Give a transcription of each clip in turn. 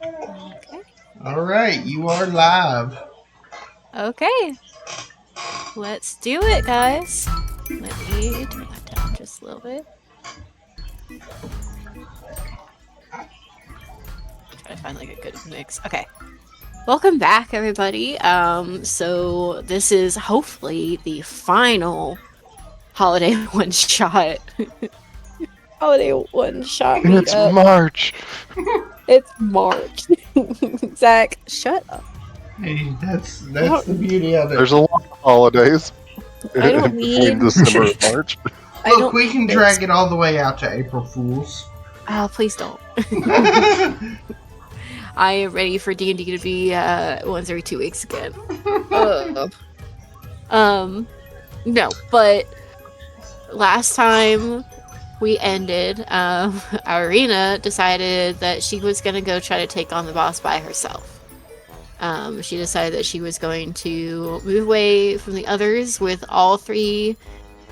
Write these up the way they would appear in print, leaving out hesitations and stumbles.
Okay. All right, you are live. Okay. Let's do it, guys. Let me turn that down just a little bit. Try to find like a good mix. Okay. Welcome back, everybody. So this is hopefully the final holiday one shot. Holiday one shot It's meetup. March. It's March. Zach, shut up. Hey, that's the beauty of it. There's a lot of holidays I don't between need. December and March. I Look, don't we need can this. drag it all the way out to April Fools. Oh, please don't. I am ready for D&D to be once every 2 weeks again. No, but last time we ended, Irina decided that she was going to go try to take on the boss by herself. She decided that she was going to move away from the others with all 3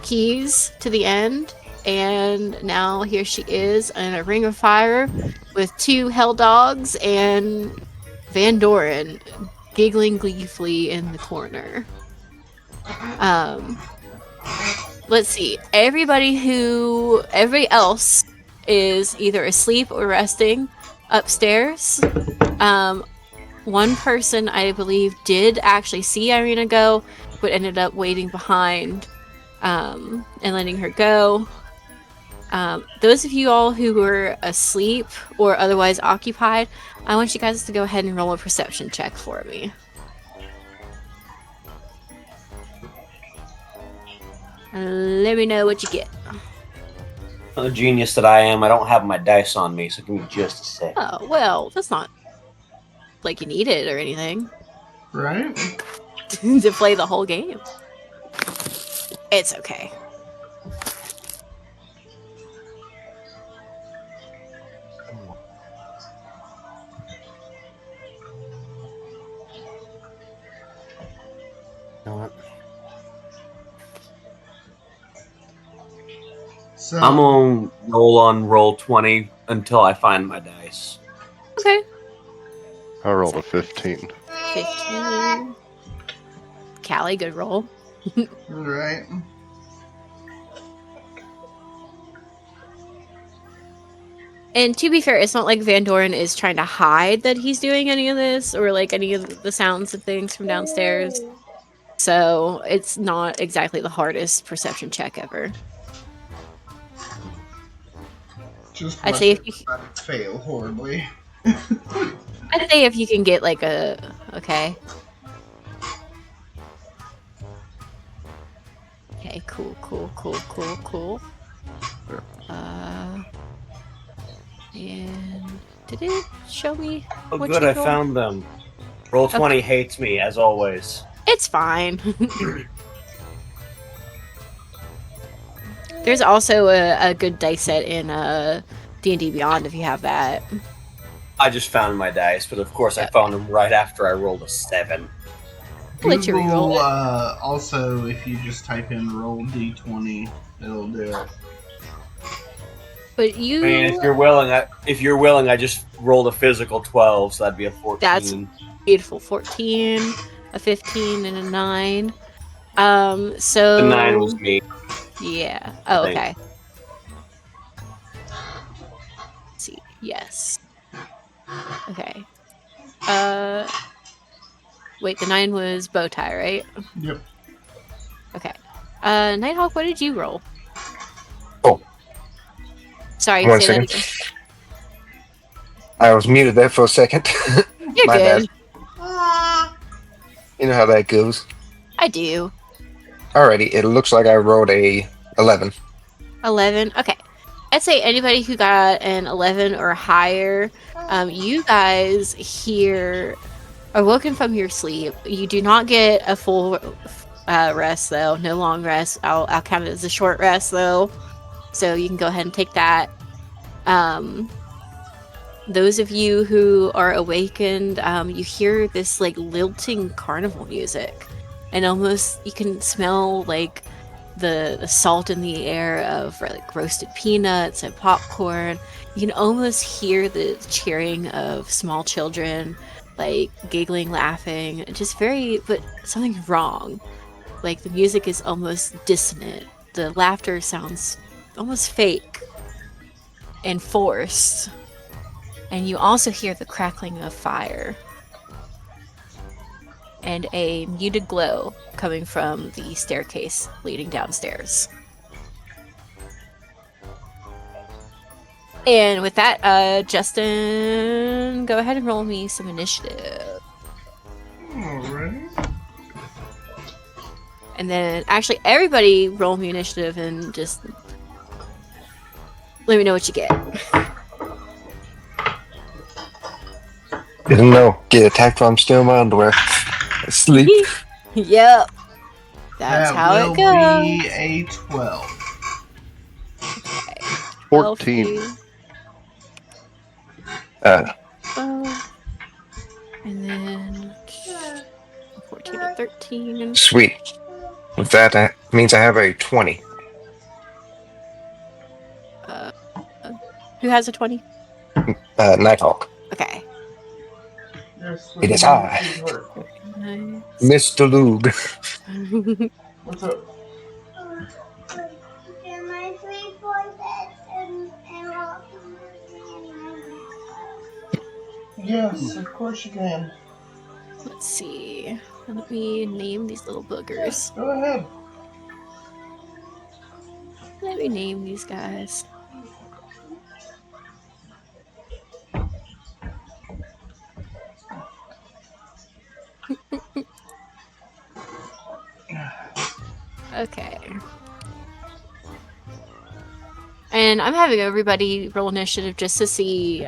keys to the end, and now here she is in a ring of fire with 2 hell dogs and Van Dorin giggling gleefully in the corner. Let's see. Everybody else is either asleep or resting upstairs. One person, I believe, did actually see Irina go, but ended up waiting behind and letting her go. Those of you all who were asleep or otherwise occupied, I want you guys to go ahead and roll a perception check for me. Let me know what you get. The genius that I am, I don't have my dice on me, so give me just a sec. Oh, well, that's not like you need it or anything. Right? To play the whole game. It's okay. You know what? So I'm gonna roll on roll 20 until I find my dice. Okay. I rolled a 15. 15. Callie, good roll. right. And to be fair, it's not like Van Doren is trying to hide that he's doing any of this or like any of the sounds and things from downstairs. So it's not exactly the hardest perception check ever. Just I'd watch say if you everybody fail horribly. I'd say if you can get like a okay. Okay, cool. And did it show me? Oh, what good, you I rolled? found them. Roll 20 hates me, as always. It's fine. There's also a good dice set in D&D Beyond if you have that. I just found my dice, but of course I found them right after I rolled a 7. I'll let you reroll Google, it. also, if you just type in roll d20, it'll do it. But you... I mean, if you're willing, I just rolled a physical 12, so that'd be a 14. That's beautiful. 14, a 15, and a 9. So... The 9 was me. Yeah. Oh, okay. Let's see. Yes. Okay. Wait, the 9 was Bowtie, right? Yep. Okay. Nighthawk, what did you roll? Oh. Sorry, One say second. that again. I was muted there for a second. You're My good. bad. You know how that goes. I do. Alrighty, it looks like I rolled a 11. 11. Okay. I'd say anybody who got an 11 or higher, you guys here are woken from your sleep. You do not get a full rest, though. No long rest. I'll count it as a short rest, though. So you can go ahead and take that. Those of you who are awakened, you hear this like lilting carnival music, and almost you can smell like the salt in the air of like roasted peanuts and popcorn, You can almost hear the cheering of small children, like giggling, laughing, just but something's wrong. Like the music is almost dissonant. The laughter sounds almost fake and forced. And you also hear the crackling of fire and a muted glow coming from the staircase leading downstairs. And with that, Justin, go ahead and roll me some initiative. Alright. And then, actually, everybody roll me initiative and just let me know what you get. Didn't know. Get attacked while I'm still in my underwear. Sleep. Yep. That's That how will it goes. be a 12. Okay. 14. 12. And then 14 to 13. Sweet. With that means I have a 20. Who has a 20? Nighthawk. Okay. It is I, Nice. Mr. Lug. What's up? Can I sleep like that and walk Yes, of course you can. Let's see. Let me name these little boogers. Go ahead. Let me name these guys. Okay. And I'm having everybody roll initiative just to see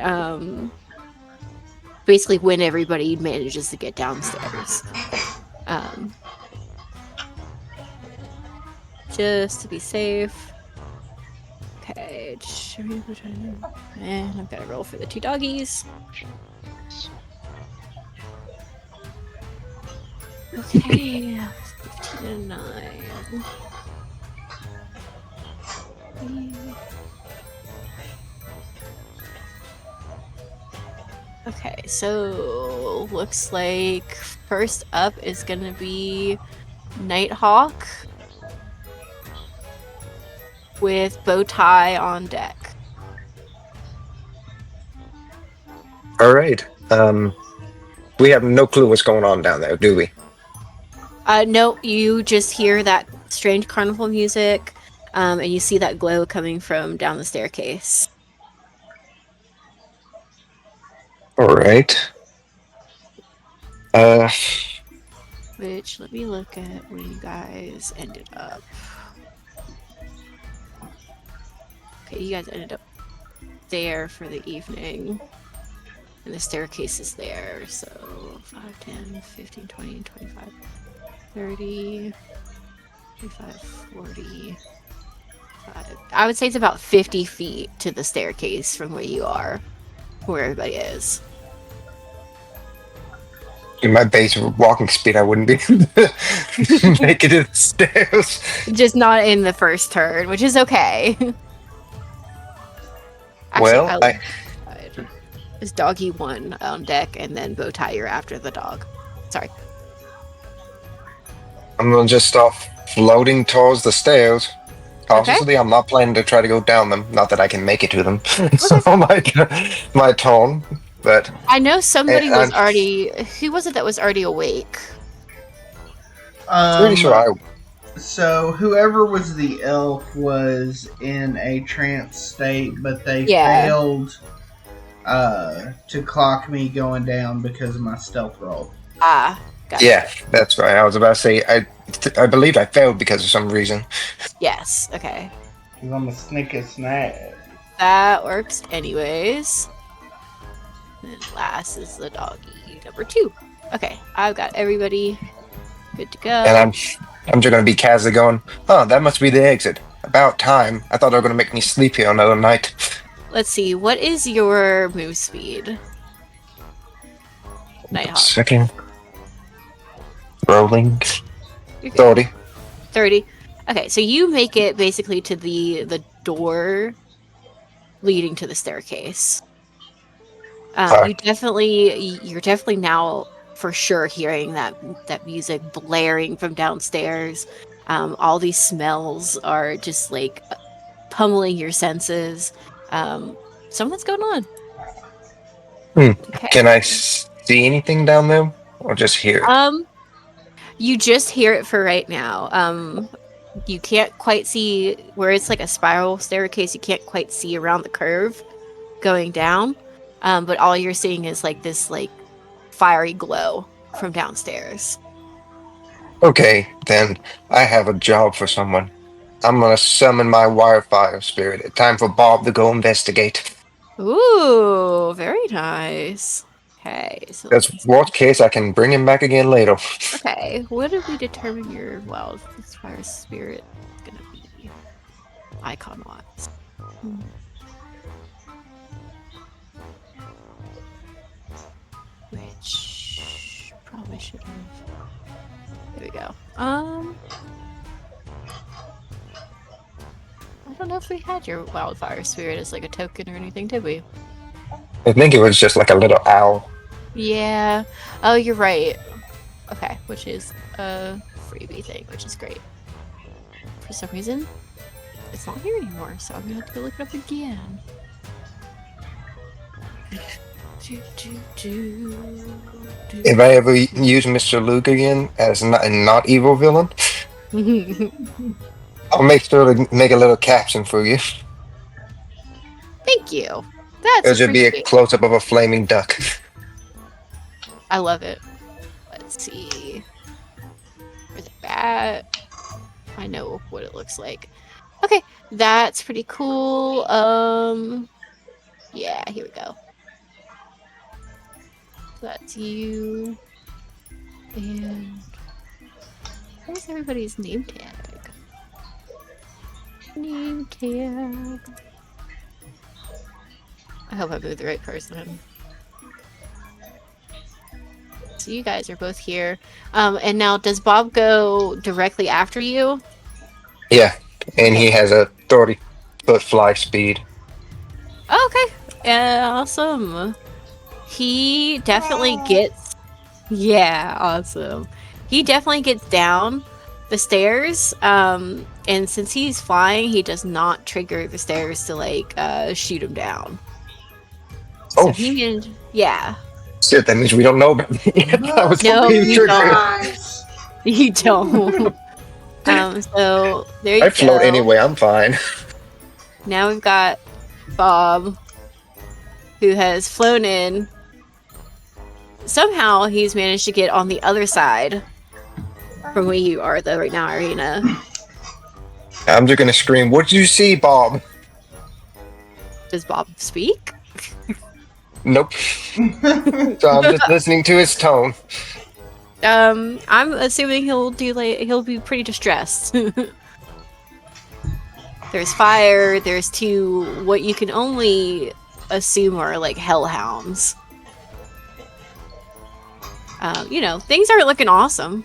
basically when everybody manages to get downstairs. Just to be safe. Okay. And I've got to roll for the two doggies. Okay. 15 and 9. Okay, so looks like first up is gonna be Nighthawk with bow tie on deck. All right. We have no clue what's going on down there, do we? No, you just hear that strange carnival music, and you see that glow coming from down the staircase. All right. Which, let me look at where you guys ended up. Okay, you guys ended up there for the evening. And the staircase is there, so 5, 10, 15, 20, 25, 30, 35, 40, 5. I would say it's about 50 feet to the staircase from where you are, where everybody is. In my base walking speed, I wouldn't be able to make it to the stairs. Just not in the first turn, which is okay. Well, Is Doggy 1 on deck, and then Bowtie, you're after the dog. Sorry. I'm gonna just start floating towards the stairs. Cautiously, I'm not planning to try to go down them. Not that I can make it to them. So my tone, but I know somebody was already. Who was it that was already awake? Pretty sure So whoever was the elf was in a trance state, but they failed to clock me going down because of my stealth roll. Ah, gotcha. Yeah, that's right. I was about to say I believe I failed because of some reason. Yes. Okay. Because I'm a sneaky snag. That works, anyways. And last is the doggy number 2. Okay, I've got everybody good to go. And I'm just gonna be casually going, oh, that must be the exit. About time. I thought they were gonna make me sleep here another night. Let's see, what is your move speed? Nighthawk. Second. Rolling. 30. 30. Okay, so you make it basically to the door leading to the staircase. Alright. You're definitely now for sure hearing that music blaring from downstairs. All these smells are just like pummeling your senses. Something's going on. Okay. Can I see anything down there, or just hear it? You just hear it for right now. You can't quite see where it's like a spiral staircase. You can't quite see around the curve going down. But all you're seeing is like this like fiery glow from downstairs. Okay, then I have a job for someone. I'm gonna summon my wildfire spirit. Time for Bob to go investigate. Ooh, very nice. Okay, so let Because me worst see. case, I can bring him back again later. Okay, what did we determine your wildfire spirit is gonna be icon wise? Which probably should have. There we go. I don't know if we had your wildfire spirit as like a token or anything, did we? I think it was just like a little owl. Yeah. Oh, you're right. Okay, which is a freebie thing, which is great. For some reason, it's not here anymore, so I'm gonna have to go look it up again. If I ever use Mr. Luke again as not evil villain, I'll make sure to make a little caption for you. Thank you. That's It'll just be a appreciated. close up of a flaming duck. I love it. Let's see. Where's the bat? I know what it looks like. Okay, that's pretty cool. Yeah, here we go. That's you. And where's everybody's name tag? Name tag. I hope I moved the right person. So you guys are both here. And now does Bob go directly after you? Yeah, and Okay. he has a 30-foot fly speed. Okay. Awesome. He definitely gets. Yeah, awesome. He definitely gets down the stairs. And since he's flying, he does not trigger the stairs to like shoot him down. So Oh. he managed. Yeah. Shit, that means we don't know about it yet. I was No, hoping you trigger. don't. You don't. So there you I float go. anyway, I'm fine. Now we've got Bob, who has flown in. Somehow he's managed to get on the other side from where you are, though, right now, Arena. I'm just gonna scream, "What did you see, Bob?" Does Bob speak? Nope. So I'm just listening to his tone. I'm assuming he'll be pretty distressed. There's fire, there's two what you can only assume are like hellhounds. Things aren't looking awesome.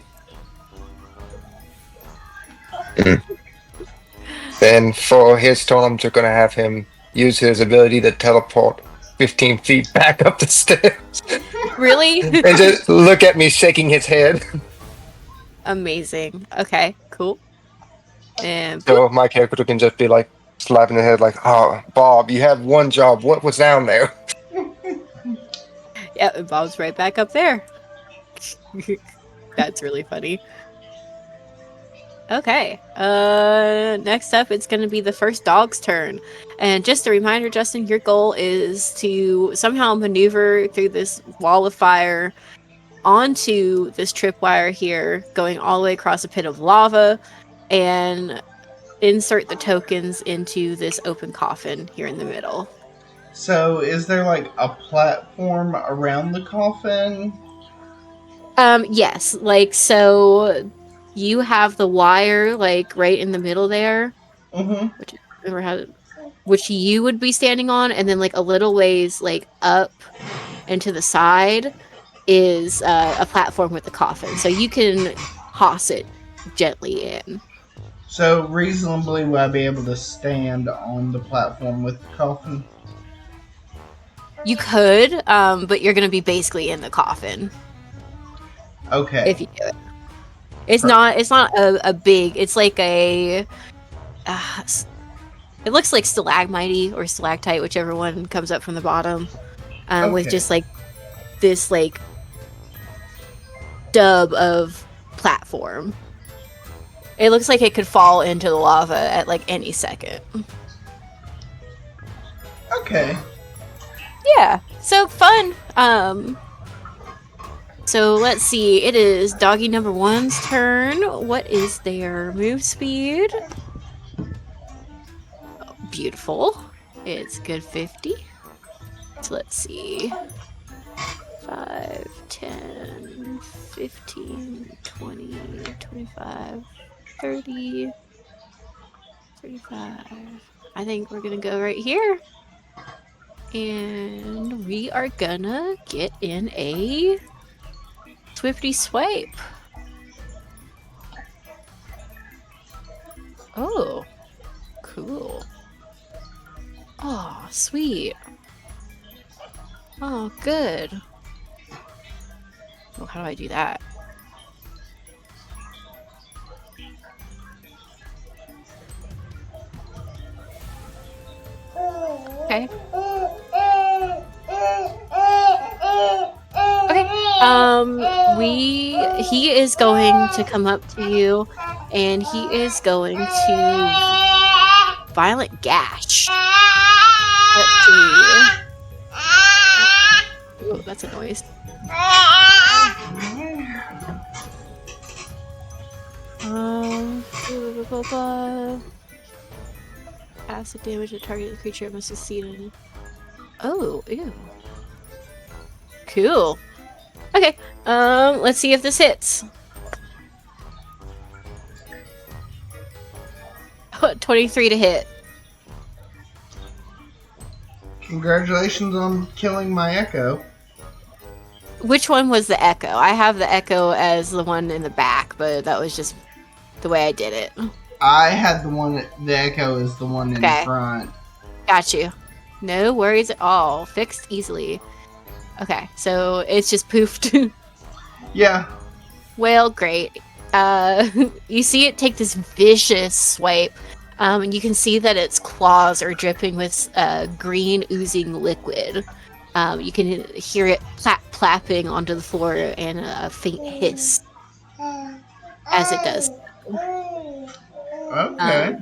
Then for his turn, I'm just gonna have him use his ability to teleport 15 feet back up the stairs. Really? And just look at me shaking his head. Amazing. Okay, cool. And So my character can just be like slapping the head like, "Oh, Bob, you have one job. What was down there?" yeah, and Bob's right back up there. That's really funny. Okay. Next up, it's going to be the first dog's turn. And just a reminder, Justin, your goal is to somehow maneuver through this wall of fire onto this tripwire here, going all the way across a pit of lava, and insert the tokens into this open coffin here in the middle. So, is there like a platform around the coffin? Yes, like so you have the wire like right in the middle there, Mm-hmm. which you would be standing on, and then like a little ways like up and to the side is a platform with the coffin, so you can toss it gently in. So reasonably, will I be able to stand on the platform with the coffin? You could, but you're gonna be basically in the coffin Okay. if you do it. It's Per- not. It's not a big. It's like a. It looks like stalagmite or stalactite, whichever one comes up from the bottom, with Okay. just like this like stub of platform. It looks like it could fall into the lava at like any second. Okay. Yeah, so fun. So let's see. It is doggy number 1's turn. What is their move speed? Oh, beautiful. It's good 50. So let's see. 5, 10, 15, 20, 25, 30, 35. I think we're gonna go right here. And we are gonna get in a Swifty Swipe. Oh, cool. Oh, sweet. Oh, good. Oh, how do I do that? Okay. Okay. He is going to come up to you, and he is going to violent gash. Let's see. Oh, that's a noise. Blah, blah, blah. Acid damage to target creature must succeed in. Oh, ew. Cool. Okay. Let's see if this hits. 23 to hit. Congratulations on killing my echo. Which one was the echo? I have the echo as the one in the back, but that was just the way I did it. I had the echo is the one in front. Got you. No worries at all. Fixed easily. Okay, so it's just poofed. Yeah. Well, great. You see it take this vicious swipe, and you can see that its claws are dripping with green oozing liquid. You can hear it plapping onto the floor and a faint hiss as it does. Okay.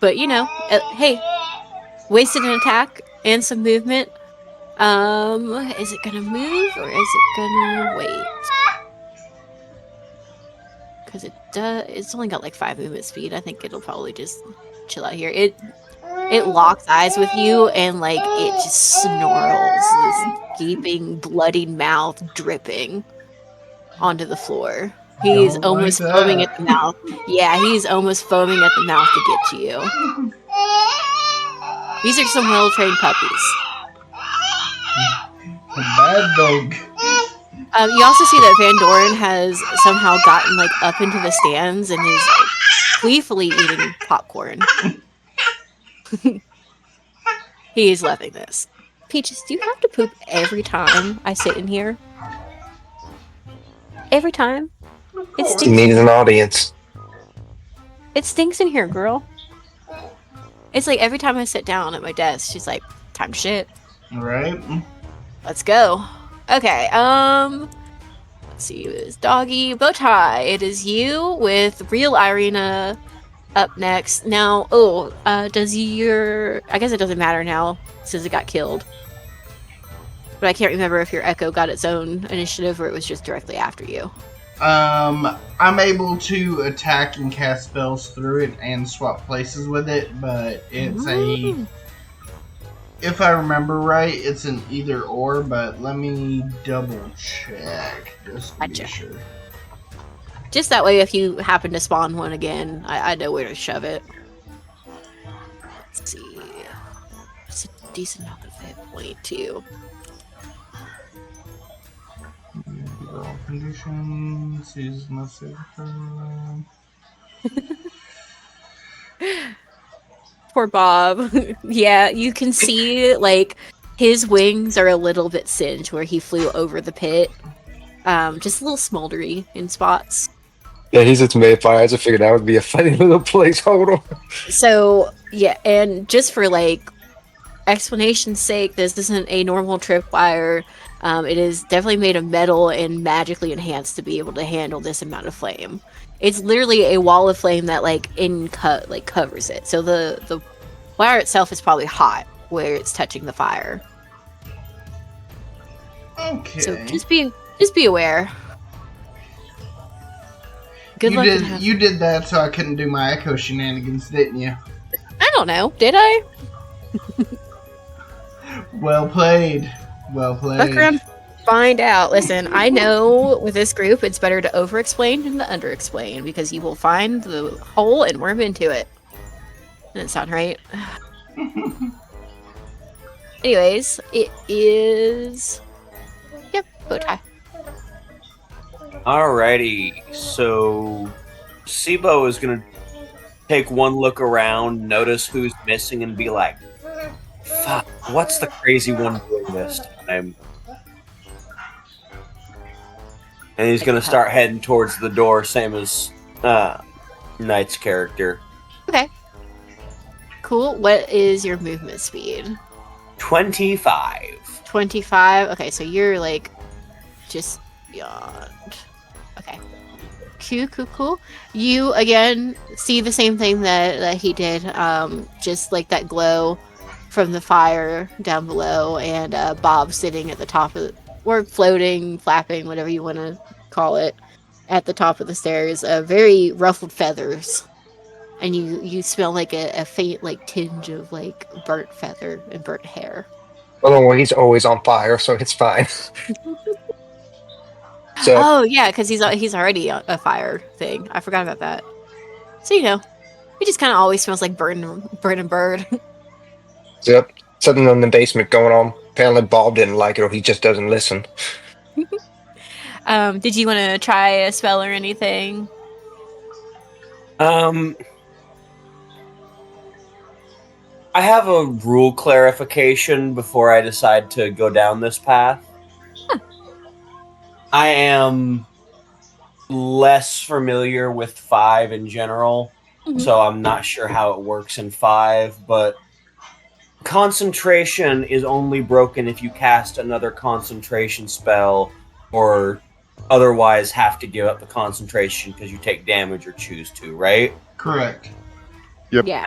But you know, hey, wasted an attack and some movement. Is it gonna move or is it gonna wait? Because it's only got like 5 movement speed. I think it'll probably just chill out here. It locks eyes with you and like it just snarls, this gaping, bloody mouth dripping onto the floor. He's Don't almost like foaming that. at the mouth. Yeah, he's almost foaming at the mouth to get to you. These are some well-trained puppies. A bad dog. You also see that Van Dorin has somehow gotten like up into the stands and is like, gleefully eating popcorn. He is loving this. Peaches, do you have to poop every time I sit in here? Every time? It He stinks. needs an audience. It stinks in here, girl. It's like every time I sit down at my desk, she's like, time to shit. Right. Let's go. Okay, let's see, it is Doggy, Bowtie. It is you with real Irina up next. Now, does your... I guess it doesn't matter now, since it got killed. But I can't remember if your Echo got its own initiative or it was just directly after you. I'm able to attack and cast spells through it and swap places with it, but it's if I remember right, it's an either or, but let me double check just to be sure. Just that way, if you happen to spawn one again, I know where to shove it. Let's see. It's a decent amount of hit point, too. Conditions, use my save. Poor Bob. Yeah, you can see, like, his wings are a little bit singed where he flew over the pit. Just a little smoldery in spots. Yeah, he's just made fire. I just figured that would be a funny little placeholder. So, yeah, and just for, like, explanation's sake, this isn't a normal tripwire. It is definitely made of metal and magically enhanced to be able to handle this amount of flame. It's literally a wall of flame that, like, covers it. So the wire itself is probably hot where it's touching the fire. Okay. So just be aware. Good luck. You did that so I couldn't do my echo shenanigans, didn't you? I don't know. Did I? Well played. Well played. Fuck around, find out. Listen, I know with this group it's better to over-explain than to under-explain because you will find the hole and worm into it. Doesn't sound right. Anyways, it is. Yep, bow tie. Alrighty, so Sibo is gonna take one look around, notice who's missing, and be like, "Fuck, what's the crazy one doing this time?" And he's gonna start heading towards the door, same as Knight's character. Okay. Cool. What is your movement speed? 25. 25. Okay, so you're like just beyond. Okay. Cool. You again see the same thing that he did. Just like that glow from the fire down below, and Bob sitting at the top of the, or floating, flapping, whatever you want to call it, at the top of the stairs. Very ruffled feathers. And you smell like a faint like tinge of like burnt feather and burnt hair. Well, don't worry, he's always on fire, so it's fine. So, Oh yeah, because he's already a fire thing. I forgot about that. So he just kind of always smells like burning bird. yep, something in the basement going on. Apparently, Bob didn't like it, or he just doesn't listen. Did you want to try a spell or anything? I have a rule clarification before I decide to go down this path. Huh. I am less familiar with 5 in general, so I'm not sure how it works in 5, but concentration is only broken if you cast another concentration spell or otherwise have to give up the concentration because you take damage or choose to, right? Correct. Yep. Yeah.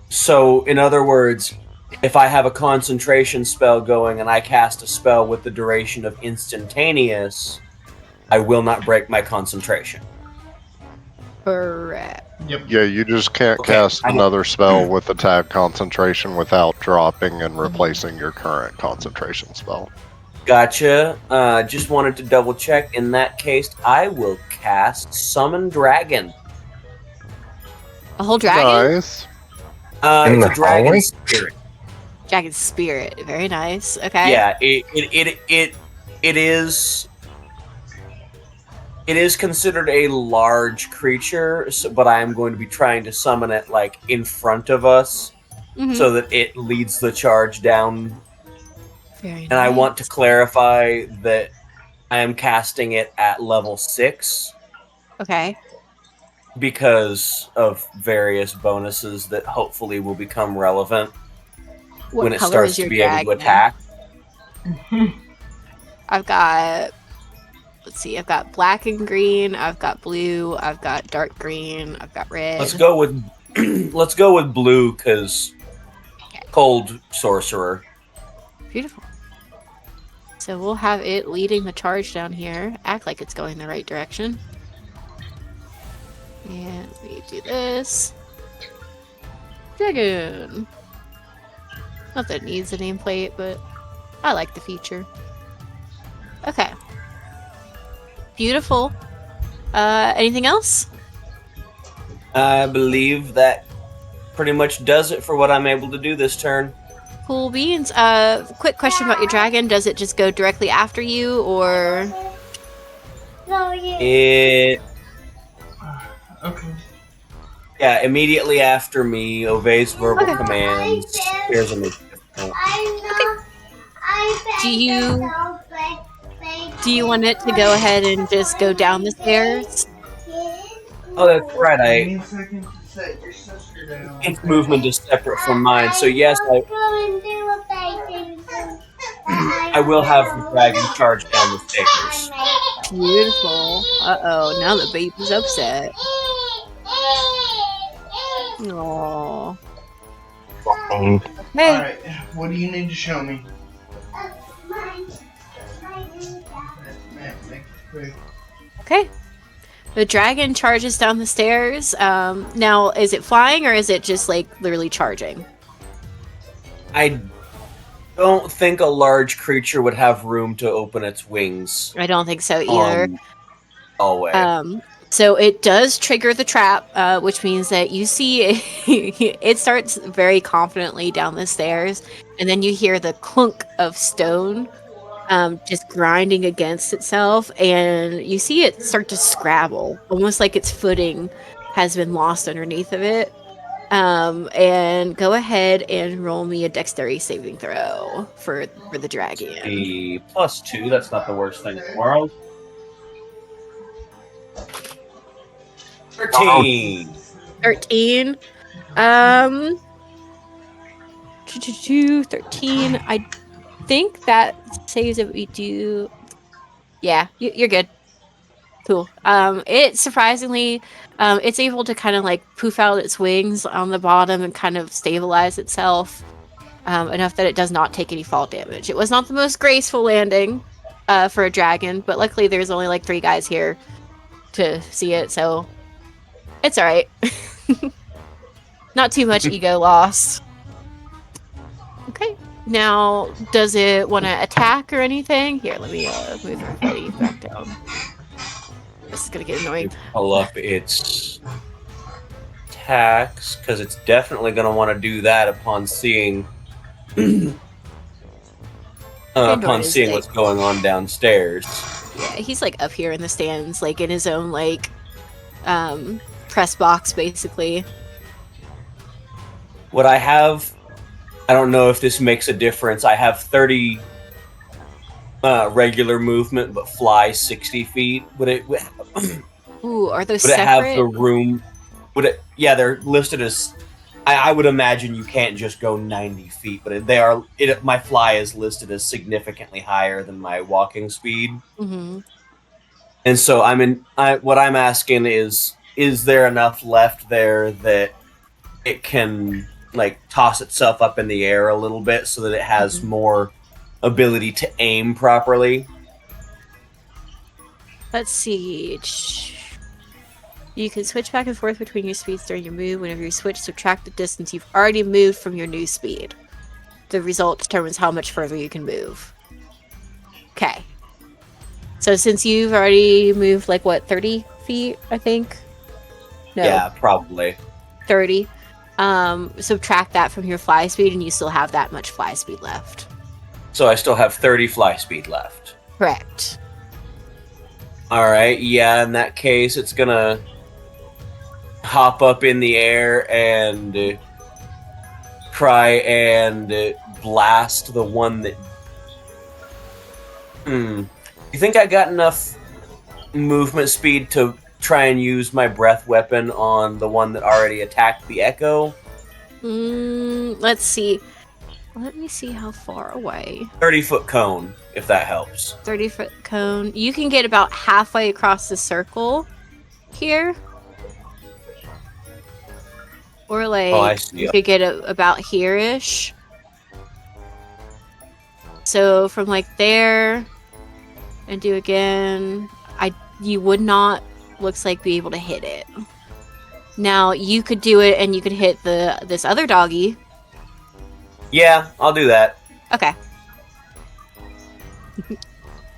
So, in other words, if I have a concentration spell going and I cast a spell with the duration of instantaneous, I will not break my concentration. Correct. Yep. Yeah, you just can't Okay, cast I know. another spell with attack concentration without dropping and replacing your current concentration spell. Gotcha. Just wanted to double check. In that case, I will cast Summon Dragon. A whole dragon? Nice. In It's the a dragon hallway? spirit. Dragon spirit. Very nice. Okay. Yeah, it is. It is considered a large creature, but I am going to be trying to summon it like in front of us, so that it leads the charge down. Very nice. And I want to clarify that I am casting it at level 6 Okay. because of various bonuses that hopefully will become relevant What when it color starts is to your be able to dragon? attack. I've got. Let's see. I've got black and green. I've got blue. I've got dark green. I've got red. Let's go with let's go with blue because cold sorcerer. Beautiful. So we'll have it leading the charge down here. Act like it's going the right direction. And we do this. Dragon. Not that it needs a nameplate, but I like the feature. Okay. Beautiful. Anything else? I believe that pretty much does it for what I'm able to do this turn. Cool beans. Quick question about your dragon. Does it just go directly after you, or? No, you. It Okay. Yeah, immediately after me, obeys verbal Okay. commands. Here's a initiative. Do you want it to go ahead and just go down the stairs? Oh, that's right. Give me a second to set your sister down. Its movement is separate from mine, so yes, I will have the dragon charge down the stairs. Beautiful. Uh-oh, now the baby's upset. Aww. Mm. Hey. Alright, what do you need to show me? Okay. The dragon charges down the stairs. Now, is it flying or is it just like literally charging? I don't think a large creature would have room to open its wings. I don't think so either. Always. So it does trigger the trap, which means that you see it starts very confidently down the stairs, and then you hear the clunk of stone just grinding against itself, and you see it start to scrabble, almost like its footing has been lost underneath of it. And go ahead and roll me a dexterity saving throw for the dragon. The +2, that's not the worst thing in the world. 13. 13. 13. I think that saves if we do. Yeah, you're good. Cool. It surprisingly, it's able to kind of like poof out its wings on the bottom and kind of stabilize itself enough that it does not take any fall damage. It was not the most graceful landing for a dragon, but luckily there's only like 3 guys here to see it, so it's all right. Not too much ego loss. Okay. Now, does it want to attack or anything? Here, let me move everybody back down. This is gonna get annoying. Pull up its attacks, because it's definitely going to want to do that upon seeing what's going on downstairs. Yeah, he's like up here in the stands, like in his own like press box, basically. What I have, I don't know if this makes a difference. I have 30 regular movement, but fly 60 feet. Would it? Ooh, are those Would it separate? have the room? Would it? Yeah, they're listed as. I would imagine you can't just go 90 feet, but they are. My fly is listed as significantly higher than my walking speed. Mm-hmm. And so what I'm asking is there enough left there that it can like toss itself up in the air a little bit so that it has more ability to aim properly? Let's see. You can switch back and forth between your speeds during your move. Whenever you switch, subtract the distance you've already moved from your new speed. The result determines how much further you can move. Okay. So since you've already moved, like, what, 30 feet, I think? No. Yeah, probably. 30. Subtract that from your fly speed, and you still have that much fly speed left. So I still have 30 fly speed left. Correct. Alright, yeah, in that case, it's gonna hop up in the air and try and blast the one that... You think I got enough movement speed to try and use my breath weapon on the one that already attacked the echo? Let's see. Let me see how far away. 30-foot cone, if that helps. 30-foot cone. You can get about halfway across the circle here. Or like, you could get about here-ish. So from like there and do again, you would not, looks like, be able to hit it. Now you could do it and you could hit this other doggy. Yeah, I'll do that. Okay.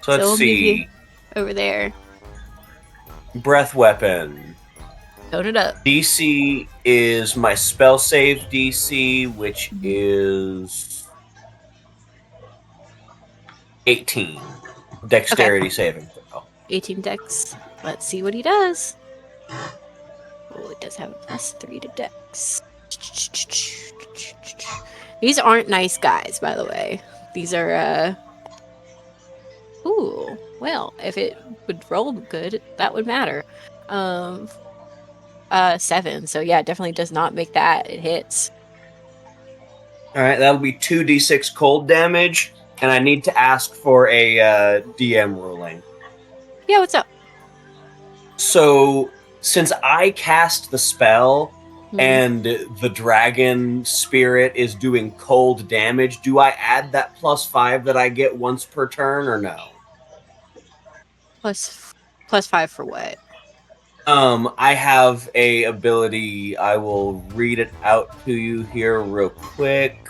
So let's see. Over there. Breath weapon. Tone it up. DC is my spell save DC, which is 18. Dexterity saving throw. 18 dex. Let's see what he does. Oh, it does have a +3 to Dex. These aren't nice guys, by the way. These are, Ooh, well, if it would roll good, that would matter. 7. So yeah, it definitely does not make that. It hits. All right, that'll be 2d6 cold damage, and I need to ask for a DM ruling. Yeah, what's up? So, since I cast the spell Hmm. and the dragon spirit is doing cold damage, do I add that +5 that I get once per turn, or no? +5 for what? I have a ability. I will read it out to you here real quick.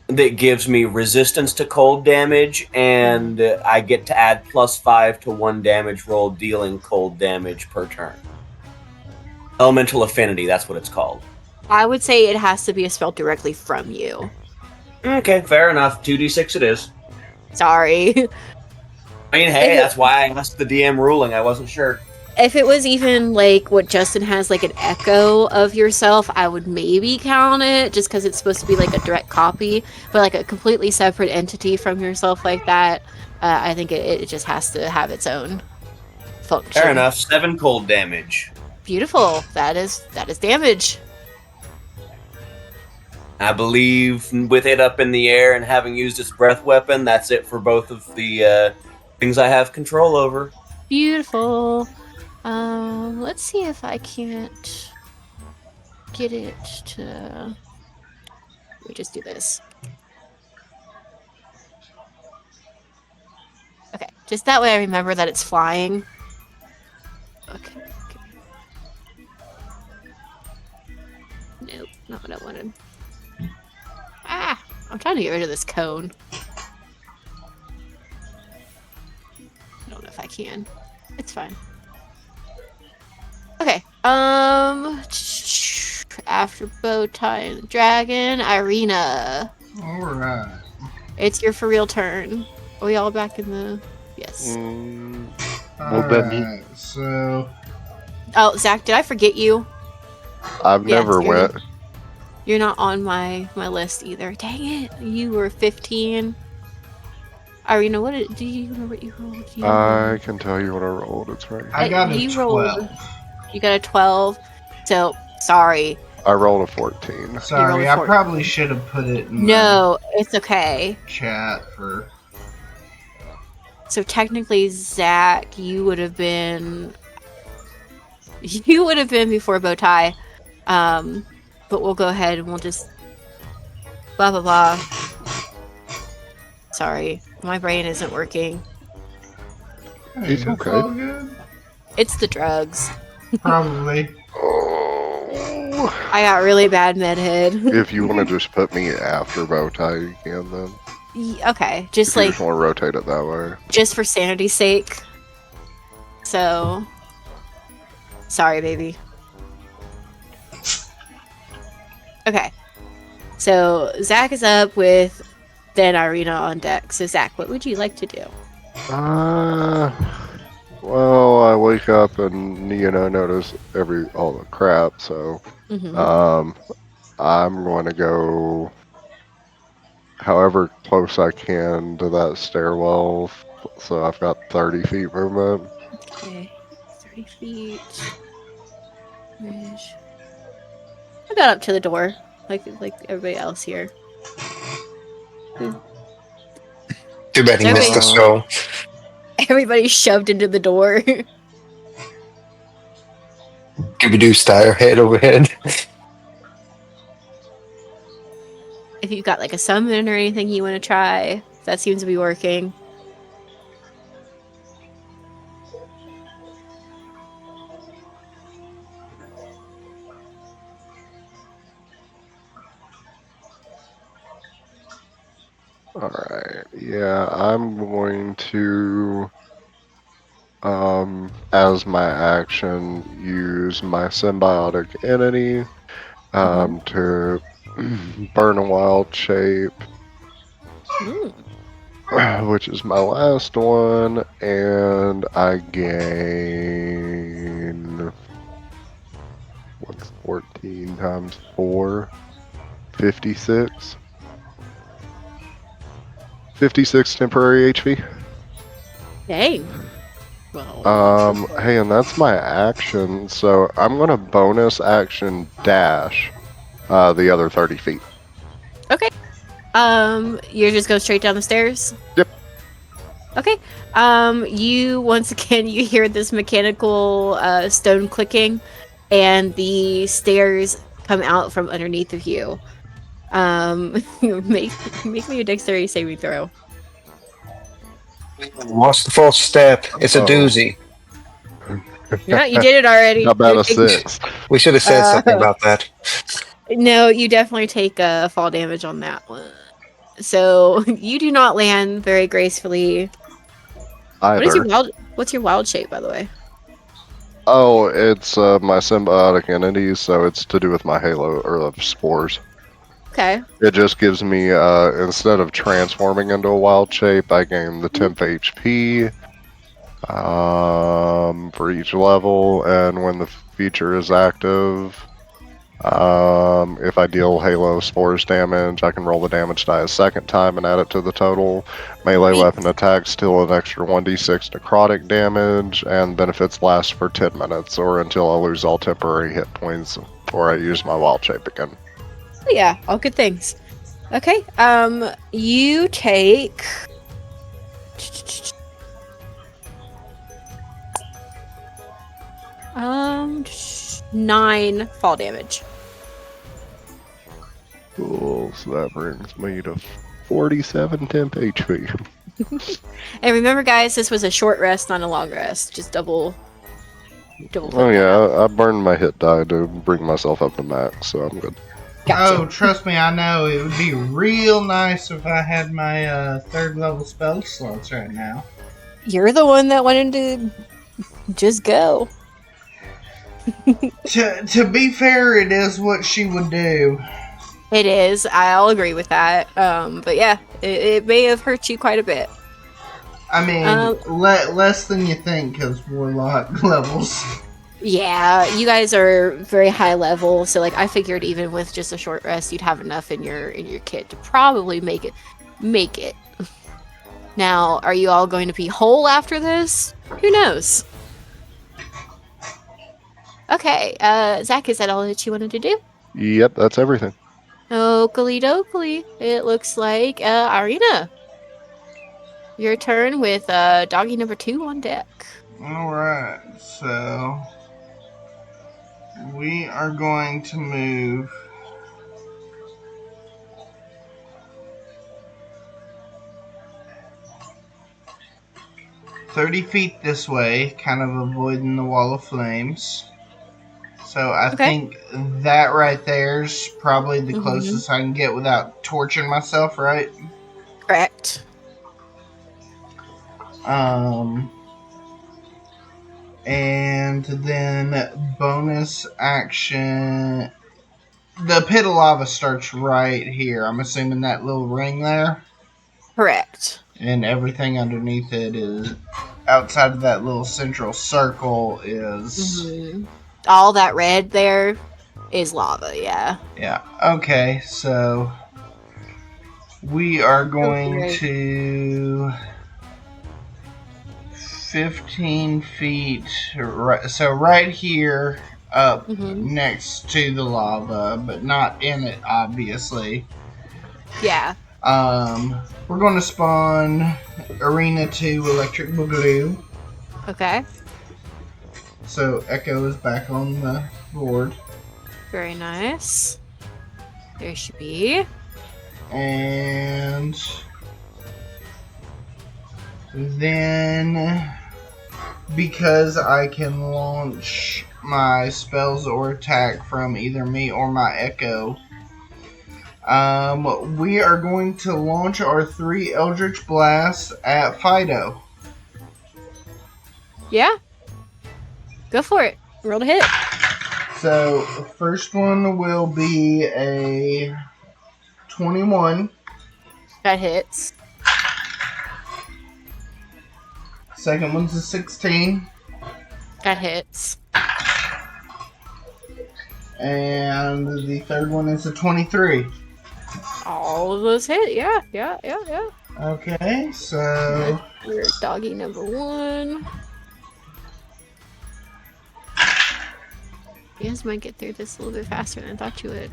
That gives me resistance to cold damage, and I get to add +5 to 1 damage roll dealing cold damage per turn. Elemental Affinity, that's what it's called. I would say it has to be a spell directly from you. Okay, fair enough. 2d6 it is. Sorry. I mean, hey, that's why I asked the DM ruling. I wasn't sure. If it was even like what Justin has, like an echo of yourself, I would maybe count it just because it's supposed to be like a direct copy. But like a completely separate entity from yourself like that, I think it just has to have its own function. Fair enough. 7 cold damage. Beautiful. That is damage. I believe with it up in the air and having used its breath weapon, that's it for both of the things I have control over. Beautiful. Let's see if I can't get it to. Let me just do this. Okay, just that way I remember that it's flying. Okay. Nope, not what I wanted. Ah! I'm trying to get rid of this cone. I don't know if I can. It's fine. Okay, after Bowtie and the Dragon, Irina. Alright. It's your for real turn. Are we all back in the... Yes. Well, that me. Alright, so Oh, Zach, did I forget you? I've Yes, never you're- went. You're not on my list either. Dang it! You were 15. Irina, do you know what you rolled? I can tell you what I rolled. It's right here. I got a You 12. You got a 12. So, sorry. I rolled a 14. Sorry, a I 14. probably should have put it in No, it's okay. the chat for. So technically, Zach, you would have been before Bowtie. But we'll go ahead and we'll just blah blah blah. Sorry, my brain isn't working. Hey, It's it's okay. all good. It's the drugs. Probably. Oh. I got really bad med head. If you want to just put me after Bowtie, you can then. Okay, just If you like just want to rotate it that way. just for sanity's sake. So, sorry, baby. Okay, so Zach is up with then Irina on deck. So Zach, what would you like to do? Well, I wake up and notice all the crap. So, Mm-hmm. I'm going to go however close I can to that stairwell. So I've got 30 feet movement. Okay, 30 feet. Bridge. I got up to the door, like everybody else here. Too bad he Okay. missed the show. Everybody shoved into the door. Scooby-Doo style, head over head. If you've got like a summon or anything you want to try, that seems to be working. Alright, yeah, I'm going to, as my action, use my symbiotic entity, to burn a wild shape, which is my last one, and I gain 14 times 4, 56. 56 temporary HP. Dang. Well, Hey, and that's my action, so I'm gonna bonus action dash the other 30 feet. okay. You're just going straight down the stairs? Yep. Okay. You once again you hear this mechanical stone clicking, and the stairs come out from underneath of you. Make me a dexterity saving throw. What's the first step? It's a Uh-oh. doozy. Yeah, you did it already. How about You're a taking- 6? We should have said something about that. No, you definitely take fall damage on that one. So you do not land very gracefully. Either. What's your wild shape, by the way? Oh, it's my symbiotic entities, so it's to do with my halo or of spores. Okay. It just gives me, instead of transforming into a wild shape, I gain the temp HP for each level, and when the feature is active, if I deal Halo Spores damage, I can roll the damage die a second time and add it to the total. Melee Neat. weapon attacks deal an extra 1d6 necrotic damage, and benefits last for 10 minutes or until I lose all temporary hit points or I use my wild shape again. Oh, yeah, all good things. Okay. You take. Um, 9 fall damage. Cool, so that brings me to 47 temp HP. And remember, guys, this was a short rest, not a long rest. Just double. Oh yeah, I burned my hit die to bring myself up to max, so I'm good. Gotcha. Oh, trust me, I know. It would be real nice if I had my third level spell slots right now. You're the one that wanted to just go. To be fair, it is what she would do. It is. I'll agree with that. But yeah, it may have hurt you quite a bit. I mean, less than you think, because warlock levels. Yeah, you guys are very high level, so like I figured even with just a short rest, you'd have enough in your kit to probably make it. Now, are you all going to be whole after this? Who knows? Okay, Zach, is that all that you wanted to do? Yep, that's everything. Oakley dokley. It looks like Irina. Your turn with doggy number 2 on deck. Alright, so we are going to move $30 this way, kind of avoiding the wall of flames. So I think that right there's probably the closest I can get without torturing myself, right? Correct. And then bonus action. The pit of lava starts right here. I'm assuming that little ring there. Correct. And everything underneath it is outside of that little central circle is. All that red there is lava, yeah. Yeah. Okay, so we are going to 15 feet. So right here up next to the lava, but not in it, obviously. Yeah. We're going to spawn Arena 2 Electric Boogaloo. Okay. So Echo is back on the board. Very nice. There she be. And then, because I can launch my spells or attack from either me or my Echo, we are going to launch our 3 Eldritch Blasts at Fido. Yeah. Go for it. Roll to hit. So, first one will be a 21. That hits. Second one's a 16. That hits. And the third one is a 23. All of those hit. Yeah. Okay, so We're doggy number 1. You guys might get through this a little bit faster than I thought you would.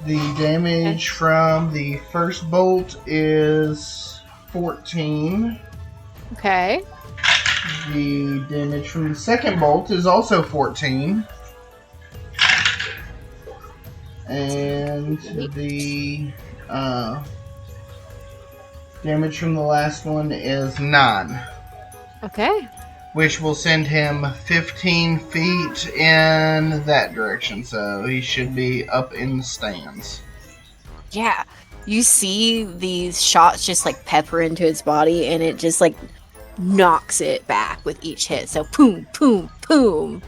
the damage from the first bolt is 14. Okay. The damage from the second bolt is also 14. And the damage from the last one is 9. Okay. Which will send him 15 feet in that direction. So he should be up in the stands. Yeah. You see these shots just like pepper into its body, and it just like knocks it back with each hit. So boom, boom, boom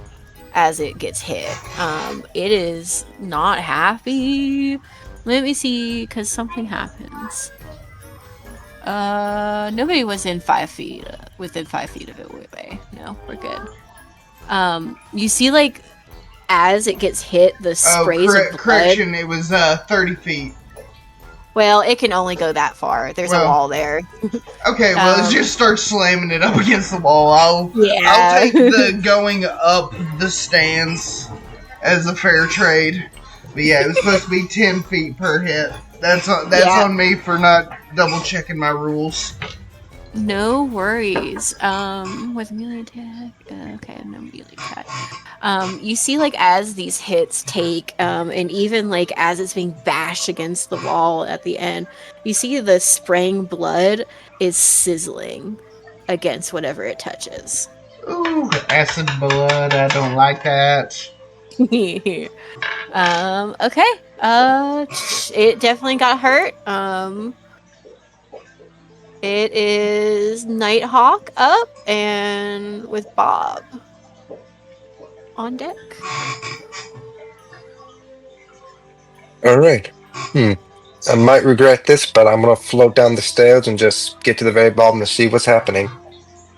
as it gets hit. It is not happy. Let me see, because something happens. Nobody was in 5 feet, within 5 feet of it. Wait, no, we're good. You see, like, as it gets hit, the sprays of blood. Correction, it was 30 feet. Well, it can only go that far. There's a wall there. Okay, well, let's just start slamming it up against the wall. I'll take the going up the stands as a fair trade. But yeah, it was supposed to be 10 feet per hit. That's on me for not double checking my rules. No worries. With melee attack, okay, no melee attack. You see, like, as these hits take, and even like as it's being bashed against the wall at the end, you see the spraying blood is sizzling against whatever it touches. Ooh, acid blood. I don't like that. Okay. It definitely got hurt. It is Nighthawk up, and with Bob on deck. Alright. I might regret this, but I'm gonna float down the stairs and just get to the very bottom to see what's happening.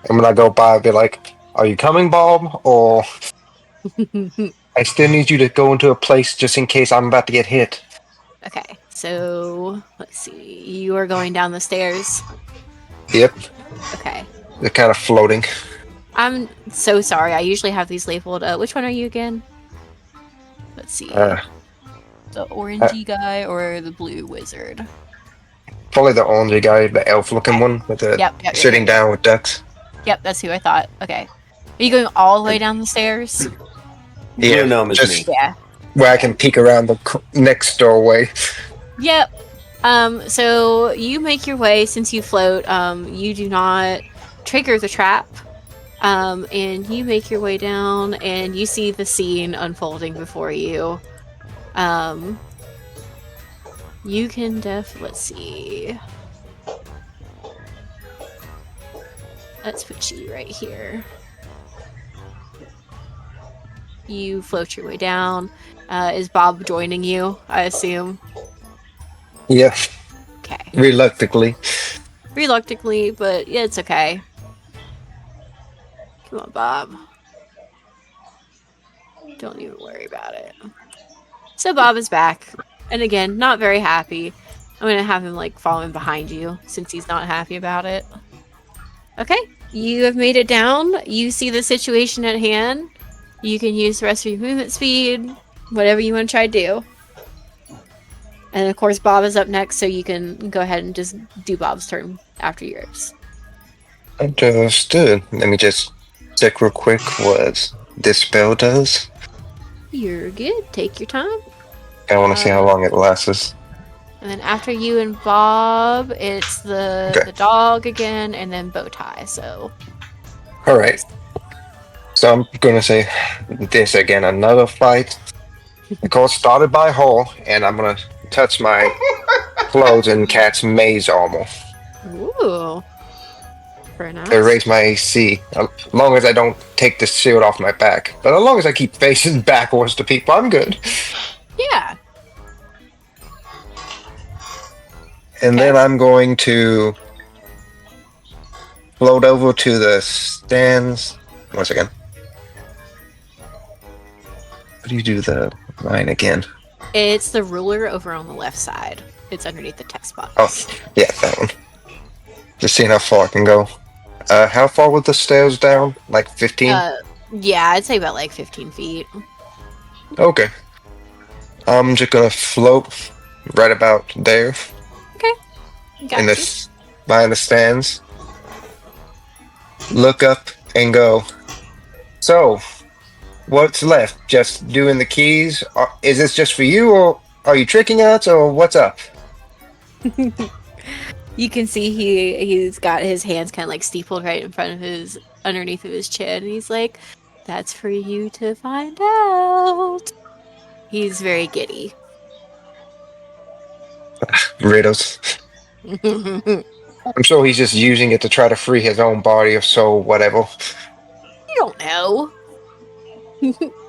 And when I go by, I'll be like, "Are you coming, Bob?" Or I still need you to go into a place just in case I'm about to get hit. Okay, so let's see. You are going down the stairs. Yep. Okay. They're kind of floating. I'm so sorry. I usually have these labeled. Which one are you again? Let's see. The orangey guy or the blue wizard? Probably the orangey guy, the elf-looking one with the sitting down with ducks. Yep, that's who I thought. Okay. Are you going all the way down the stairs? Yeah, Blue gnome is me. Yeah. Where I can peek around the next doorway. Yep. So you make your way, since you float, you do not trigger the trap. And you make your way down, and you see the scene unfolding before you. You can let's see. Let's put you right here. You float your way down. Is Bob joining you, I assume? Yeah. Okay. Reluctantly. Reluctantly, but yeah, it's okay. Come on, Bob. Don't even worry about it. So Bob is back. And again, not very happy. I'm gonna have him, like, following behind you, since he's not happy about it. Okay, you have made it down. You see the situation at hand. You can use the rest of your movement speed, whatever you want to try to do. And of course, Bob is up next, so you can go ahead and just do Bob's turn after yours. Understood. Let me just check real quick what this spell does. You're good. Take your time. I want to see how long it lasts. And then after you and Bob, it's the dog again, and then Bowtie. So. All right. So I'm gonna say this again. Another fight. The call started by Hall, and I'm gonna touch my clothes and catch Maze armor. Ooh. Very nice. To raise my AC, as long as I don't take the shield off my back. But as long as I keep facing backwards to people, I'm good. Yeah. And then I'm going to float over to the stands. Once again. How do you do that? Mine again. It's the ruler over on the left side. It's underneath the text box. Oh, yeah, that one. Just seeing how far I can go. How far were the stairs down? Like 15? Yeah, I'd say about like 15 feet. Okay. I'm just gonna float right about there Got in you. this behind the stands. Look up and go. So, what's left? Just doing the keys? Is this just for you, or are you tricking us, or what's up? You can see he's got his hands kind of like steepled right in front of his underneath of his chin. And he's like, "That's for you to find out." He's very giddy. Riddles. You I'm sure he's just using it to try to free his own body or so, whatever. don't know.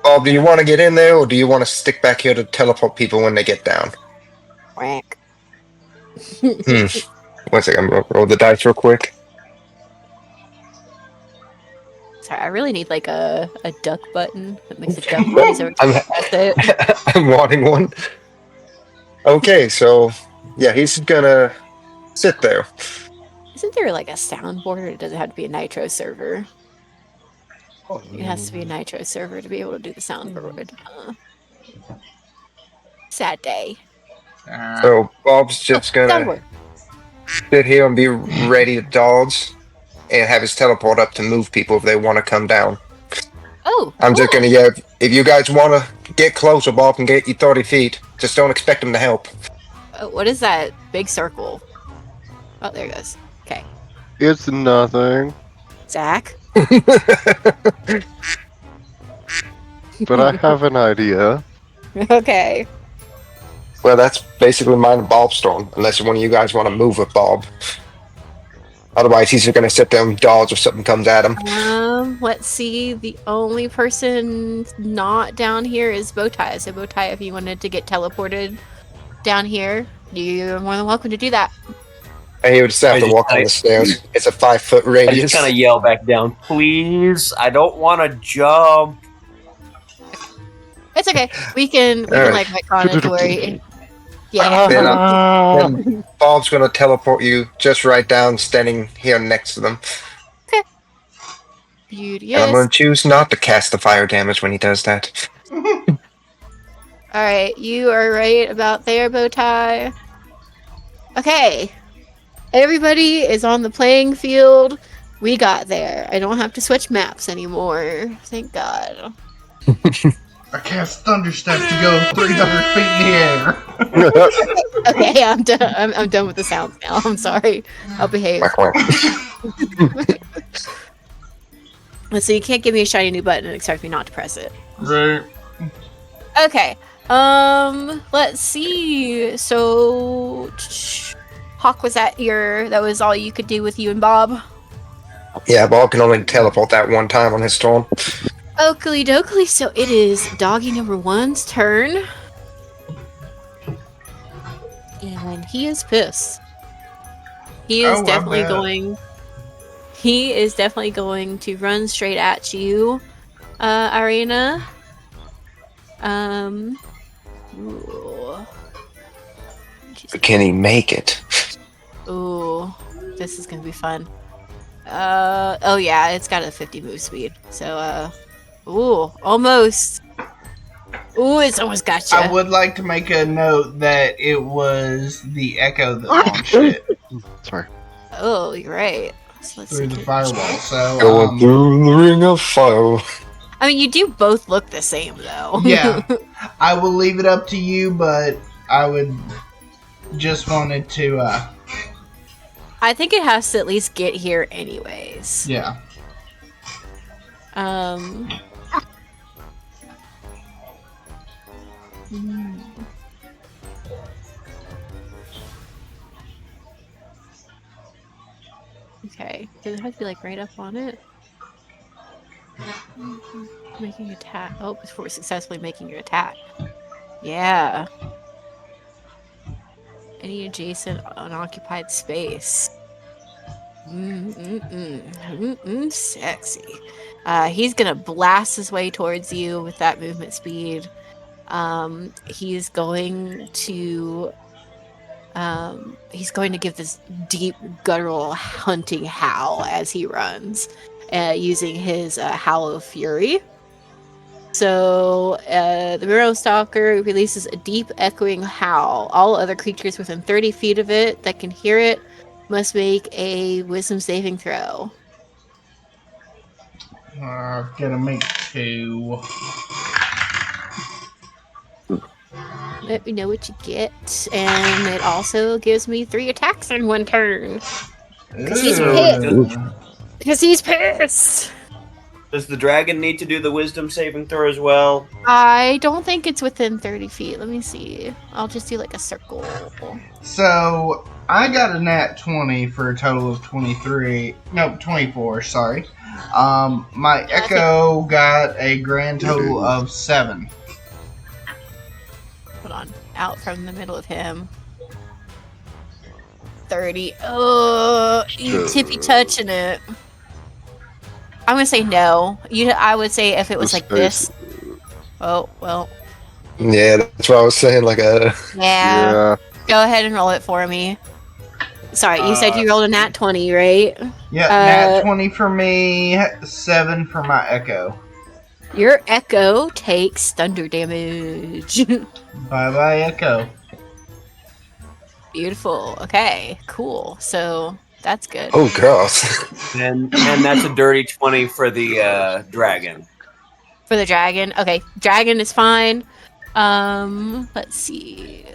Bob, do you want to get in there, or do you want to stick back here to teleport people when they get down? Quack. One second, I'm gonna roll the dice real quick. Sorry, I really need like a duck button that makes a duck noise every time I'm, I press it. I'm wanting one. Okay, so yeah, he's gonna sit there. Isn't there like a soundboard, or does it have to be a Nitro server? It has to be a Nitro server to be able to do the soundboard. Sad day. So Bob's just gonna Soundboard. sit here and be ready to dodge and have his teleport up to move people if they want to come down. Oh, I'm just cool. gonna, yeah, if you guys want to get closer, Bob can get you 30 feet. Just don't expect him to help. What is that big circle? Oh, there it goes. Okay. It's nothing, Zach? but I have an idea. Okay. Well, that's basically mine and Bob's turn, unless one of you guys want to move with Bob. Otherwise, he's just gonna sit there and dodge if something comes at him. Let's see. The only person not down here is Bowtie. So Bowtie, if you wanted to get teleported down here, you're more than welcome to do that. And he would just have to walk down the stairs. It's a 5-foot I radius. just kind of yell back down, please. I don't want to jump. It's okay. We can Alright. like retcon it to where yeah. Then Bob's gonna teleport you just right down, standing here next to them. And I'm Beauteous. gonna choose not to cast the fire damage when he does that. Alright, you are right about there, Bowtie. Okay. Everybody is on the playing field. We got there. I don't have to switch maps anymore. Thank God. I cast Thunderstep to go 300 feet in the air. Okay, I'm done. I'm done with the sounds now. I'm sorry. I'll behave. So you can't give me a shiny new button and expect me not to press it. Right. Okay. Let's see. So Hawk, that was all you could do with you and Bob? Yeah, Bob can only teleport that one time on his turn. Oakley dokley, so it is doggy number 1's turn. And he is pissed. He is definitely going to run straight at you, Irina. Ooh. Can he make it? Ooh, this is gonna be fun. Oh yeah, it's got a 50 move speed. So, ooh, almost. Ooh, it's almost got you. I would like to make a note that it was the Echo that launched it Sorry. Oh, you're right. So let's through see. the firewall. So, Going through the ring of fire. I mean, you do both look the same, though. Yeah. I will leave it up to you, but I would just wanted to, I think it has to at least get here anyways. yeah. Okay. Does it have to be like right up on it? Making attack. Oh, before successfully making your attack. Yeah. Any adjacent unoccupied space. Sexy. He's gonna blast his way towards you with that movement speed. He's going to give this deep guttural hunting howl as he runs, using his Howl of Fury. So the Miro Stalker releases a deep echoing howl. All other creatures within 30 feet of it that can hear it must make a wisdom saving throw. Gonna make 2. Let me know what you get. And it also gives me 3 attacks in 1 turn. Because he's pissed. Because he's pissed. Does the dragon need to do the wisdom saving throw as well? I don't think it's within 30 feet. Let me see. I'll just do like a circle. So I got a nat 20 for a total of 23. No, 24. Sorry. My Echo got a grand total of 7. Hold on. Out from the middle of him. 30. Oh, you tippy touching it. I'm gonna say no. I would say if it was like this. Oh, well. Yeah, that's what I was saying. Like a. Yeah. Go ahead and roll it for me. Sorry, you said you rolled a nat 20, right? Yep, nat 20 for me, 7 for my Echo. Your Echo takes thunder damage. Bye-bye, Echo. Beautiful. Okay, cool. So that's good. Oh, girls. And that's a dirty 20 for the dragon. For the dragon. Okay, dragon is fine. Let's see.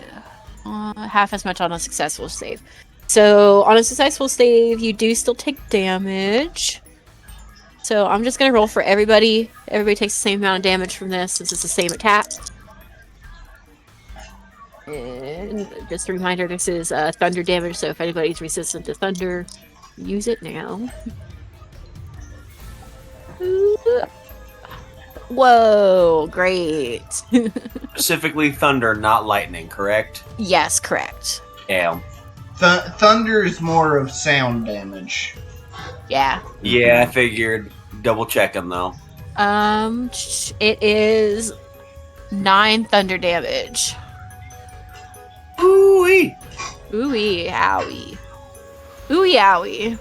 Half as much on a successful save. So on a successful save, you do still take damage. So I'm just gonna roll for everybody. Everybody takes the same amount of damage from this since it's the same attack. And just a reminder, this is thunder damage, so if anybody's resistant to thunder, use it now. Whoa, great. Specifically thunder, not lightning, correct? Yes, correct. Yeah. Thunder is more of sound damage. Yeah. Yeah, I figured. Double checking though. It is 9 thunder damage. Ooh-wee! Ooey, owie. Ooey, owie.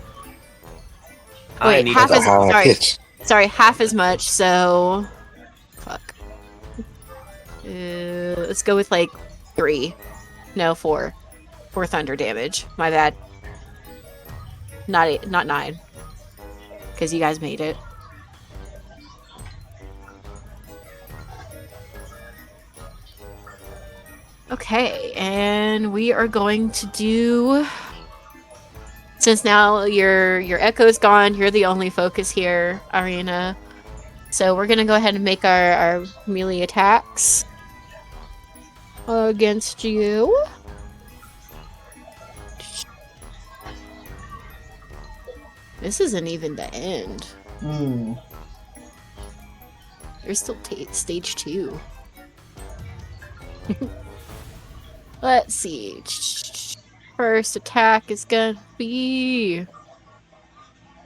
Wait, need half a- as sorry, half as much. So, fuck. Let's go with like 3. No, 4. 4 thunder damage. My bad. Not 8, not 9. Because you guys made it. Okay, and we are going to do. Since now your Echo's gone, you're the only focus here, Arena. So we're gonna go ahead and make our melee attacks against you. This isn't even the end. You're still stage 2. Let's see. First attack is gonna be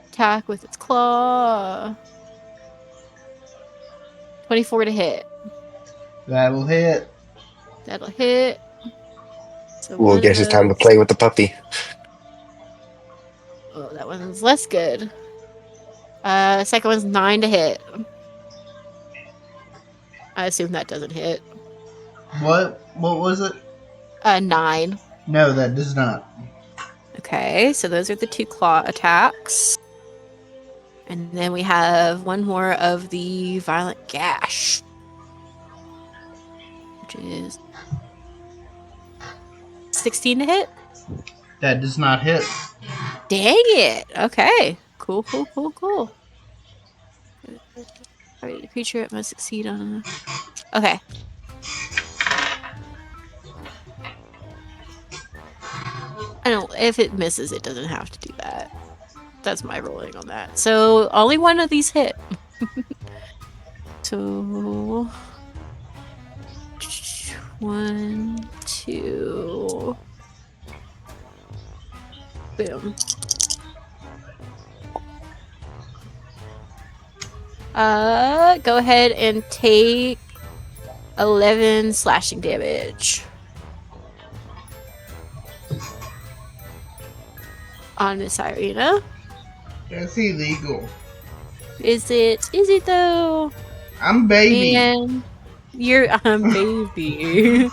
attack with its claw. 24 to hit. That'll hit. That'll hit. So Well, I guess it's time to play with the puppy. Oh, that one's less good. Second one's 9 to hit. I assume that doesn't hit. What was it? 9. No, that does not. Okay, so those are the 2 claw attacks. And then we have one more of the violent gash. Which is 16 to hit. That does not hit. Dang it! Okay. Cool. Alright, creature it must succeed on. Okay. I don't. If it misses, it doesn't have to do that. That's my rolling on that. So only one of these hit. So 1, 2. Boom. Go ahead and take 11 slashing damage. On Miss Irina. That's illegal. Is it? Is it though? I'm baby. And you're baby.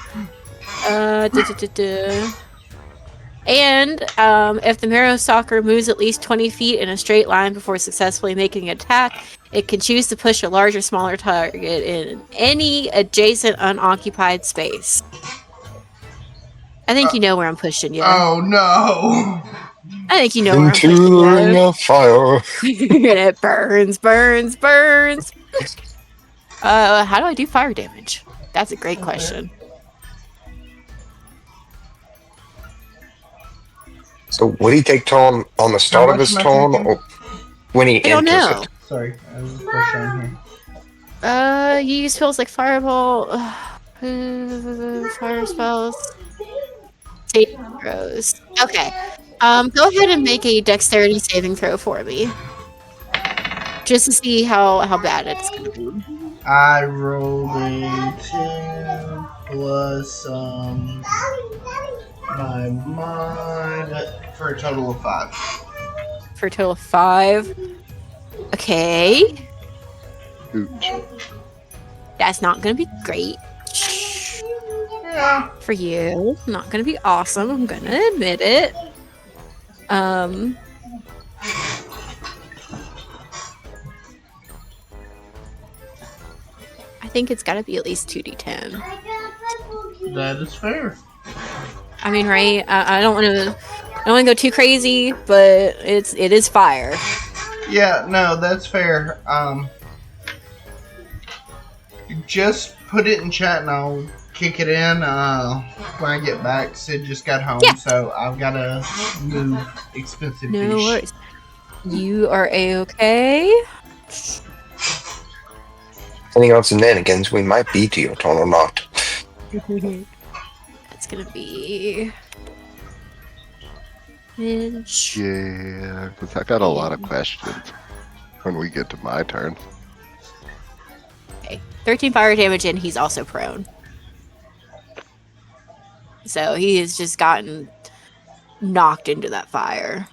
And if the Marrow Stalker moves at least 20 feet in a straight line before successfully making an attack, it can choose to push a large or smaller target in any adjacent unoccupied space. I think you know where I'm pushing you. Oh no! I think you know where I'm Into pushing the ring you. of fire. And it burns. How do I do fire damage? That's a great question. So would he take turn on the start of his turn, or when he I don't enters know. it? Sorry, I was pressuring here. You use spells like Fireball, fire spells, saving throws. Okay. Go ahead and make a dexterity saving throw for me. Just to see how bad it's gonna be. I rolled a 2 plus my mod for a total of 5. For a total of 5. Okay. Ooch. That's not gonna be great. Yeah. For you. Not gonna be awesome, I'm gonna admit it. I think it's gotta be at least 2d10. That is fair. I mean, right? I don't want to go too crazy, but it is fire. Yeah, no, that's fair. Just put it in chat and I'll kick it in when I get back. Sid just got home, Yeah. so I've got to move expensive No fish. worries. You are a-okay. Depending on shenanigans, we might beat your turn or not. That's gonna be Midge. Yeah, because I got a lot of questions when we get to my turn. Okay. 13 fire damage, and he's also prone. So he has just gotten knocked into that fire.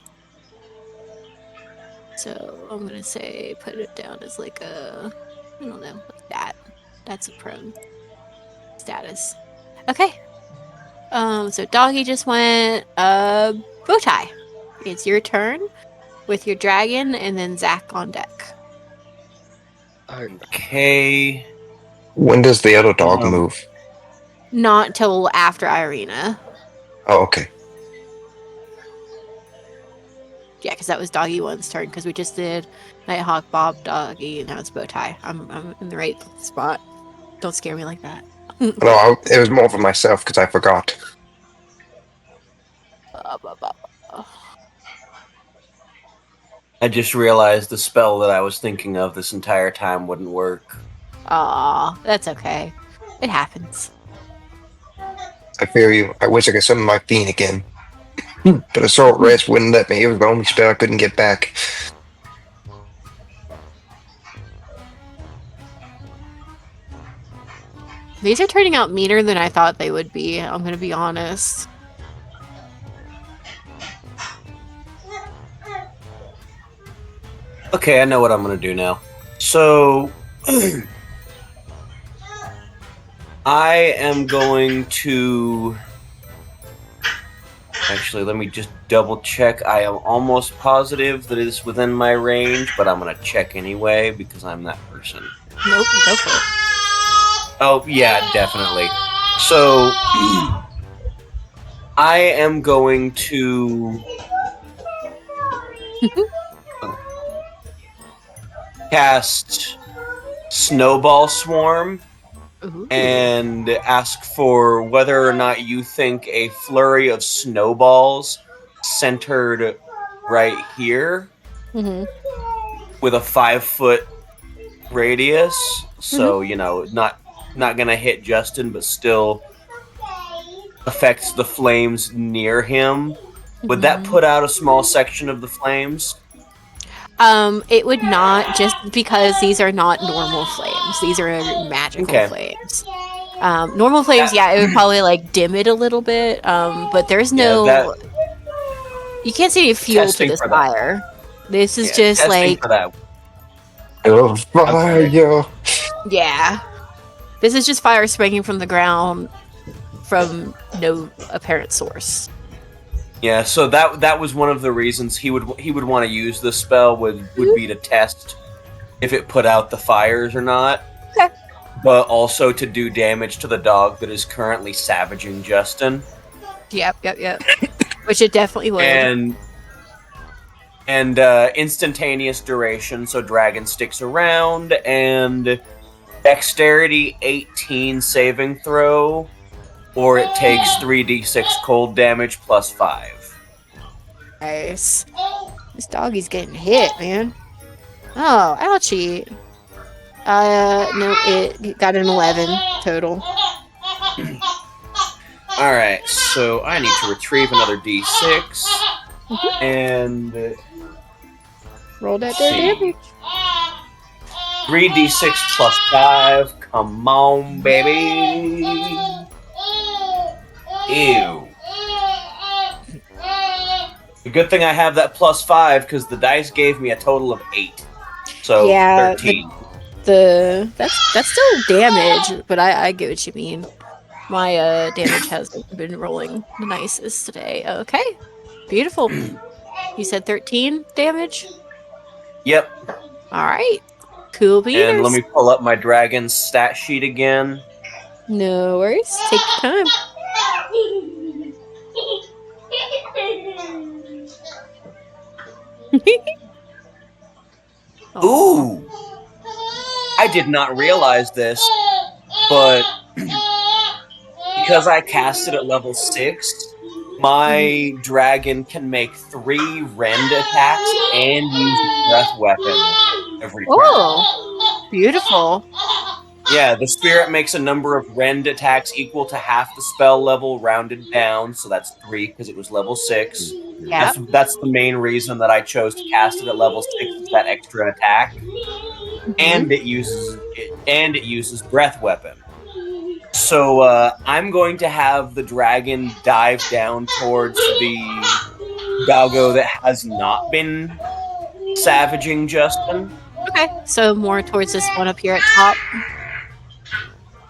So I'm gonna say put it down as like a, I don't know, like that. That's a prone status. Okay. So Doggy just went Bowtie. It's your turn with your dragon, and then Zach on deck. Okay. When does the other dog move? Not till after Irina. Oh, okay. Yeah, because that was Doggy 1's turn, because we just did Nighthawk, Bob, Doggy, and now it's Bowtie. I'm in the right spot. Don't scare me like that. No, it was more for myself because I forgot. I just realized the spell that I was thinking of this entire time wouldn't work. Aw, that's okay. It happens. I fear you. I wish I could summon my fiend again. But a short rest wouldn't let me. It was the only spell I couldn't get back. These are turning out meaner than I thought they would be, I'm gonna be honest. Okay, I know what I'm gonna do now. So I am going to actually let me just double check. I am almost positive that it is within my range, but I'm gonna check anyway because I'm that person. Nope, go for it. Oh yeah, definitely. So I am going to cast Snowball Swarm Ooh. and ask for whether or not you think a flurry of snowballs centered right here Mhm. with a 5-foot radius, so you know, not gonna hit Justin, but still affects the flames near him. Would that put out a small section of the flames? It would not, just because these are not normal flames. These are magical Okay. flames. Normal flames, yeah, it would probably like dim it a little bit. But there's no. You can't see any fuel to Testing this for that. fire. This is just testing like for that. Oh, fire! yeah. This is just fire springing from the ground from no apparent source. Yeah, so that was one of the reasons he would want to use this spell would be to test if it put out the fires or not. Okay. But also to do damage to the dog that is currently savaging Justin. Yep. Which it definitely would. And instantaneous duration, so dragon sticks around, and dexterity 18 saving throw, or it takes 3d6 cold damage plus 5. Nice. This doggy's getting hit, man. Oh, ouchie. No, it got an 11 total. Alright, so I need to retrieve another d6, and Roll that there damage. 3d6 plus 5, come on, baby. Ew. The good thing I have that plus 5, because the dice gave me a total of 8. So, Yeah, 13. That's still damage, but I get what you mean. My damage hasn't been rolling the nicest today. Okay, beautiful. You said 13 damage? Yep. Alright. Cool beaters. And let me pull up my dragon's stat sheet again. No worries. Take your time. Ooh! I did not realize this, but because I cast it at level 6, my dragon can make 3 rend attacks and use a breath weapon every turn. Oh, beautiful. Yeah, the spirit makes a number of rend attacks equal to half the spell level rounded down, so that's 3 because it was level 6. Yeah. That's the main reason that I chose to cast it at level 6 is that extra attack. And it uses breath weapon. So I'm going to have the dragon dive down towards the doggo that has not been savaging Justin. Okay, so more towards this one up here at top.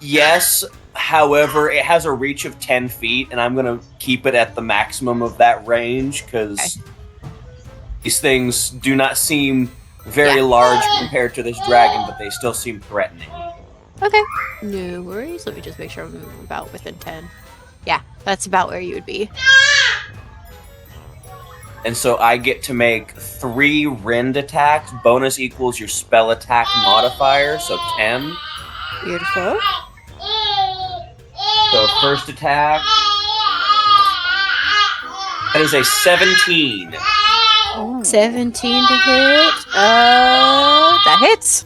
Yes, however, it has a reach of 10 feet, and I'm going to keep it at the maximum of that range, because these things do not seem very large compared to this dragon, but they still seem threatening. Okay, no worries. Let me just make sure I'm about within 10. Yeah, that's about where you would be. And so I get to make 3 rend attacks. Bonus equals your spell attack modifier, so 10. Beautiful. So first attack. That is a 17. 17 to hit. That hits.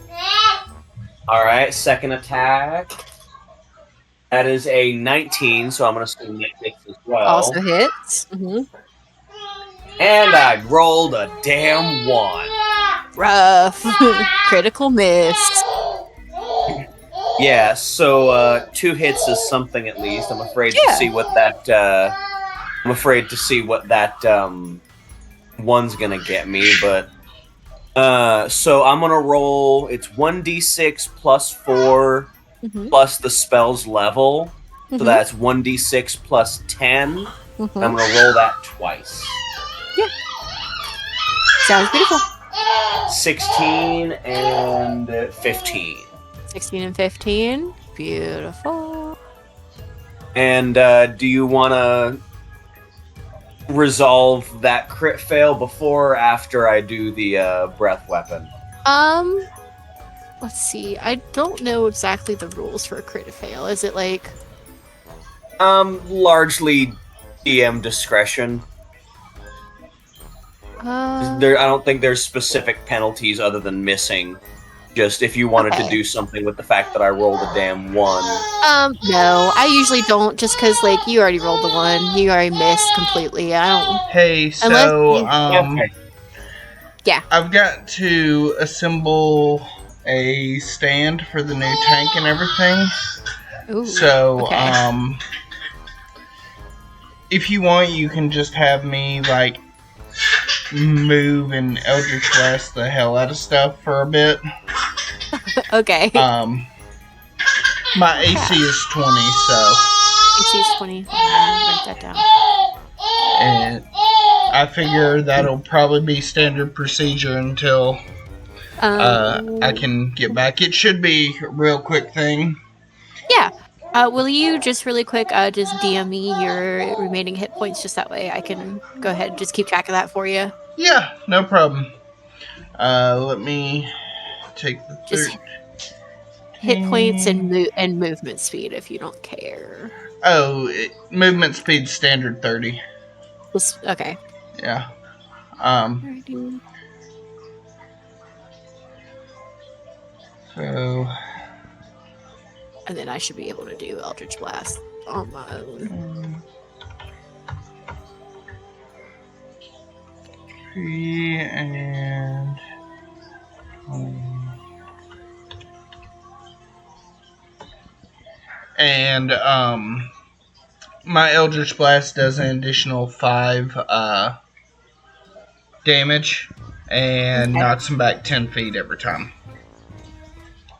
Alright, second attack. That is a 19, so I'm going to assume that hits as well. Also hits. Mm-hmm. And I rolled a damn 1. Rough. Critical miss. Yeah, so 2 hits is something at least. I'm afraid to see what that. One's gonna get me, but so I'm gonna roll. It's 1d6 plus 4 plus the spell's level, so that's 1d6 plus 10. I'm gonna roll that twice. Yeah, sounds beautiful. 16 and 15. 16 and 15. Beautiful. And do you want to resolve that crit fail before or after I do the breath weapon? Let's see. I don't know exactly the rules for a crit fail. Is it like... Largely DM discretion. I don't think there's specific penalties other than missing. Just if you wanted to do something with the fact that I rolled a damn 1. No, I usually don't, just because, like, you already rolled the 1. You already missed completely. I don't... Hey, so, yeah. I've got to assemble a stand for the new tank and everything. Ooh, So, okay. if you want, you can just have me like move and Eldritch Blast the hell out of stuff for a bit. Okay. My AC is 20, so. AC's 20. Write that down. And I figure that'll probably be standard procedure until I can get back. It should be a real quick thing. Yeah. Will you just really quick just DM me your remaining hit points just that way I can go ahead and just keep track of that for you? Yeah, no problem. Let me take the Just hit points and movement speed if you don't care. Movement speed standard 30. Okay. Yeah. So. And then I should be able to do Eldritch Blast on my own. And my Eldritch Blast does an additional 5 damage and knocks him back 10 feet every time.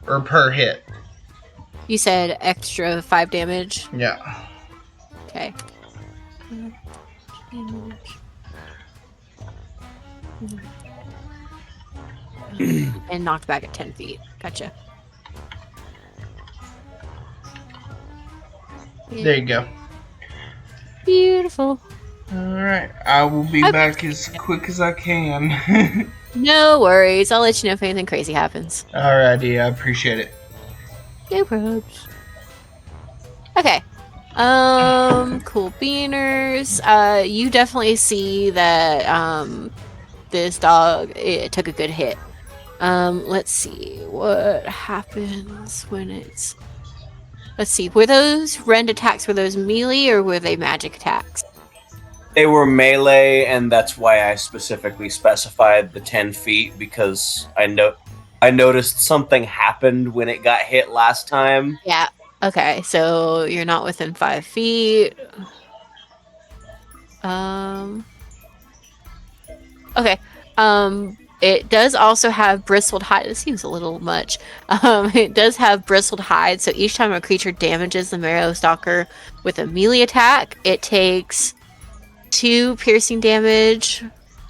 Or per hit. You said extra 5 damage? Yeah. Okay. And knocked back at 10 feet. Gotcha. There you go. Beautiful. Alright, I will be back as quick as I can. No worries. I'll let you know if anything crazy happens. Alrighty, I appreciate it. No probs. Okay. Cool beaners. You definitely see that this dog it took a good hit. Let's see what happens when it's. Let's see. Were those rend attacks? Were those melee or were they magic attacks? They were melee, and that's why I specifically specified the 10 feet because I noticed something happened when it got hit last time. Yeah. Okay, so you're not within 5 feet. Okay. It does also have bristled hide. This seems a little much. It does have bristled hide, so each time a creature damages the Marrow Stalker with a melee attack, it takes 2 piercing damage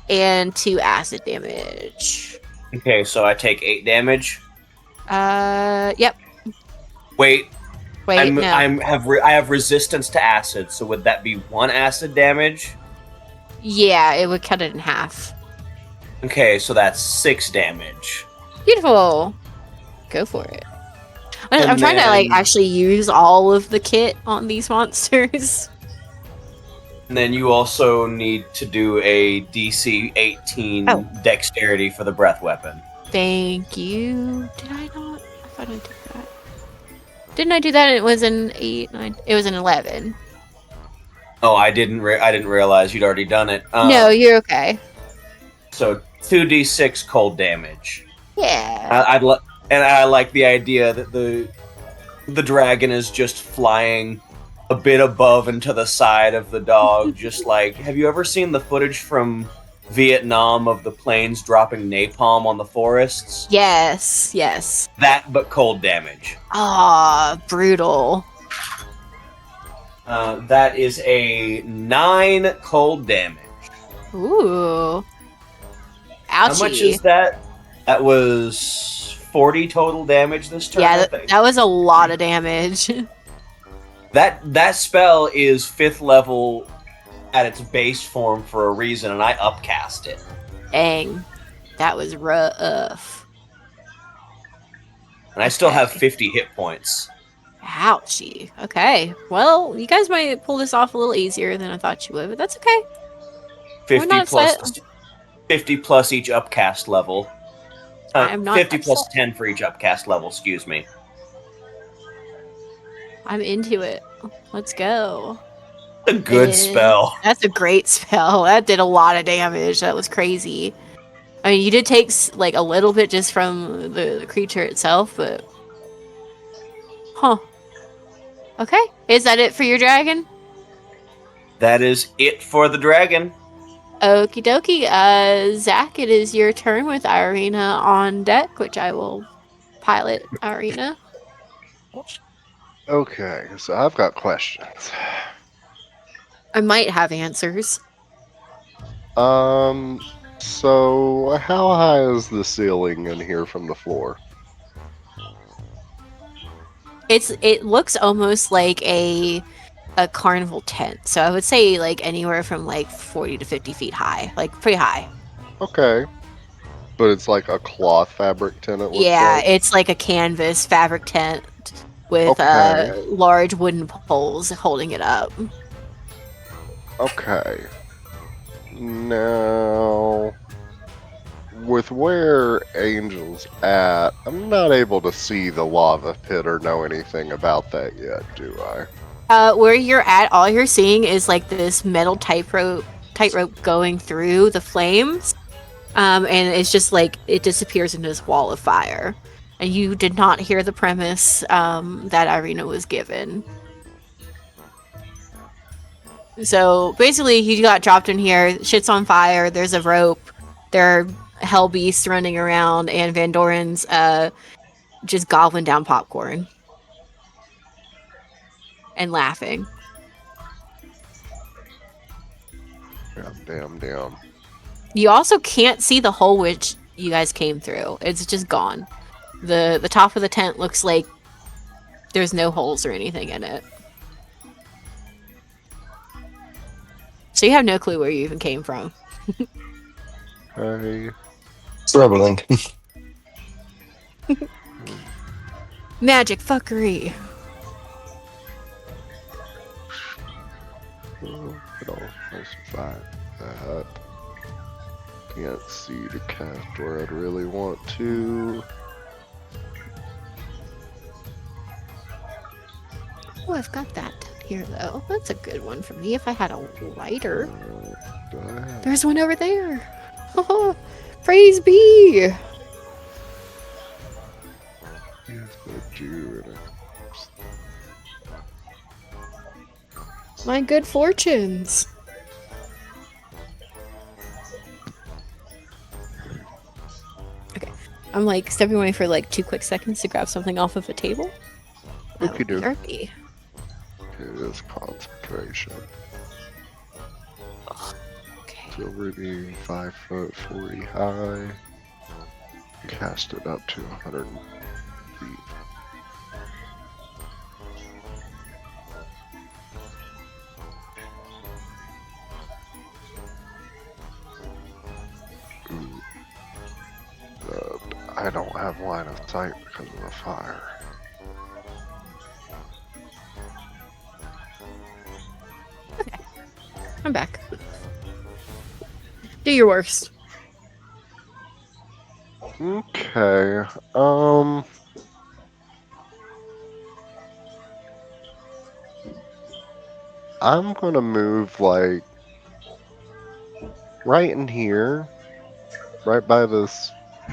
and 2 acid damage. Okay, so I take 8 damage. Yep. Wait, no. I have resistance to acid, so would that be 1 acid damage? Yeah, it would cut it in half. Okay, so that's 6 damage. Beautiful. Go for it. I'm trying to actually use all of the kit on these monsters. And then you also need to do a DC 18 dexterity for the breath weapon. Thank you. Did I not? I thought I did that. Didn't I do that? It was an 8, 9. It was an 11. Oh, I didn't realize you'd already done it. No, you're okay. So 2d6 cold damage. Yeah. I like the idea that the dragon is just flying a bit above and to the side of the dog, just like, have you ever seen the footage from Vietnam of the planes dropping napalm on the forests? Yes. That, but cold damage. Ah, brutal. That is a 9 cold damage. Ooh. Ouchie. How much is that? That was 40 total damage this turn, Yeah, that was a lot of damage. That spell is 5th level at its base form for a reason, and I upcast it. Dang. That was rough. And I still have 50 hit points. Ouchie. Okay. Well, you guys might pull this off a little easier than I thought you would, but that's okay. 50 plus each upcast level. I'm not 50 plus upset. 10 for each upcast level, excuse me. I'm into it. Let's go. A good spell. That's a great spell. That did a lot of damage. That was crazy. I mean, you did take like a little bit just from the creature itself, but huh. Okay. Is that it for your dragon? That is it for the dragon. Okie dokie. Zach, it is your turn with Irina on deck, which I will pilot Irina. Okay, so I've got questions. I might have answers. So how high is the ceiling in here from the floor? It looks almost like a carnival tent. So I would say like anywhere from like 40 to 50 feet high, like pretty high. Okay, but it's like a cloth fabric tent. It looks Yeah, like. it's like a canvas fabric tent with Okay, large wooden poles holding it up. okay. Now, with where Angel's at, I'm not able to see the lava pit or know anything about that yet, do I? Where you're at, all you're seeing is like this metal tightrope going through the flames. And it's just like it disappears into this wall of fire. And you did not hear the premise that Irina was given. So basically, he got dropped in here. Shit's on fire. There's a rope. There are hell beasts running around, and Van Doren's just gobbling down popcorn and laughing. Damn. You also can't see the hole which you guys came through. It's just gone. The top of the tent looks like there's no holes or anything in it. So you have no clue where you even came from. Okay. Struggling. Magic fuckery. Let's find that. Can't see to cast where I'd really want to. Oh, I've got that here though. That's a good one for me if I had a lighter. There's one over there. Oh, praise be. Yes, I do. My good fortunes. Okay. I'm like stepping away for like 2 quick seconds to grab something off of a table. Okie doke. Therapy. It is concentration. Okay. Silver being 5 foot 40 high. Cast it up to 100 feet. I don't have line of sight because of the fire. Okay. I'm back. Do your worst. Okay. I'm gonna move like right in here, right by this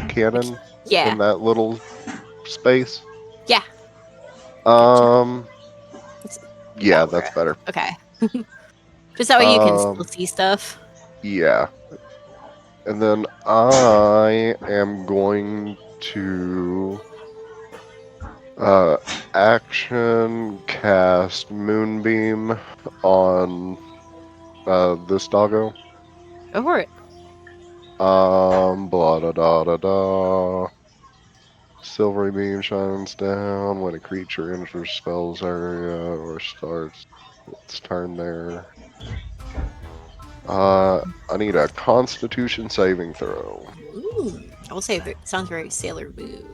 cannon Yeah. in that little space. Yeah. Yeah, That that's better. Okay. Just that way you can still see stuff. Yeah. And then I am going to action cast Moonbeam on this doggo. Go for it. Blah da da da da. Silvery beam shines down when a creature enters spells area or starts its turn there. I need a Constitution saving throw. Ooh, I will say it sounds very Sailor Moon.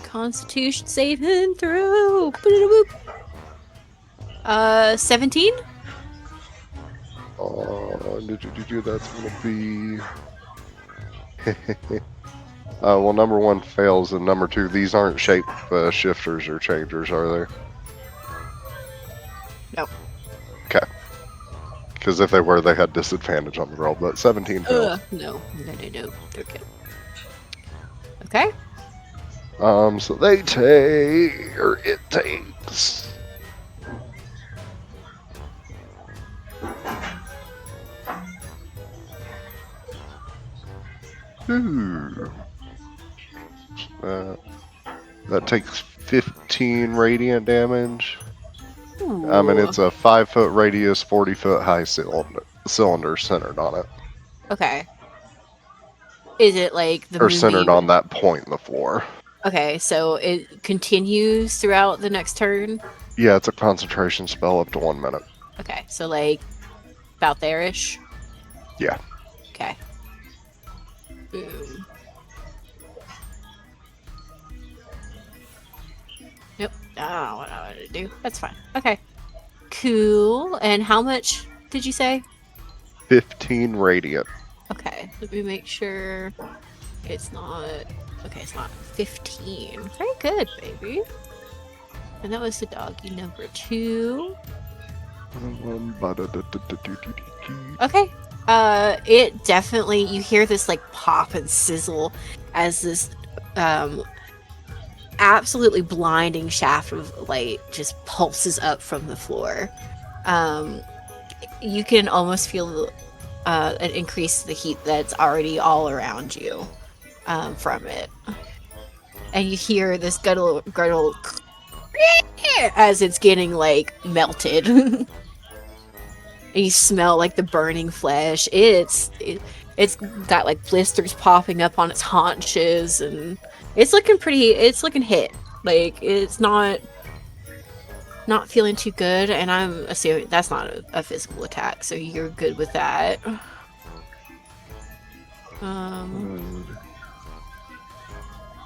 Constitution saving throw. 17? That's gonna be. Well, number 1 fails, and number 2, these aren't shape shifters or changers, are they? No. Okay. Because if they were, they had disadvantage on the roll, but 17 fails. No. They're good. Okay. So they take, or it takes. Ooh. That takes 15 radiant damage. And Ooh. it's a 5-foot radius, 40-foot high cylinder centered on it. Okay. Is it like the Or centered on movie? that point in the floor. Okay, so it continues throughout the next turn? Yeah, it's a concentration spell up to 1 minute. Okay, so like about there-ish? Yeah. Okay. Boom. Yep. I don't know what I want to do. That's fine. Okay. Cool. And how much did you say? 15 radiant. Okay, let me make sure it's not. Okay, it's not 15. Very good, baby. And that was the doggy number 2. Okay. It definitely, you hear this like pop and sizzle as this absolutely blinding shaft of light just pulses up from the floor. You can almost feel an increase to the heat that's already all around you from it. And you hear this guttural as it's getting like melted. And you smell like the burning flesh. It's got like blisters popping up on its haunches, and it's looking hit. Like it's not feeling too good, and I'm assuming that's not a physical attack, so you're good with that.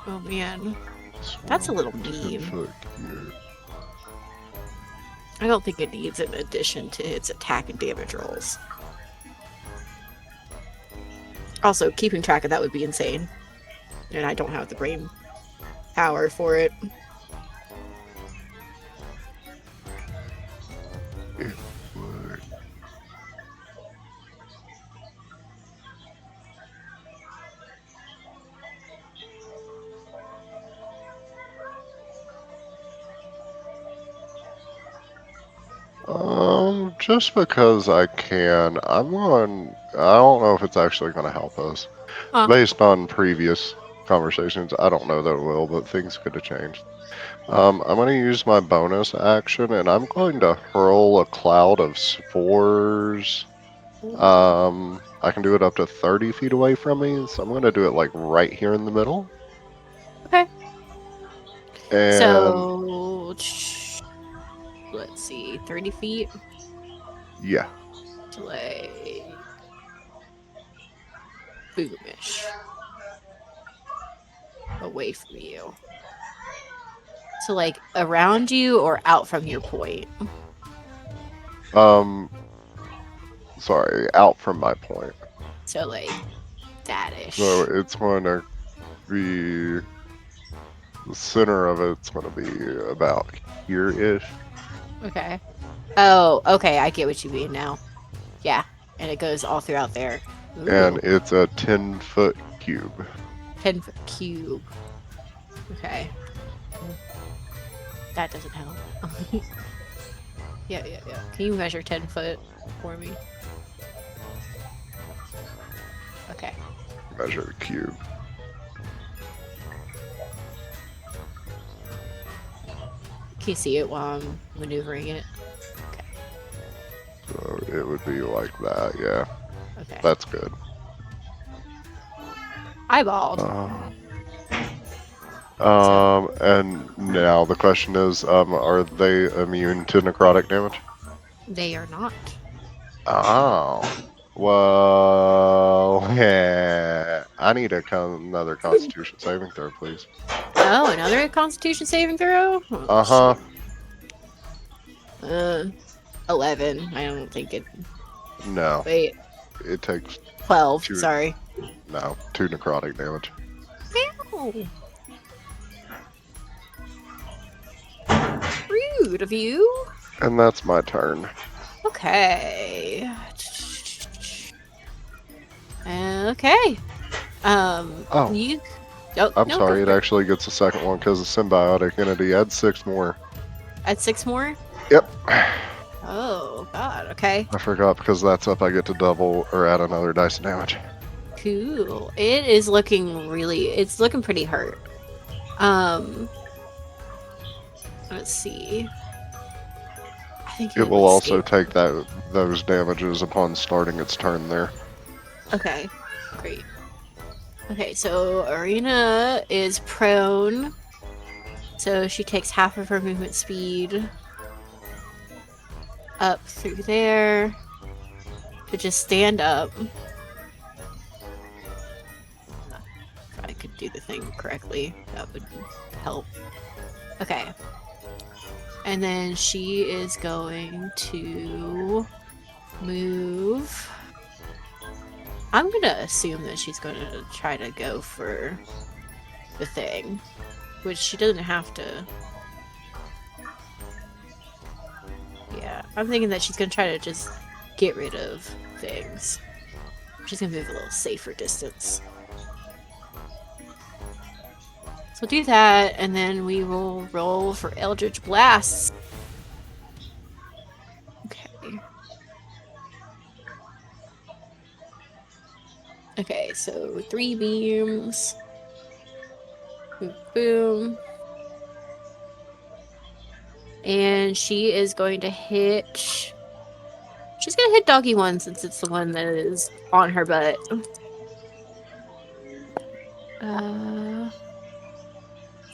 Oh man, that's a little mean. I don't think it needs an addition to its attack and damage rolls. Also, keeping track of that would be insane. And I don't have the brain power for it. Just because I can, I don't know if it's actually going to help us. Based on previous conversations, I don't know that it will, but things could have changed. I'm going to use my bonus action, and I'm going to hurl a cloud of spores. I can do it up to 30 feet away from me, so I'm going to do it like right here in the middle. Okay. And so, let's see, 30 feet? Yeah. To like boomish. Away from you. So like around you or out from your point? Sorry, out from my point. So like that-ish. So it's going to be, the center of it's going to be about here-ish. Okay. Oh, okay, I get what you mean now. Yeah, and it goes all throughout there. Ooh. And it's a 10-foot cube. 10-foot cube. Okay. That doesn't help. Yeah. Can you measure 10 foot for me? Okay. Measure the cube. Can you see it while I'm maneuvering it? Okay. So it would be like that, yeah. Okay. That's good. Eyeballed. And now the question is, are they immune to necrotic damage? They are not. Oh. Well, yeah. I need another Constitution saving throw, please. Oh, another Constitution saving throw? Oh, Uh-huh. shit. 11. I don't think it... No. Wait. It takes 12. 2. Sorry. No, 2 necrotic damage. Ow. Rude of you. And that's my turn. Okay. Okay. Oh. You Oh, I'm no, go sorry, it for it. actually gets a second one because the symbiotic entity adds 6 more. Add 6 more? Yep. Oh, God, okay. I forgot because that's up. I get to double or add another dice of damage. Cool. It is looking it's looking pretty hurt. Let's see. I think It it will would also save. take those damages upon starting its turn there. Okay, great. Okay, so Arena is prone, so she takes half of her movement speed up through there to just stand up. If I could do the thing correctly, that would help. Okay. And then she is going to move. I'm gonna assume that she's going to try to go for the thing, which she doesn't have to. Yeah, I'm thinking that she's gonna try to just get rid of things. She's gonna move a little safer distance. So we'll do that, and then we will roll for Eldritch Blasts. Okay. Okay, so 3 beams. Boom, boom. And she is going to hit. She's gonna hit Doggy 1 since it's the one that is on her butt.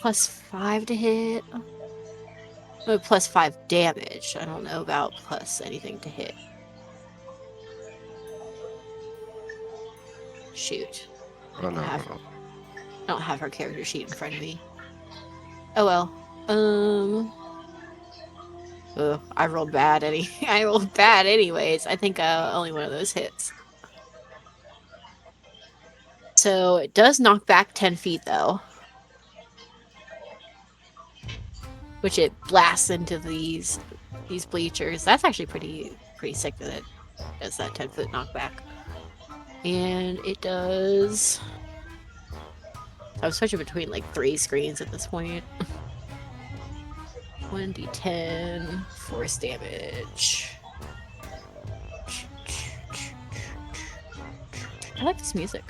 +5 to hit. Oh, +5 damage. I don't know about plus anything to hit. Shoot. I Oh, no. don't have her character sheet in front of me. Oh well. Ugh, I rolled bad I rolled bad anyways. I think only one of those hits. So it does knock back 10 feet though. Which it blasts into these bleachers. That's actually pretty sick that it does that 10-foot knockback. And it does. I'm switching between like 3 screens at this point. 1d10 force damage. I like this music.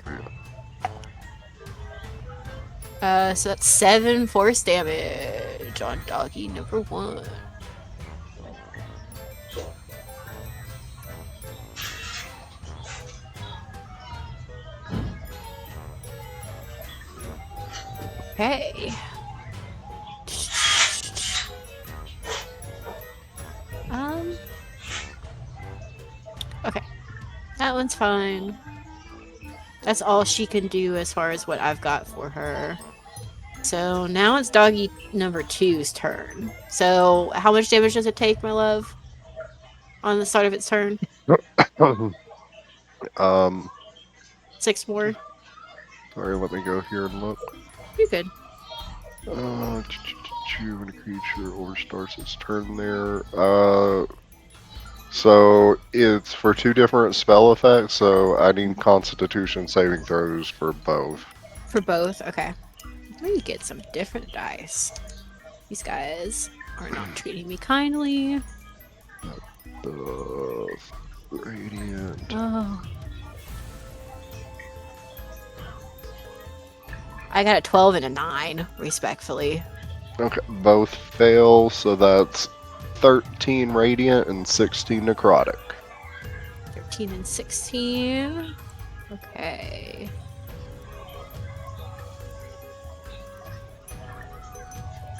So that's 7 force damage on Doggy number 1. Okay. Okay. That one's fine. That's all she can do as far as what I've got for her. So now it's Doggy number 2's turn. So how much damage does it take, my love? On the start of its turn? 6 more? Sorry, let me go here and look. You're good. When a creature overstarts its turn there. So it's for 2 different spell effects, so I need Constitution saving throws for both. For both? Okay. Let me get some different dice. These guys are not treating me kindly. Radiant. Oh. I got a 12 and a 9, respectfully. Okay, both fail, so that's 13 radiant and 16 necrotic. 13 and 16. Okay.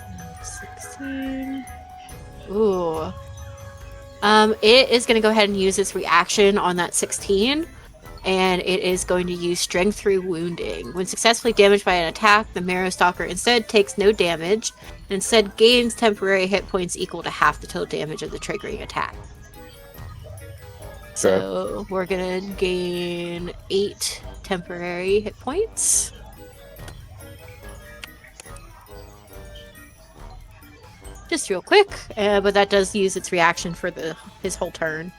And 16. Ooh. It is going to go ahead and use its reaction on that 16. And it is going to use Strength through Wounding. When successfully damaged by an attack, the Marrow Stalker instead takes no damage, and instead gains temporary hit points equal to half the total damage of the triggering attack. So we're gonna gain 8 temporary hit points. Just real quick, but that does use its reaction for his whole turn,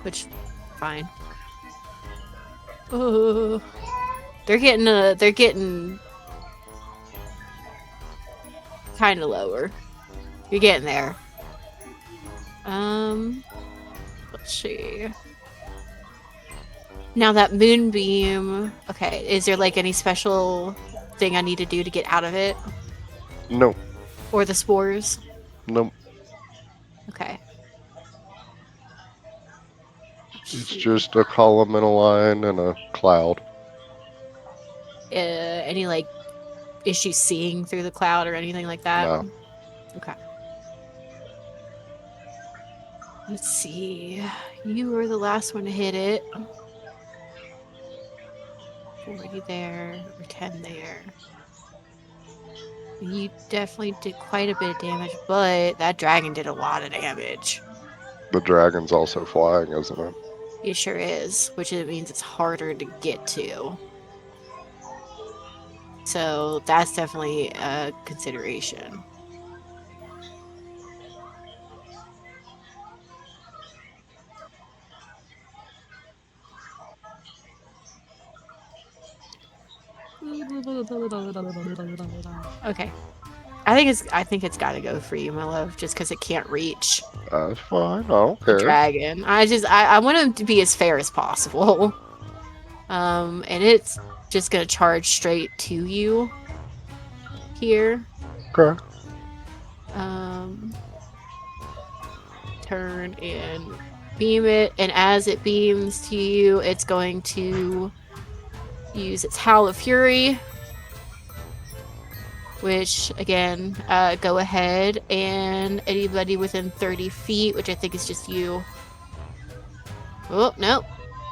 which fine. Oh, they're getting kind of lower. You're getting there. Let's see. Now that moonbeam. Okay, is there like any special thing I need to do to get out of it? Nope. Or the spores? Nope. Okay. It's just a column and a line and a cloud. Any like issues seeing through the cloud or anything like that? No. Okay. Let's see. You were the last one to hit it. 40 there, or 10 there. You definitely did quite a bit of damage, but that dragon did a lot of damage. The dragon's also flying, isn't it? It sure is, which it means it's harder to get to. So that's definitely a consideration. Okay. I think it's gotta go for you, my love, just because it can't reach That's fine. I don't the care. dragon. I want him to be as fair as possible. And it's just gonna charge straight to you here. Okay. Turn and beam it, and as it beams to you, it's going to use its Howl of Fury, which, again, go ahead and anybody within 30 feet, which I think is just you. Oh, no.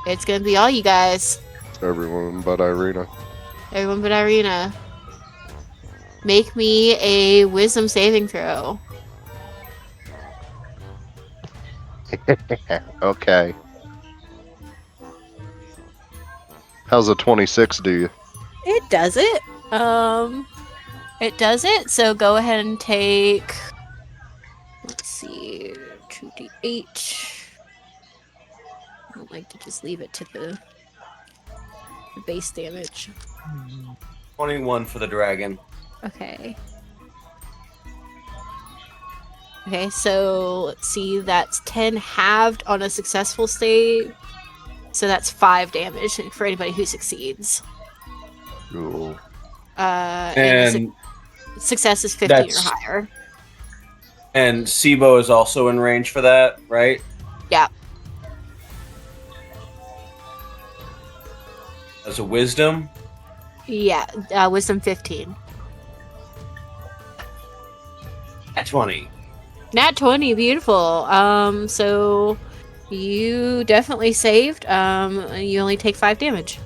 It's gonna be all you guys. Everyone but Irina. Everyone but Irina. Make me a wisdom saving throw. Okay. How's a 26 do you? It does it. It does it. So go ahead and take. Let's see, 2d8. I don't like to just leave it to the base damage. 21 for the dragon. Okay. Okay, so let's see. That's 10 halved on a successful save. So that's 5 damage for anybody who succeeds. Cool. And success is 15 or that's- higher. And Sibo is also in range for that, right? Yeah. As a wisdom? Yeah, wisdom 15. At 20. Nat 20, beautiful. So you definitely saved. You only take 5 damage.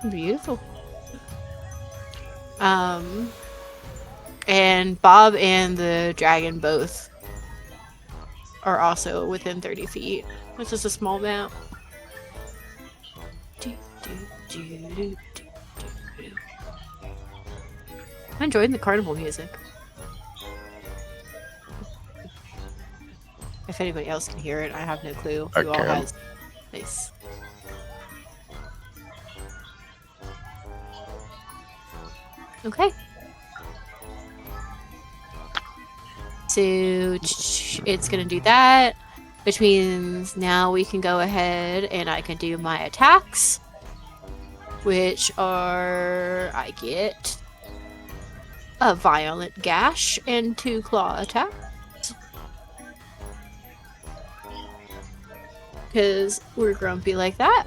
Beautiful. And Bob and the dragon both are also within 30 feet. It's just a small map. I'm enjoying the carnival music. If anybody else can hear it, I have no clue. I Who all can. has. Nice. Okay. So it's gonna do that, which means now we can go ahead and I can do my attacks, which are I get a violent gash and 2 claw attacks. Because we're grumpy like that.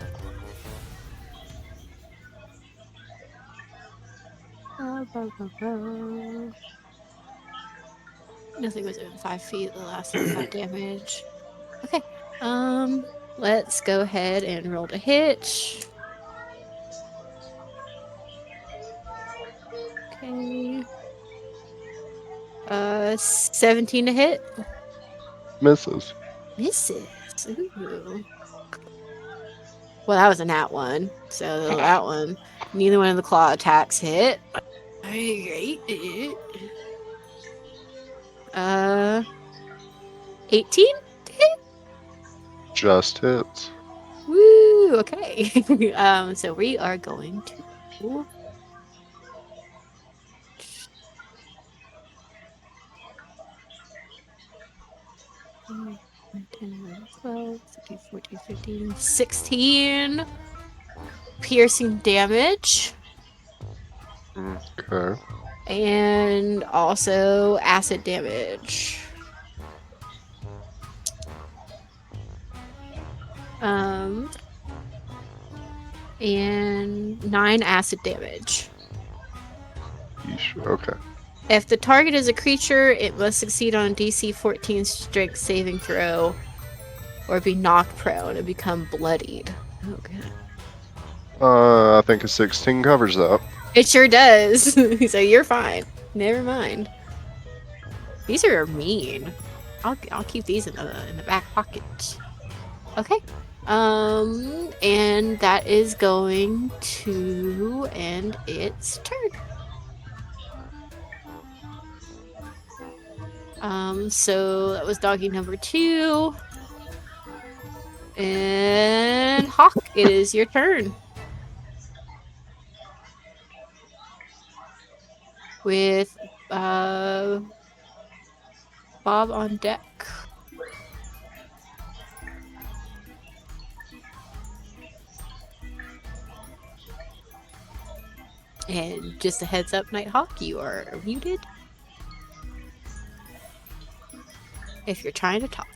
Nothing was within 5 feet. The last one got damage. Okay. Let's go ahead and roll to hit. Okay. 17 to hit. Misses. Misses. Ooh. Well, that was a nat 1. So that one, neither one of the claw attacks hit. Great. 18 to hit. Just hits. Woo. Okay. So we are going to Mm, 10, 11, 12, 13, 14, 15, 16 piercing damage. Okay. And also acid damage. And 9 acid damage. Yeesh. Okay. If the target is a creature, it must succeed on a DC 14 strength saving throw or be knocked prone and become bloodied. Oh, God. I think a 16 covers that. It sure does. So you're fine. Never mind. These are mean. I'll keep these in the back pocket. Okay. And that is going to end its turn. So that was doggy number 2. And Hawk, it is your turn. With Bob on deck. And just a heads up, Nighthawk, you are muted. If you're trying to talk.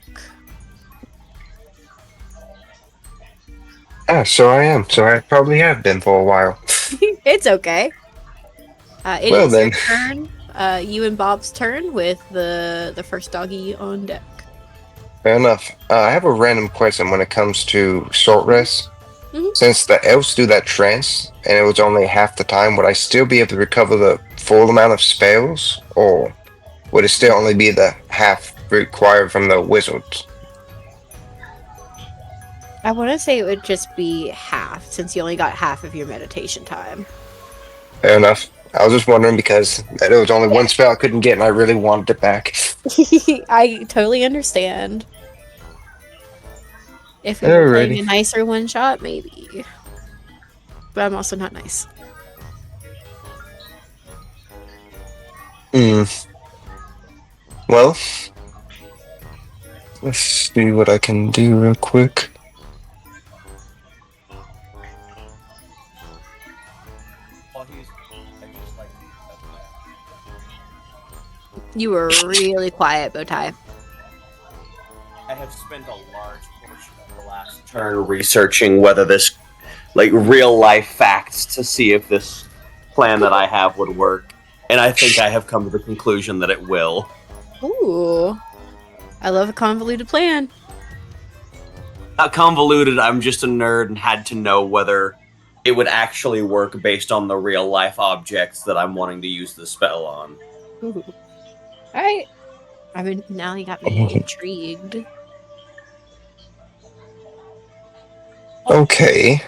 Ah, so I am. So I probably have been for a while. It's okay. It Well, is then. your turn. You and Bob's turn with the first doggy on deck. Fair enough. I have a random question when it comes to short rest. Mhm. Since the elves do that trance, and it was only half the time, would I still be able to recover the full amount of spells, or would it still only be the half required from the wizards? I want to say it would just be half, since you only got half of your meditation time. Fair enough. I was just wondering because there was only one spell I couldn't get, and I really wanted it back. I totally understand. If we were playing a nicer one shot, maybe. But I'm also not nice. Well, let's see what I can do real quick. You were really quiet, Bowtie. I have spent a large portion of the last turn researching whether this, like, real life facts to see if this plan that I have would work. And I think I have come to the conclusion that it will. Ooh. I love a convoluted plan. Not convoluted, I'm just a nerd and had to know whether it would actually work based on the real life objects that I'm wanting to use the spell on. Ooh. Alright. I mean, now you got me intrigued. Okay.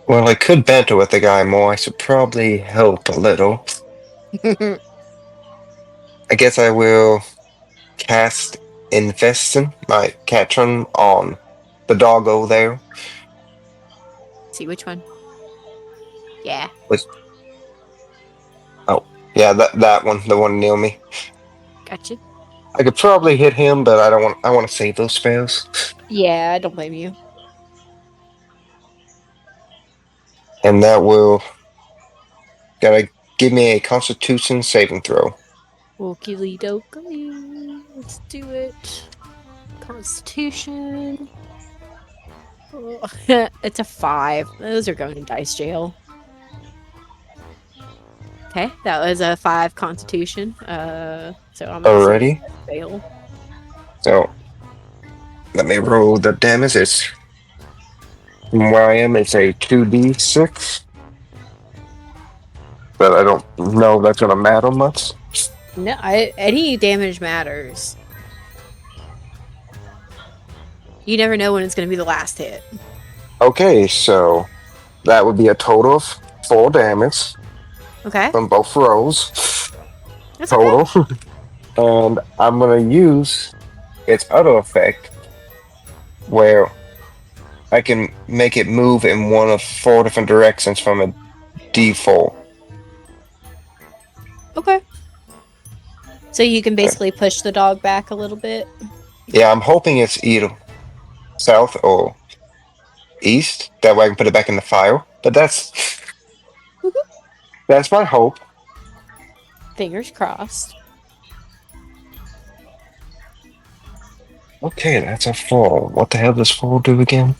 Well, I could banter with the guy more. I should probably help a little. I guess I will cast Infestin, my Catron, on the doggo there. See which one? Yeah. Oh, yeah, that one, the one near me. Gotcha. I could probably hit him, but I want to save those spells. Yeah, I don't blame you. And that will gotta give me a Constitution saving throw. Okie dokie. Let's do it. Constitution. Oh, it's a 5. Those are going to dice jail. Okay, that was a 5 Constitution. So I'm Alrighty. Fail. So let me roll the damage. It's from where I am. It's a 2d6, but I don't know if that's gonna matter much. No, any damage matters. You never know when it's going to be the last hit. Okay, so that would be a total of 4 damage. Okay. From both rolls. That's total. Okay. And I'm gonna use its other effect where I can make it move in one of 4 different directions from a default. Okay. So you can basically push the dog back a little bit. Yeah, I'm hoping it's either south or east. That way I can put it back in the file. But that's my hope. Fingers crossed. Okay, that's a 4. What the hell does 4 do again?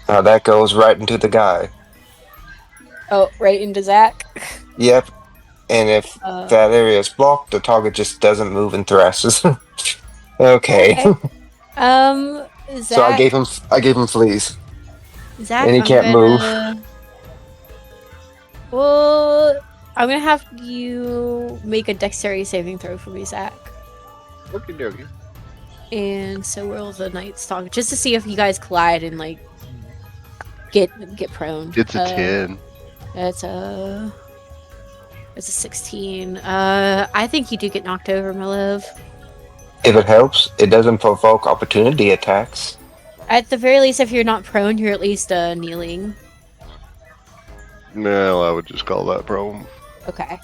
That goes right into the guy. Oh, right into Zach. Yep. And if that area is blocked, the target just doesn't move and thrashes. Okay. Zach. So I gave him fleas. Zach, And he can't move. Well, I'm gonna have you make a dexterity saving throw for me, Zach. Okie dokie. And so will the Night Stalker, just to see if you guys collide and like get prone. It's a 10. It's a 16. I think you do get knocked over, my love. If it helps, it doesn't provoke opportunity attacks. At the very least, if you're not prone, you're at least kneeling. No, I would just call that problem. Okay.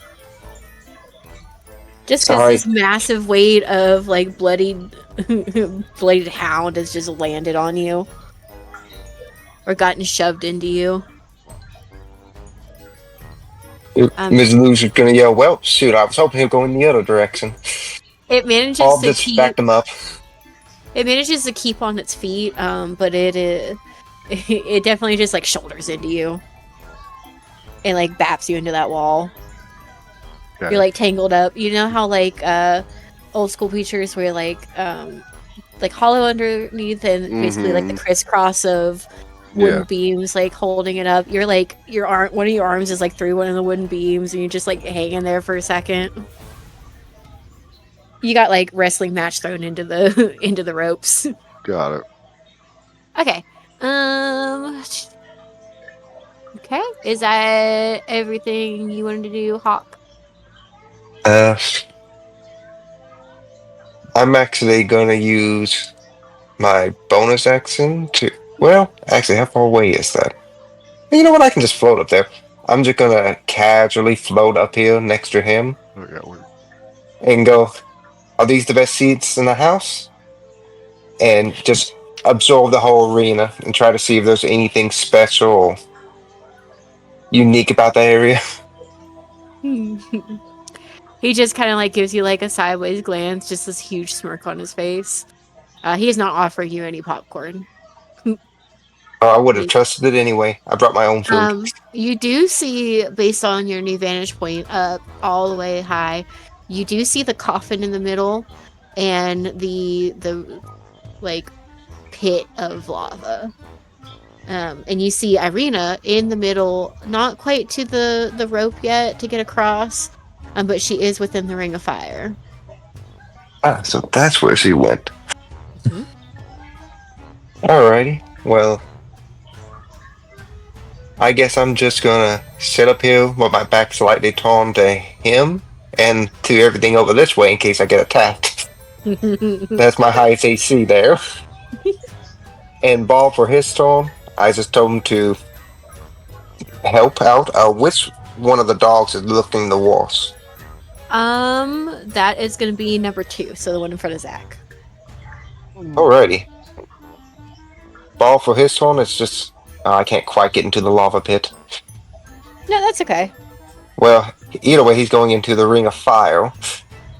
Just because this massive weight of like bloodied hound has just landed on you. Or gotten shoved into you. Ms. Lou's gonna yell, well, shoot, I was hoping he'd go in the other direction. It manages All to just backed him up. It manages to keep on its feet, but it definitely just like shoulders into you. And like baps you into that wall. Okay. You're like tangled up. You know how like old school creatures were like hollow underneath and basically like the crisscross of wooden beams like holding it up. You're like one of your arms is like through one of the wooden beams and you're just like hanging there for a second. You got like wrestling match thrown into the into the ropes. Got it. Okay. Okay. Is that everything you wanted to do, Hawk? I'm actually gonna use my bonus action to. Well, actually, how far away is that? You know what? I can just float up there. I'm just gonna casually float up here next to him and go. Are these the best seats in the house? And just absorb the whole arena and try to see if there's anything special or unique about the area. He just kind of like gives you like a sideways glance, just this huge smirk on his face. He is not offering you any popcorn. I would have trusted it anyway. I brought my own food. You do see, based on your new vantage point up all the way high, you do see the coffin in the middle and the like pit of lava. And you see Irina in the middle, not quite to the rope yet to get across, but she is within the ring of fire. Ah, so that's where she went. Mm-hmm. Alrighty, well, I guess I'm just gonna sit up here with my back slightly turned to him and to everything over this way in case I get attacked. That's my highest AC there. And Ball for his turn, I just told him to help out. Which one of the dogs is looking the worst? That is going to be number 2, so the one in front of Zach. Alrighty. Ball for his turn, it's just I can't quite get into the lava pit. No, that's okay. Well, either way, he's going into the ring of fire.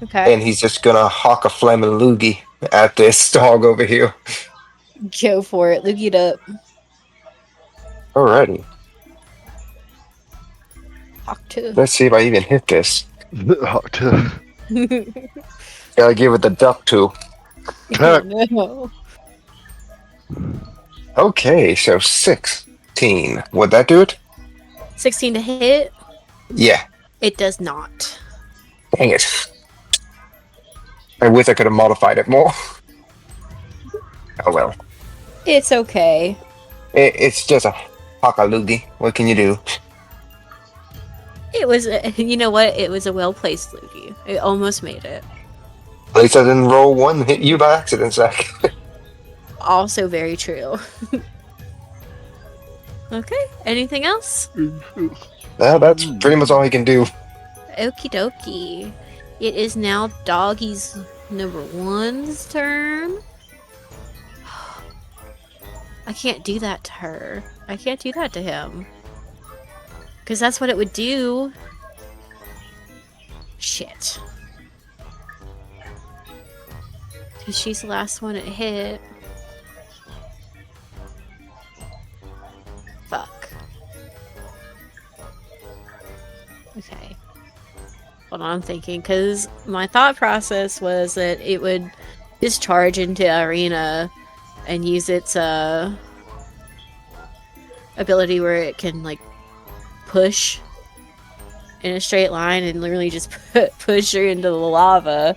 Okay. And he's just gonna hawk a flaming loogie at this dog over here. Go for it. Loogie it up. Alrighty. Hawk 2. Let's see if I even hit this. Hawk 2. Gotta give it the duck 2. No. Okay, so 16. Would that do it? 16 to hit? Yeah. It does not. Dang it. I wish I could have modified it more. Oh well. It's okay. It's just a hawkaloogie. What can you do? It was, you know what? It was a well-placed loogie. It almost made it. At least I didn't roll one and hit you by accident, Zach. also very true. Okay, anything else? Well, that's pretty much all he can do. Okie dokie. It is now Doggy's number 1's turn. I can't do that to her. I can't do that to him. Because that's what it would do. Shit. Because she's the last one it hit. Fuck. Okay. Hold on, I'm thinking. Because my thought process was that it would discharge into Arena and use its ability where it can, like, push in a straight line and literally just push her into the lava.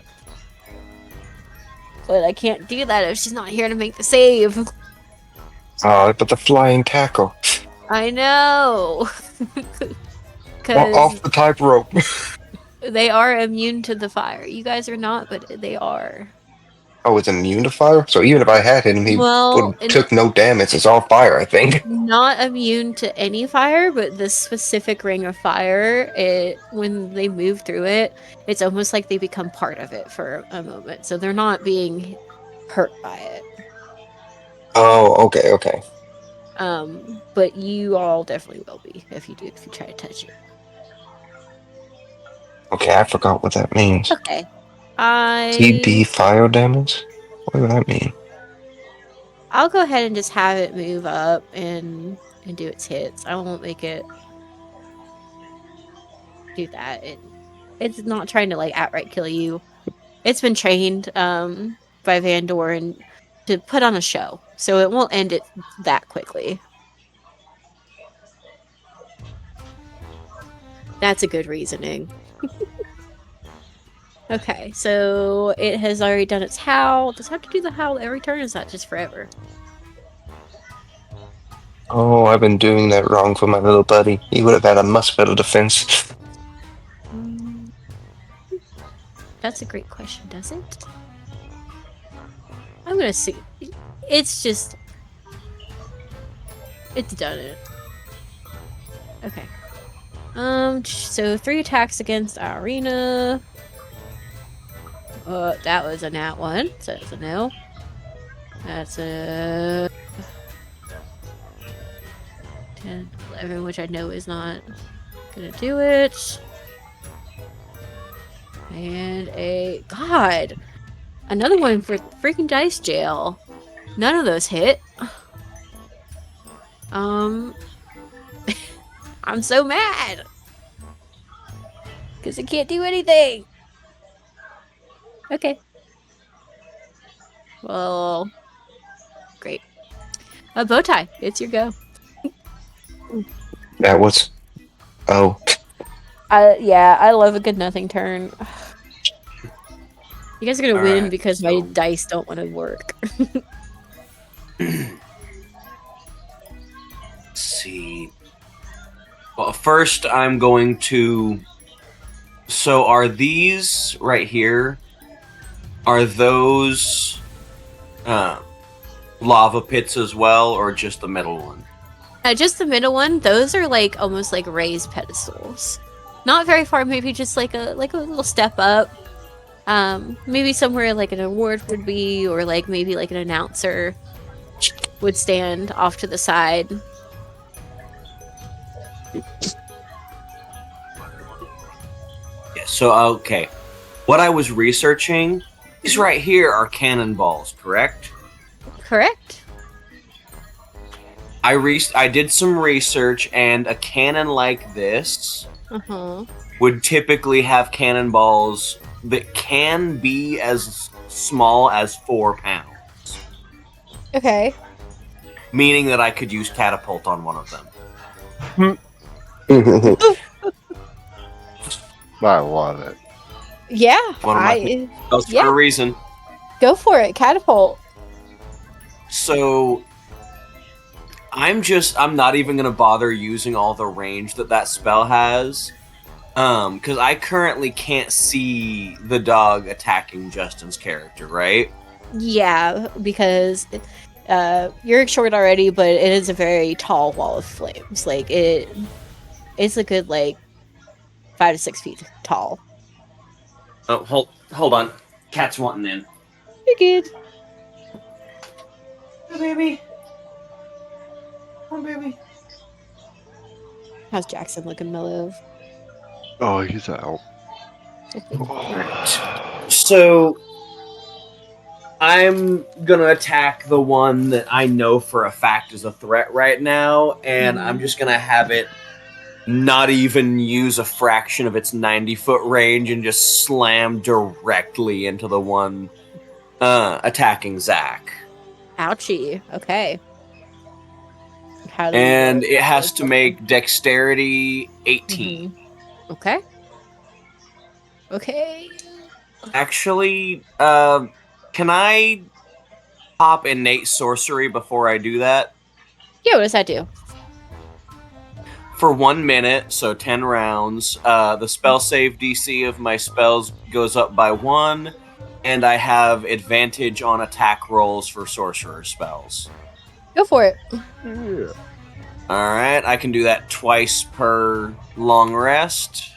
But I can't do that if she's not here to make the save. Oh, but the flying tackle. I know. Off Because the tightrope. they are immune to the fire. You guys are not, but they are. Oh, it's immune to fire? So even if I had hit him, he Well, would took no damage. It's all fire, I think. not immune to any fire, but this specific ring of fire, when they move through it, it's almost like they become part of it for a moment. So they're not being hurt by it. Oh, okay. But you all definitely will be if you try to touch it. Okay, I forgot what that means. Okay. TD fire damage? What does that mean? I'll go ahead and just have it move up and do its hits. I won't make it do that. It's not trying to, like, outright kill you. It's been trained by Van Dorin to put on a show, so it won't end it that quickly. That's a good reasoning. Okay, so it has already done its howl. Does it have to do the howl every turn, or is that just forever? Oh, I've been doing that wrong for my little buddy. He would have had a much better defense. That's a great question, does it? I'm gonna see. It's just... It's done it. Okay. So 3 attacks against Arena. That was a nat 1, so that's a no. That's a 10, 11, which I know is not gonna do it. And a... God! Another one for freaking dice jail. None of those hit. I'm so mad! Because I can't do anything! Okay. Well... Great. Bowtie, it's your go. That was... Oh. Yeah, I love a good nothing turn. You guys are gonna win right, because my dice don't want to work. Let's see. Well, first I'm going to... So are these right here, are those lava pits as well, or just the middle one? Just the middle one. Those are like almost like raised pedestals. Not very far, maybe just like a little step up. Maybe somewhere like an award would be, or like maybe like an announcer would stand off to the side. Yeah, so, okay. What I was researching, these right here are cannonballs, correct? Correct? I did some research, and a cannon like this would typically have cannonballs that can be as small as 4 pounds. Okay. Meaning that I could use catapult on one of them. I love it. Yeah, One of my That's for a reason. Go for it, catapult. So I'm not even gonna bother using all the range that spell has, because I currently can't see the dog attacking Justin's character, right? Yeah, because You're short already, but it is a very tall wall of flames. Like it's a good 5 to 6 feet tall. Oh, hold on. Cat's wanting in. You're good. Hey, baby. Come on, baby. How's Jackson looking, Mellow? Oh, he's out. So I'm gonna attack the one that I know for a fact is a threat right now, and I'm just gonna have it not even use a fraction of its 90-foot range and just slam directly into the one attacking Zach. Ouchie. Okay. How do And we it has to make dexterity 18. Okay. Okay. Actually, can I pop innate sorcery before I do that? Yeah, what does that do? For 1 minute, so 10 rounds, the spell save DC of my spells goes up by 1, and I have advantage on attack rolls for sorcerer spells. Go for it. Yeah. Alright, I can do that twice per long rest.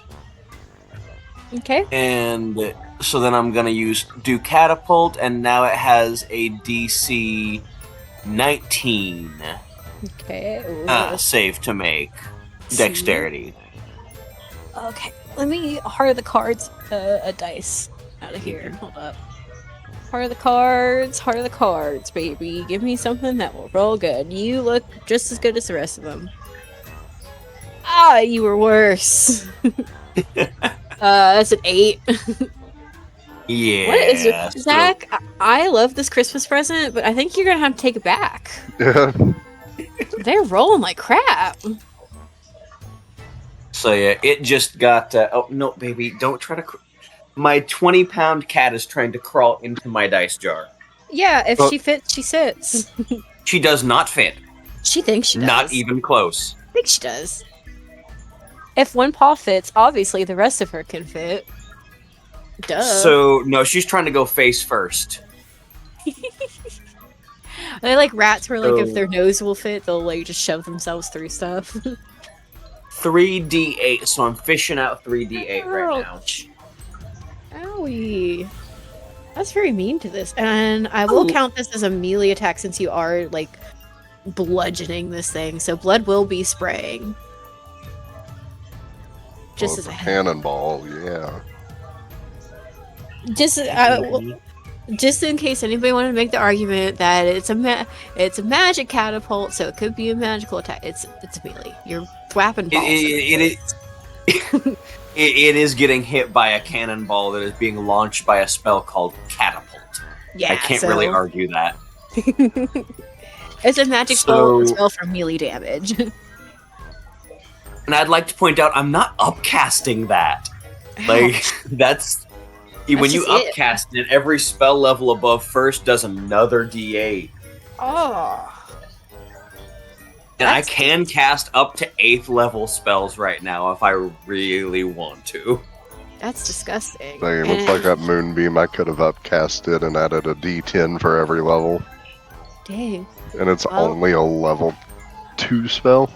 Okay. And so then I'm going to do catapult, and now it has a DC 19 Okay. save to make. Dexterity. Okay. Let me heart of the cards a dice out of here. Hold up. Heart of the cards, baby. Give me something that will roll good. You look just as good as the rest of them. Ah, you were worse. That's an 8. Yeah. What is it, Zach? I love this Christmas present, but I think you're gonna have to take it back. Yeah. They're rolling like crap. So yeah, it just got. Oh no, baby! Don't try to. My 20-pound cat is trying to crawl into my dice jar. Yeah, if Oh. she fits, she sits. She does not fit. She thinks she does. Not even close. I think she does. If one paw fits, obviously the rest of her can fit. Duh. So no, she's trying to go face first. They like rats where if So- their nose will fit, they'll just shove themselves through stuff. 3d8. So I'm fishing out 3d8 right now. Ouch. Owie. That's very mean to this. And I will count this as a melee attack since you are bludgeoning this thing. So blood will be spraying. Just Well, as a head. cannonball, yeah. Just in case anybody wanted to make the argument that it's a magic catapult, so it could be a magical attack. It's melee. You're thwapping balls. It is getting hit by a cannonball that is being launched by a spell called catapult. Yeah, I can't really argue that. It's a magic spell for melee damage. And I'd like to point out, I'm not upcasting that. That's when you upcast it, every spell level above first does another D8. Oh. And I can cast up to 8th level spells right now if I really want to. That's disgusting. It looks like that moonbeam. I could have upcasted and added a D10 for every level. Dang. And it's only a level 2 spell.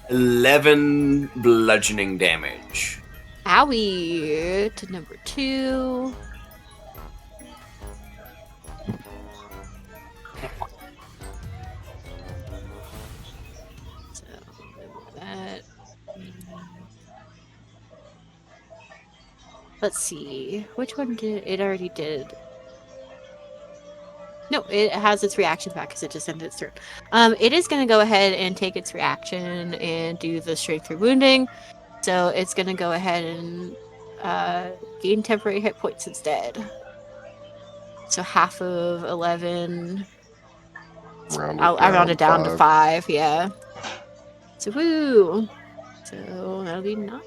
11 bludgeoning damage. Owie. To number 2. So, that. Let's see. Which one did it already did? No, it has its reaction back because it just ended its turn. It is going to go ahead and take its reaction and do the straight through wounding. So it's going to go ahead and gain temporary hit points instead. So half of 11. I rounded down to 5, yeah. So woo! So that'll be 9.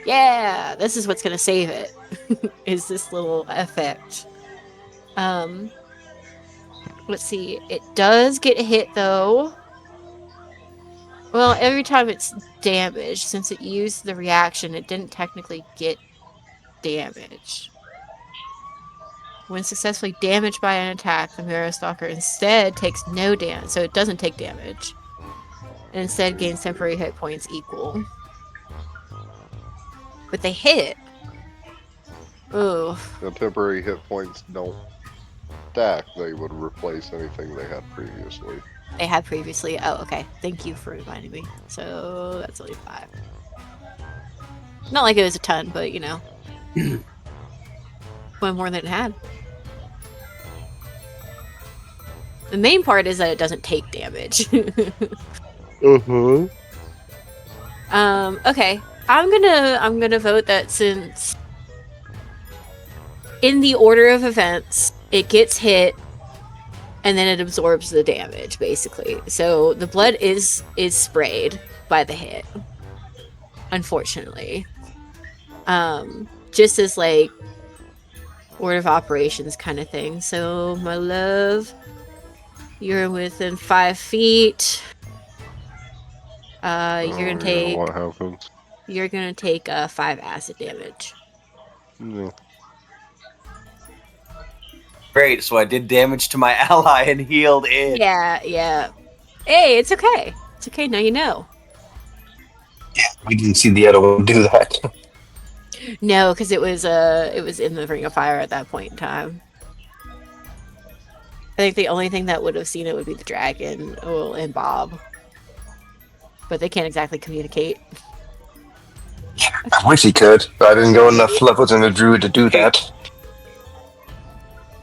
Yeah! This is what's going to save it. Is this little effect. Let's see. It does get hit, though. Well, every time it's damaged, since it used the reaction, it didn't technically get damage. When successfully damaged by an attack, the Mirror Stalker instead takes no damage, so it doesn't take damage. And instead gains temporary hit points equal. But they hit. Ooh. The temporary hit points don't stack. They would replace anything they had previously. They had previously. Oh, okay. Thank you for reminding me. So that's only 5. Not like it was a ton, but you know. One more than it had. The main part is that it doesn't take damage. Okay. I'm gonna vote that since in the order of events, it gets hit and then it absorbs the damage, basically. So the blood is sprayed by the hit. Unfortunately. Just as like order of operations kind of thing. So my love, you're within 5 feet. You're gonna take. What happens? You're gonna take 5 acid damage. Yeah. Great, so I did damage to my ally and healed it. Yeah. Hey, it's okay. It's okay. Now you know. Yeah, we didn't see the other one do that. No, because it was in the Ring of Fire at that point in time. I think the only thing that would have seen it would be the dragon, and Bob. But they can't exactly communicate. I wish he could, but I didn't go enough levels in the druid to do that.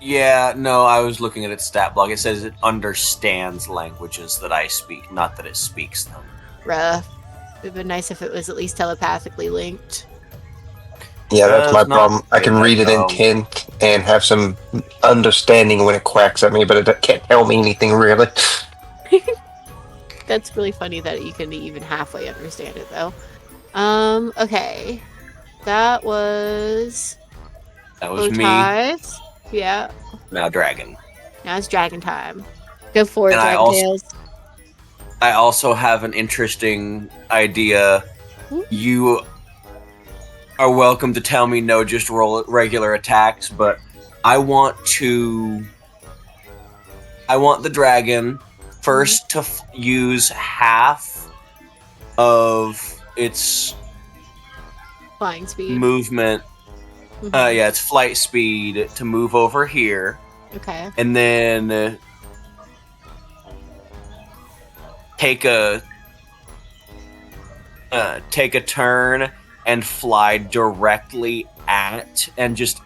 Yeah, no, I was looking at its stat block. It says it understands languages that I speak, not that it speaks them. Rough. It'd been nice if it was at least telepathically linked. Yeah, that's my it's not problem. I can read it though. intent and have some understanding when it quacks at me, but it can't tell me anything really. That's really funny that you can even halfway understand it, though. Okay. That was me. Ties. Yeah. Now dragon. Now it's dragon time. Go for it, And Dragon Tales. I also have an interesting idea. You are welcome to tell me no, just roll regular attacks, but I want the dragon first to use half of its Flying speed. movement. Yeah, it's flight speed to move over here. Okay. And then take a turn and fly directly at and just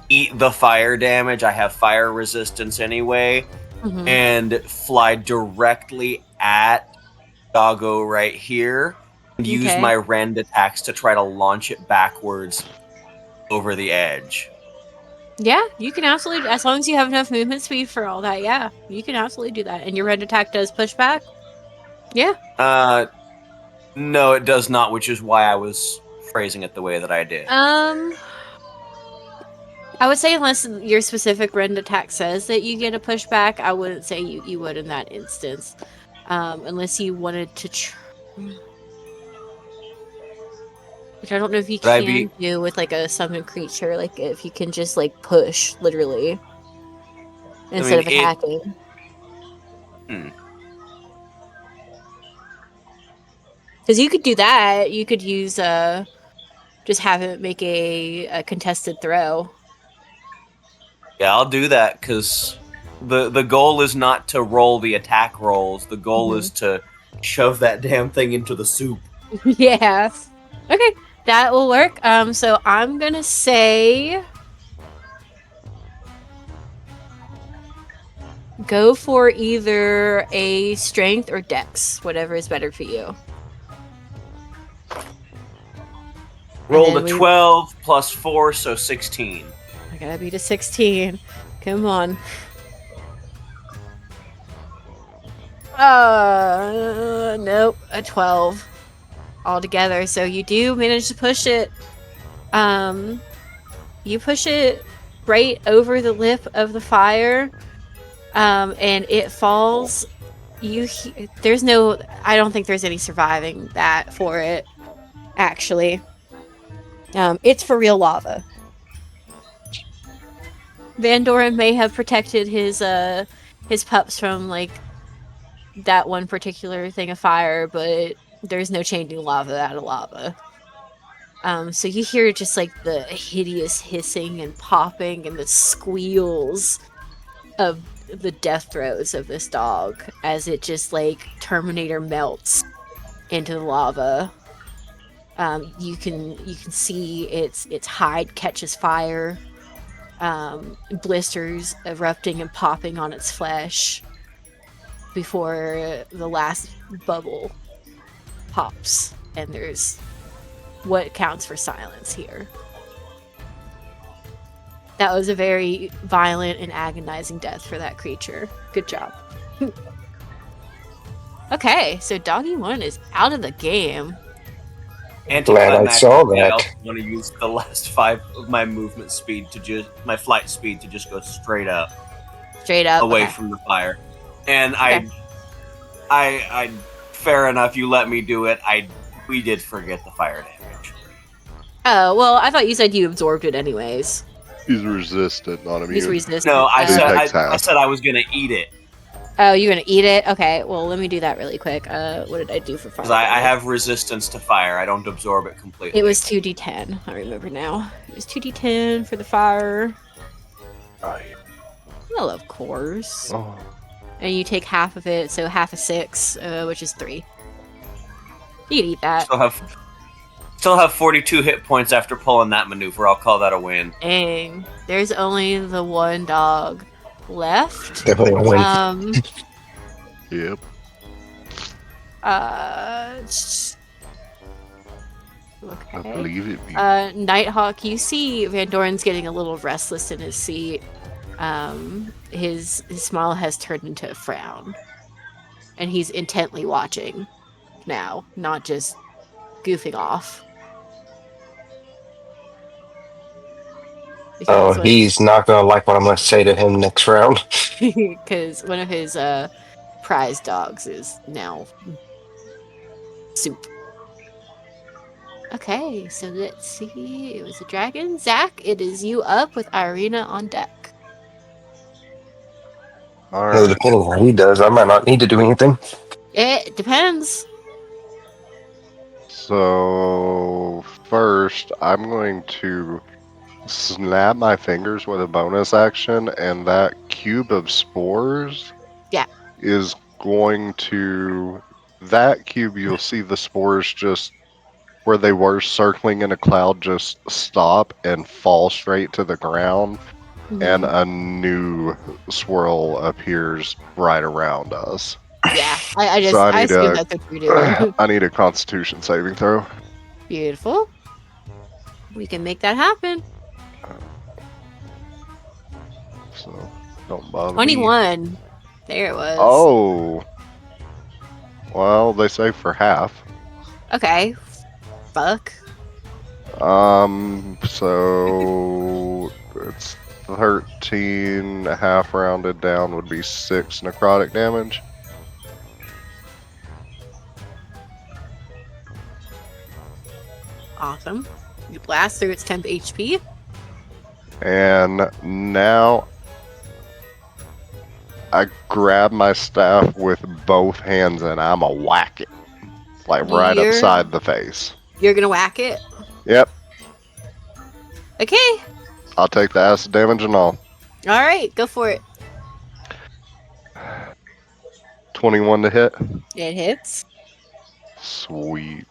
eat the fire damage. I have fire resistance anyway. And fly directly at Doggo right here and use my rend attacks to try to launch it backwards over the edge. Yeah, you can absolutely, as long as you have enough movement speed for all that, yeah, you can absolutely do that. And your rend attack does pushback? Yeah. No, it does not, which is why I was phrasing it the way that I did. I would say unless your specific rend attack says that you get a pushback, I wouldn't say you would in that instance. Unless you wanted to which I don't know if you can do with like a summoned creature, like if you can just like push, literally. Instead of attacking. Because you could do that. You could use just have it make a contested throw. Yeah, I'll do that because the goal is not to roll the attack rolls. The goal is to shove that damn thing into the soup. Yeah. Okay, that will work. So I'm gonna say go for either a strength or dex, whatever is better for you. Rolled a 12 plus 4, so 16. I gotta beat a 16. Come on. Nope, a 12 altogether. So you do manage to push it. You push it right over the lip of the fire, and it falls. There's no. I don't think there's any surviving that for it. Actually, it's for real lava. Van Doren may have protected his pups from like that one particular thing of fire, but there's no changing lava out of lava. So you hear just like the hideous hissing and popping and the squeals of the death throes of this dog as it just like Terminator melts into the lava. You can see its hide catches fire, blisters erupting and popping on its flesh before the last bubble pops, and there's what counts for silence here. That was a very violent and agonizing death for that creature. Good job. Okay, so Doggy 1 is out of the game. Glad I saw Anticlimactically, I that. also want to use the last 5 of my movement speed my flight speed to just go straight up. Straight up. Away okay. from the fire. And Okay. I fair enough, you let me do it. We did forget the fire damage. Oh, well, I thought you said you absorbed it anyways. He's resistant, not immune. He's resistant. No, I takes half. I said I was gonna eat it. Oh, you're gonna eat it? Okay, well, let me do that really quick. What did I do for fire? Because I have resistance to fire. I don't absorb it completely. It was 2d10. I remember now. It was 2d10 for the fire. Right. Well, of course. Oh. And you take half of it, so half of 6, which is 3. You can eat that. Still have 42 hit points after pulling that maneuver. I'll call that a win. Dang. There's only the one dog left. Definitely a win. Yep. Okay. I believe it. Nighthawk, you see Van Doren's getting a little restless in his seat. His smile has turned into a frown. And he's intently watching now, not just goofing off. Oh, he's not gonna like what I'm gonna say to him next round. Because one of his prize dogs is now soup. Okay, so let's see. It was a dragon. Zach, it is you up with Irina on deck. Well, depending on what he does, I might not need to do anything. It depends. So first, I'm going to snap my fingers with a bonus action, and that cube of spores is going to... That cube, you'll see the spores just where they were circling in a cloud just stop and fall straight to the ground, and a new swirl appears right around us. Yeah, I assume that's what you're doing. I need a Constitution saving throw. Beautiful. We can make that happen. So, don't bother 21. me. There it was. Oh. Well, they say for half. Okay. Fuck. So it's 13, half rounded down would be 6 necrotic damage. Awesome. You blast through its temp HP. And now I grab my staff with both hands and I'm a whack it. Like right upside the face. You're gonna whack it? Yep. Okay. I'll take the acid damage and all. Alright, go for it. 21 to hit. It hits. Sweet.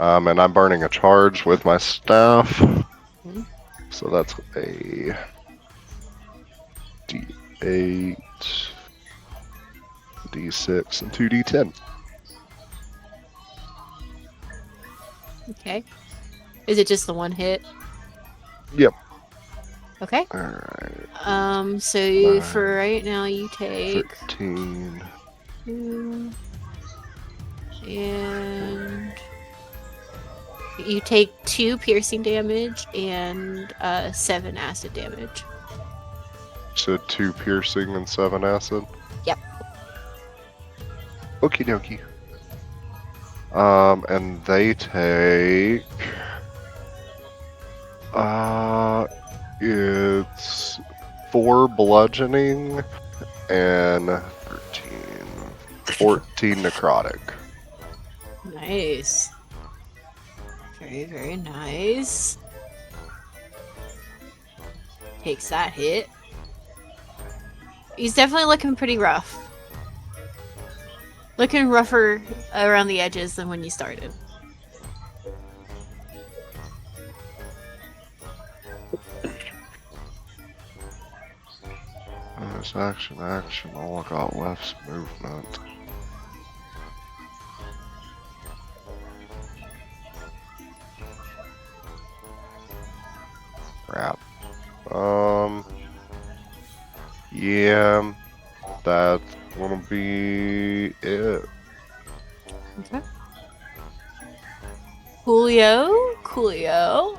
And I'm burning a charge with my staff. Mhm. So that's a D8, D6, and 2D10. Okay. Is it just the one hit? Yep. Okay. Alright. So for right now you take 13. 2 and you take 2 piercing damage and 7 acid damage. So 2 piercing and 7 acid? Yep. Okie dokie. And they take... it's 4 bludgeoning and 13, 14 necrotic. Nice. Very, very nice. Takes that hit. He's definitely looking pretty rough. Looking rougher around the edges than when you started. Bonus action, action. All I got left's movement. Crap. Yeah, that's gonna be it. Okay. Coolio.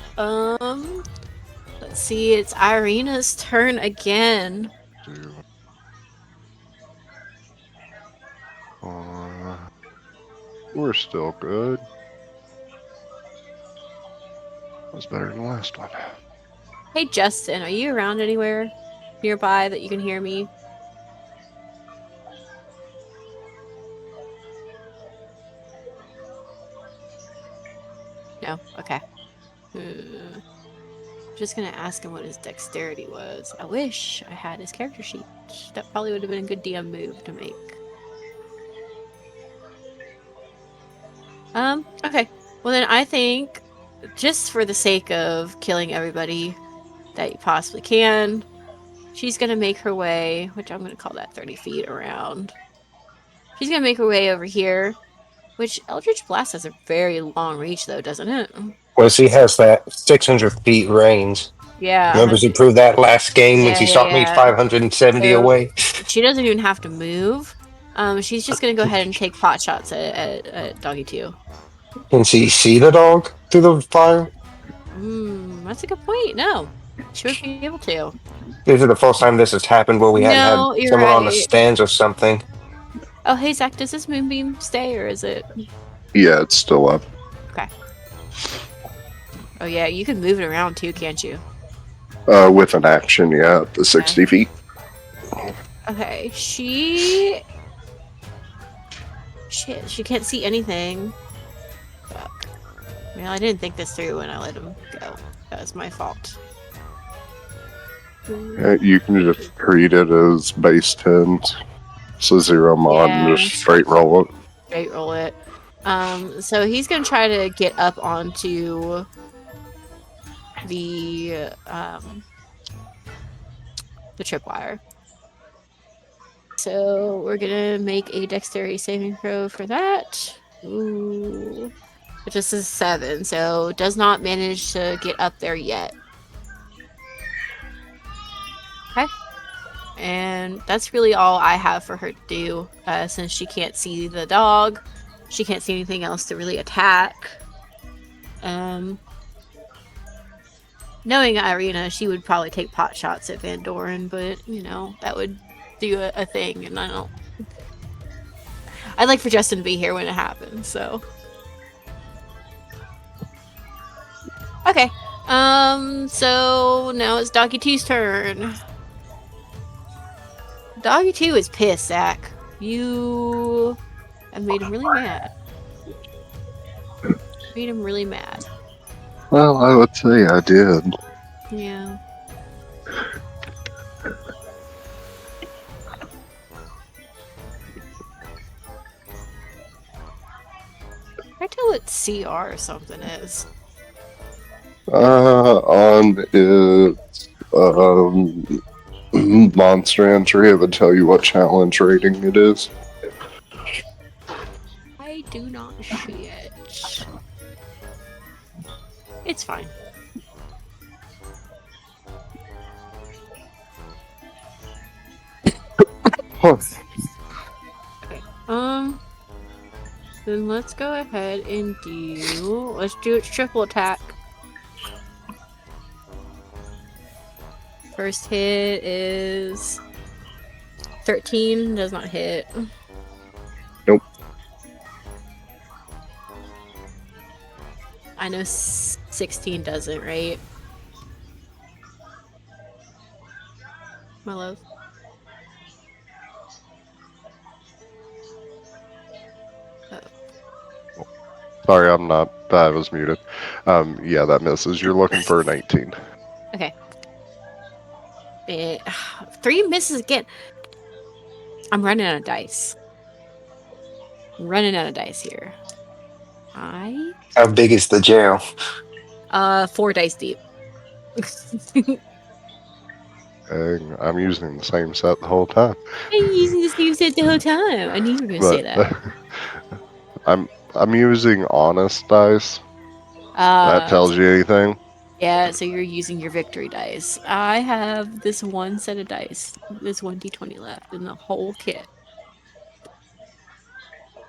Let's see, it's Irina's turn again. We're still good. That's better than the last one. Hey Justin, are you around anywhere nearby that you can hear me? No? Okay. Just gonna ask him what his dexterity was. I wish I had his character sheet. That probably would have been a good DM move to make. Okay. Well then I think, just for the sake of killing everybody that you possibly can, she's gonna make her way, which I'm gonna call that 30 feet around. She's gonna make her way over here, which Eldritch Blast has a very long reach though, doesn't it? Well, she has that 600 feet range. Yeah, Remember, she proved that last game when she shot me yeah. 570 So away? she doesn't even have to move. She's just gonna go ahead and take pot shots at Doggy 2. Can she see the dog through the fire? That's a good point. No, she would be able to. This is the first time this has happened where we hadn't had No, you're someone on the right. stands or something. Oh, hey Zach, does this moonbeam stay or is it? Yeah, it's still up. Okay. Oh yeah, you can move it around too, can't you? With an action, yeah, the 60 feet. Okay, she can't see anything. Fuck. Well, I didn't think this through when I let him go. That was my fault. You can just treat it as base 10. So 0 mod and just straight roll it. Straight roll it. So he's gonna try to get up onto the tripwire. So we're gonna make a dexterity saving throw for that. Ooh. It just is 7, so does not manage to get up there yet. Okay. And that's really all I have for her to do, since she can't see the dog. She can't see anything else to really attack. Knowing Irina, she would probably take pot shots at Van Dorin, but, you know, that would do a thing, and I don't... I'd like for Justin to be here when it happens, so... Okay. So now it's Doggy 2's turn. Doggy 2 is pissed, Zach. You have made him really mad. Made him really mad. Well, I would say I did. Yeah. I tell what CR or something is. On its monster entry, it would tell you what challenge rating it is. I do not see it. It's fine. Okay. Then let's go ahead and let's do its triple attack. First hit is 13, does not hit. Nope. I know 16 doesn't, right? my love. Sorry, I'm not. I was muted. Yeah, that misses. You're looking for an 18. Okay. 3 misses again. I'm running out of dice. I'm running out of dice here. How big is the jail? 4 dice deep. Dang, I'm using the same set the whole time. I'm using the same set the whole time. I knew you were gonna say But that. I'm using honest dice. That tells you anything. Yeah, so you're using your victory dice. I have this one set of dice, this one d20 left in the whole kit.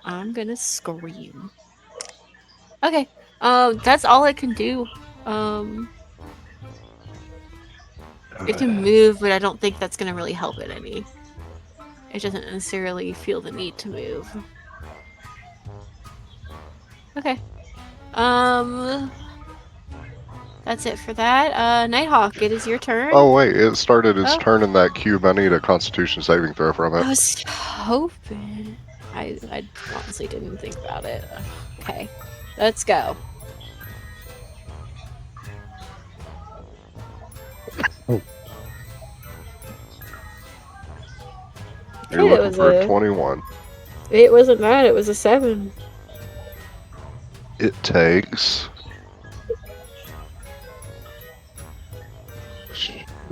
I'm gonna scream. Okay, that's all it can do. It can move, but I don't think that's gonna really help it any. It doesn't necessarily feel the need to move. Okay. That's it for that. Nighthawk, it is your turn. Oh wait, it started its Oh. turn in that cube. I need a Constitution saving throw from I it. was hoping. I honestly didn't think about it. Okay, let's go. You're Okay, looking for a 21. It wasn't bad. It was a 7. It takes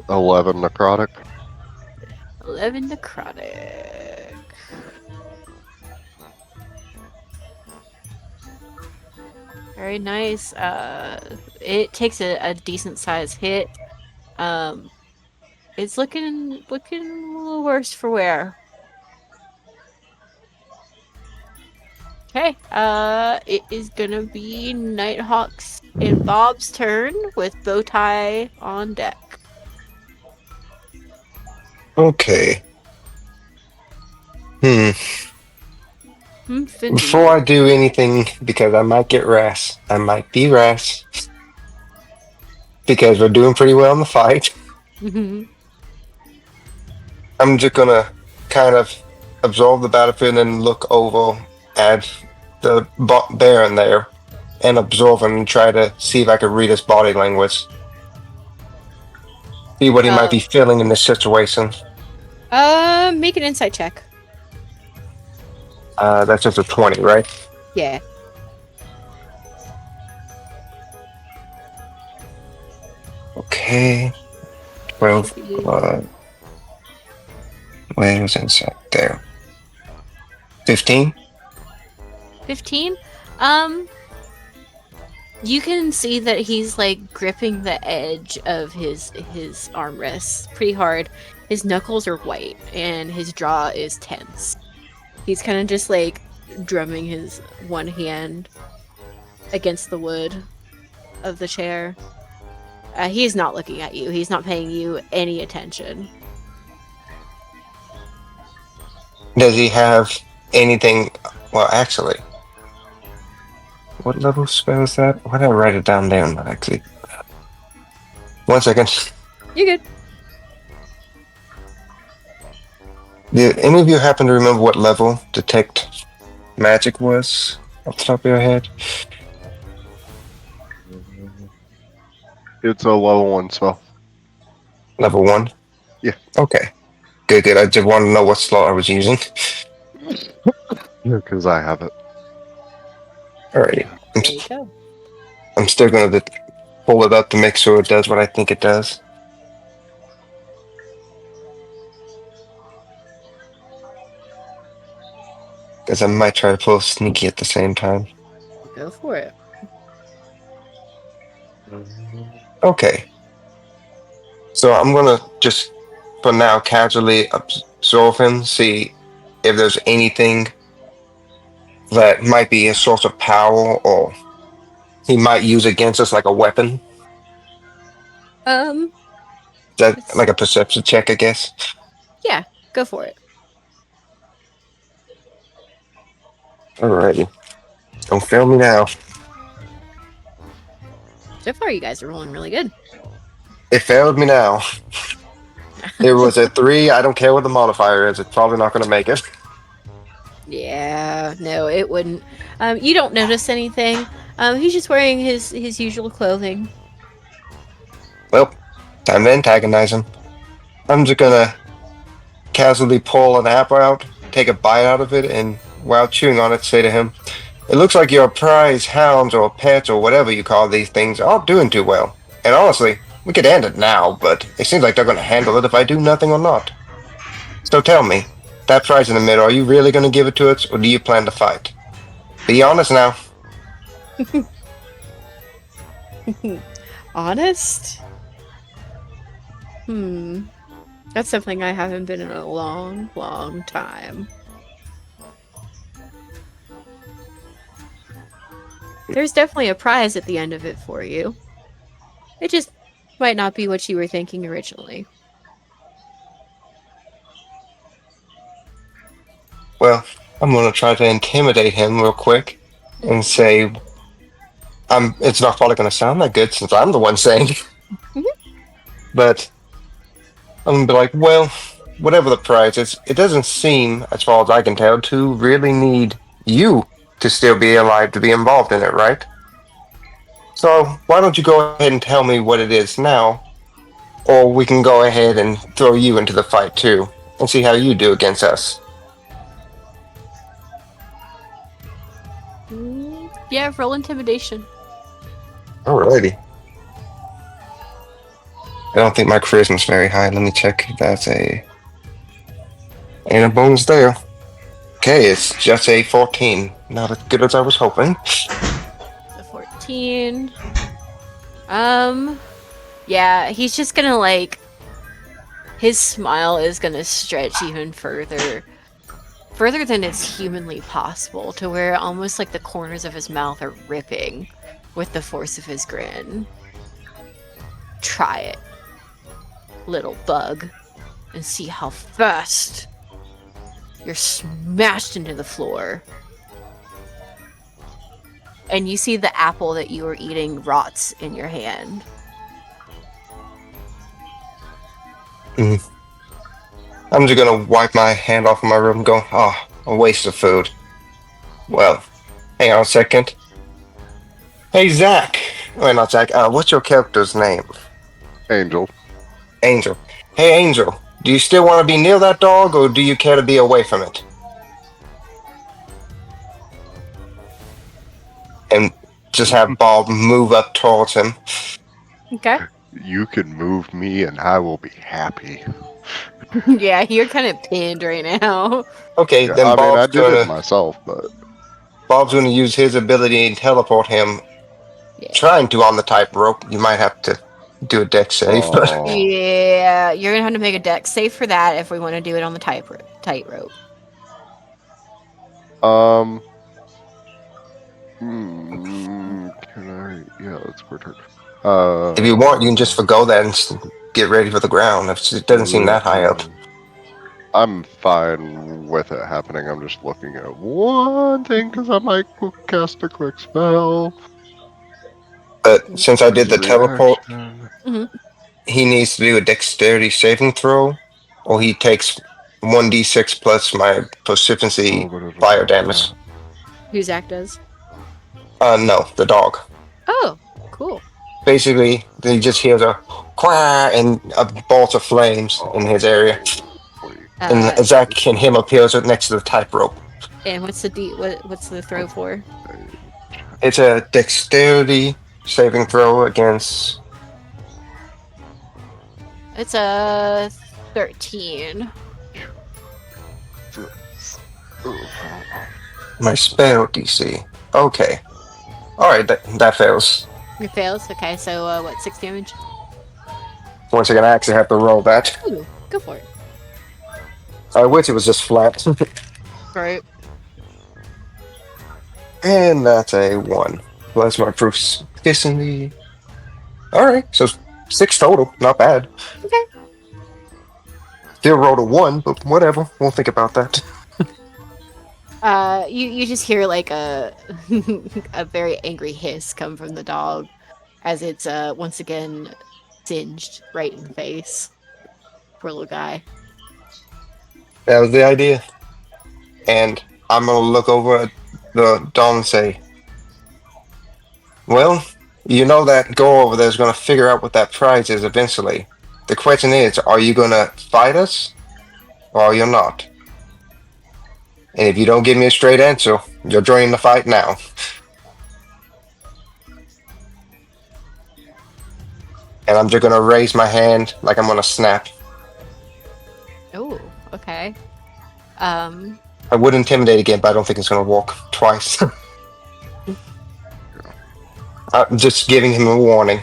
11 necrotic. 11 necrotic. Very nice. It takes a decent size hit. It's looking a little worse for wear. Okay, it is gonna be Nighthawk's and Bob's turn with Bowtie on deck. Okay. Findy. Before I do anything, because I might get Ras, I might be Ras, because we're doing pretty well in the fight. I'm just gonna kind of absorb the battlefield and look over at the Baron there and absorb him and try to see if I can read his body language. See what he might be feeling in this situation. Make an insight check. That's just a 20, right? Yeah. Okay. 12 plus. Where's insight? There. 15? 15? You can see that he's like gripping the edge of his armrest pretty hard. His knuckles are white and his jaw is tense. He's kind of just like drumming his one hand against the wood of the chair. He's not looking at you. He's not paying you any attention. Does he have anything? Well, actually, what level spell is that? Why did I write it down there? Not actually. 1 second. You're good. Did any of you happen to remember what level Detect Magic was off the top of your head? It's a level 1 spell. Level 1? Yeah. Okay. Good, good. I just want to know what slot I was using. Because I have it. Alrighty. There you go. I'm still going to pull it up to make sure it does what I think it does. Because I might try to pull sneaky at the same time. Go for it. Okay. So I'm going to just, for now, casually absorb him, see if there's anything that might be a source of power or he might use against us like a weapon. Is that like a perception check, I guess? Yeah, go for it. Alrighty. Don't fail me now. So far, you guys are rolling really good. It failed me now. It was a 3. I don't care what the modifier is. It's probably not going to make it. Yeah, no, it wouldn't. You don't notice anything. He's just wearing his usual clothing. Well, time to antagonize him. I'm just going to casually pull an apple out, take a bite out of it, and while chewing on it, say to him, "It looks like your prize hounds or pets or whatever you call these things aren't doing too well. And honestly, we could end it now, but it seems like they're going to handle it if I do nothing or not. So tell me, that prize in the middle, are you really going to give it to us, or do you plan to fight? Be honest now." Honest? That's something I haven't been in a long, long time. There's definitely a prize at the end of it for you. It just might not be what you were thinking originally. Well, I'm going to try to intimidate him real quick and say, it's not probably going to sound that good since I'm the one saying it. But I'm going to be like, well, whatever the price is, it doesn't seem, as far as I can tell, to really need you to still be alive to be involved in it, right? So why don't you go ahead and tell me what it is now, or we can go ahead and throw you into the fight too, and see how you do against us. Yeah, roll intimidation. Alrighty. I don't think my charisma's very high. Let me check. That's ain't a bonus there. Okay, it's just a 14. Not as good as I was hoping. So 14. Yeah, he's just gonna his smile is gonna stretch even further than it's humanly possible, to where almost like the corners of his mouth are ripping with the force of his grin. Try it, little bug, and see how fast you're smashed into the floor. And you see the apple that you were eating rots in your hand. I'm just gonna wipe my hand off of my robe and go, oh, a waste of food. Well, hang on a second. Hey, Zach. Wait, not Zach. What's your character's name? Angel. Angel. Hey, Angel. Do you still want to be near that dog, or do you care to be away from it? And just have Bob move up towards him. Okay. You can move me and I will be happy. Yeah, you're kind of pinned right now. Okay, Yeah, then I mean, I Bob's did it myself, but gonna use his ability to teleport him. Yeah. Trying to on the tightrope. You might have to do a deck save. oh, Yeah, you're gonna have to make a deck save for that if we want to do it on the tightrope. can I? Yeah, it's per turn. If you want, you can just forgo that and get ready for the ground. It doesn't seem that high up. I'm fine with it happening. I'm just looking at one thing because I might cast a quick spell. But since I did the teleport, Mm-hmm. he needs to do a dexterity saving throw, or he takes 1d6 plus my proficiency fire damage. Who Zach does? No, the dog. Oh, cool. Basically, he just hears a quah and a bolt of flames in his area. And Zach and him appears next to the tightrope. And what's the throw for? It's a dexterity saving throw against. It's a 13. My spell DC. Okay. Alright, that fails. It fails. Okay, so what? 6 damage. Once again, I actually have to roll that. Ooh, go for it. I wish it was just flat. Right. And that's a 1. Plus my proficiency. Alright, so 6 total. Not bad. Okay. Still rolled a 1, but whatever. We'll think about that. You just hear like a a very angry hiss come from the dog as it's once again singed right in the face. Poor little guy. That was the idea. And I'm gonna look over at the Don and say, well, you know that girl over there is gonna figure out what that prize is eventually. The question is, are you gonna fight us or are you not? And if you don't give me a straight answer, you're joining the fight now. And I'm just gonna raise my hand like I'm gonna snap. Oh, okay. I would intimidate again, but I don't think it's gonna work twice. I'm just giving him a warning.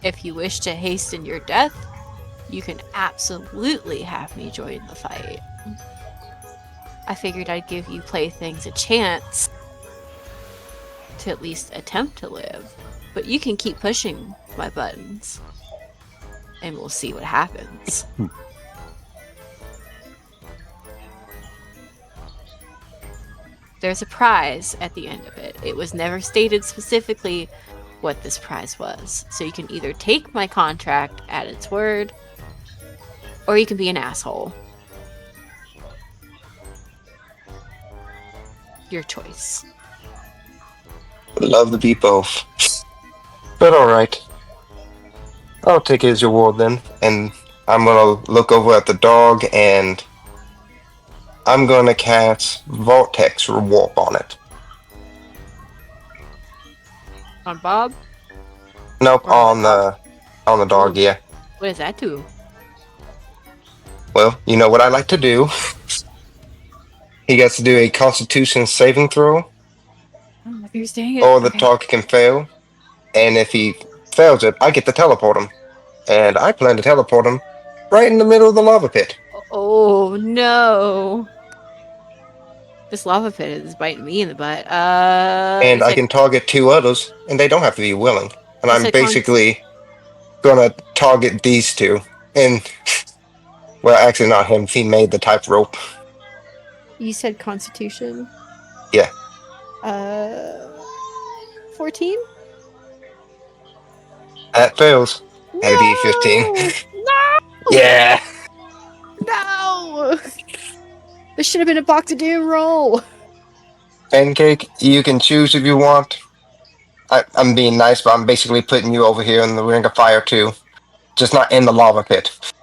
If you wish to hasten your death, you can absolutely have me join the fight. I figured I'd give you playthings a chance to at least attempt to live, but you can keep pushing my buttons, and we'll see what happens. There's a prize at the end of it. It was never stated specifically what this prize was, so you can either take my contract at its word, or you can be an asshole. Your choice. Would love to be both. But alright. I'll take it as your word then. And I'm gonna look over at the dog and I'm gonna cast Vortex Warp on it. On Bob? Nope, Or on the the dog, Ooh. yeah. What does that do? Well, you know what I like to do. He gets to do a Constitution saving throw, Oh, if you're saying it. or the Okay. dog can fail. And if he fails it, I get to teleport him. And I plan to teleport him right in the middle of the lava pit. Oh no. This lava pit is biting me in the butt. And I can target 2 others, and they don't have to be willing. And I'm basically gonna target these 2. And, well, actually not him. He made the type rope. You said Constitution? Yeah. 14? That fails. That'd be 15. No! Yeah. No! This should have been a box of doom roll. Pancake, you can choose if you want. I'm being nice, but I'm basically putting you over here in the ring of fire too. Just not in the lava pit.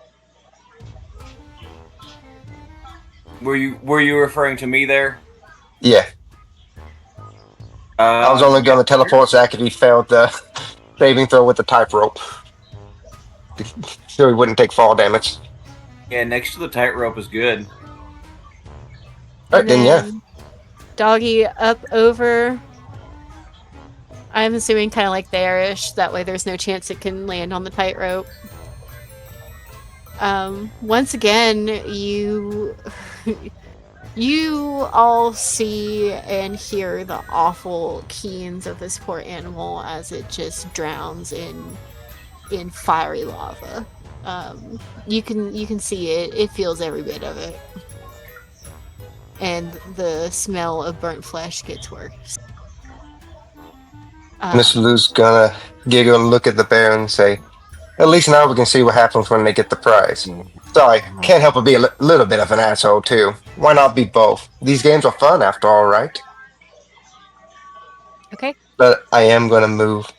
Were you referring to me there? Yeah. I was only going to teleport Zach if he failed the saving throw with the type rope. So he wouldn't take fall damage. Yeah, next to the tightrope is good. Right, then yeah. Doggy up over. I'm assuming kind of like there-ish. That way there's no chance it can land on the tightrope. Once again, you all see and hear the awful keens of this poor animal as it just drowns in fiery lava. You can see it. It feels every bit of it. And the smell of burnt flesh gets worse. Miss Lou's gonna giggle and look at the bear and say, at least now we can see what happens when they get the prize. Sorry, can't help but be a little bit of an asshole too. Why not be both? These games are fun after all, right? Okay. But I am gonna move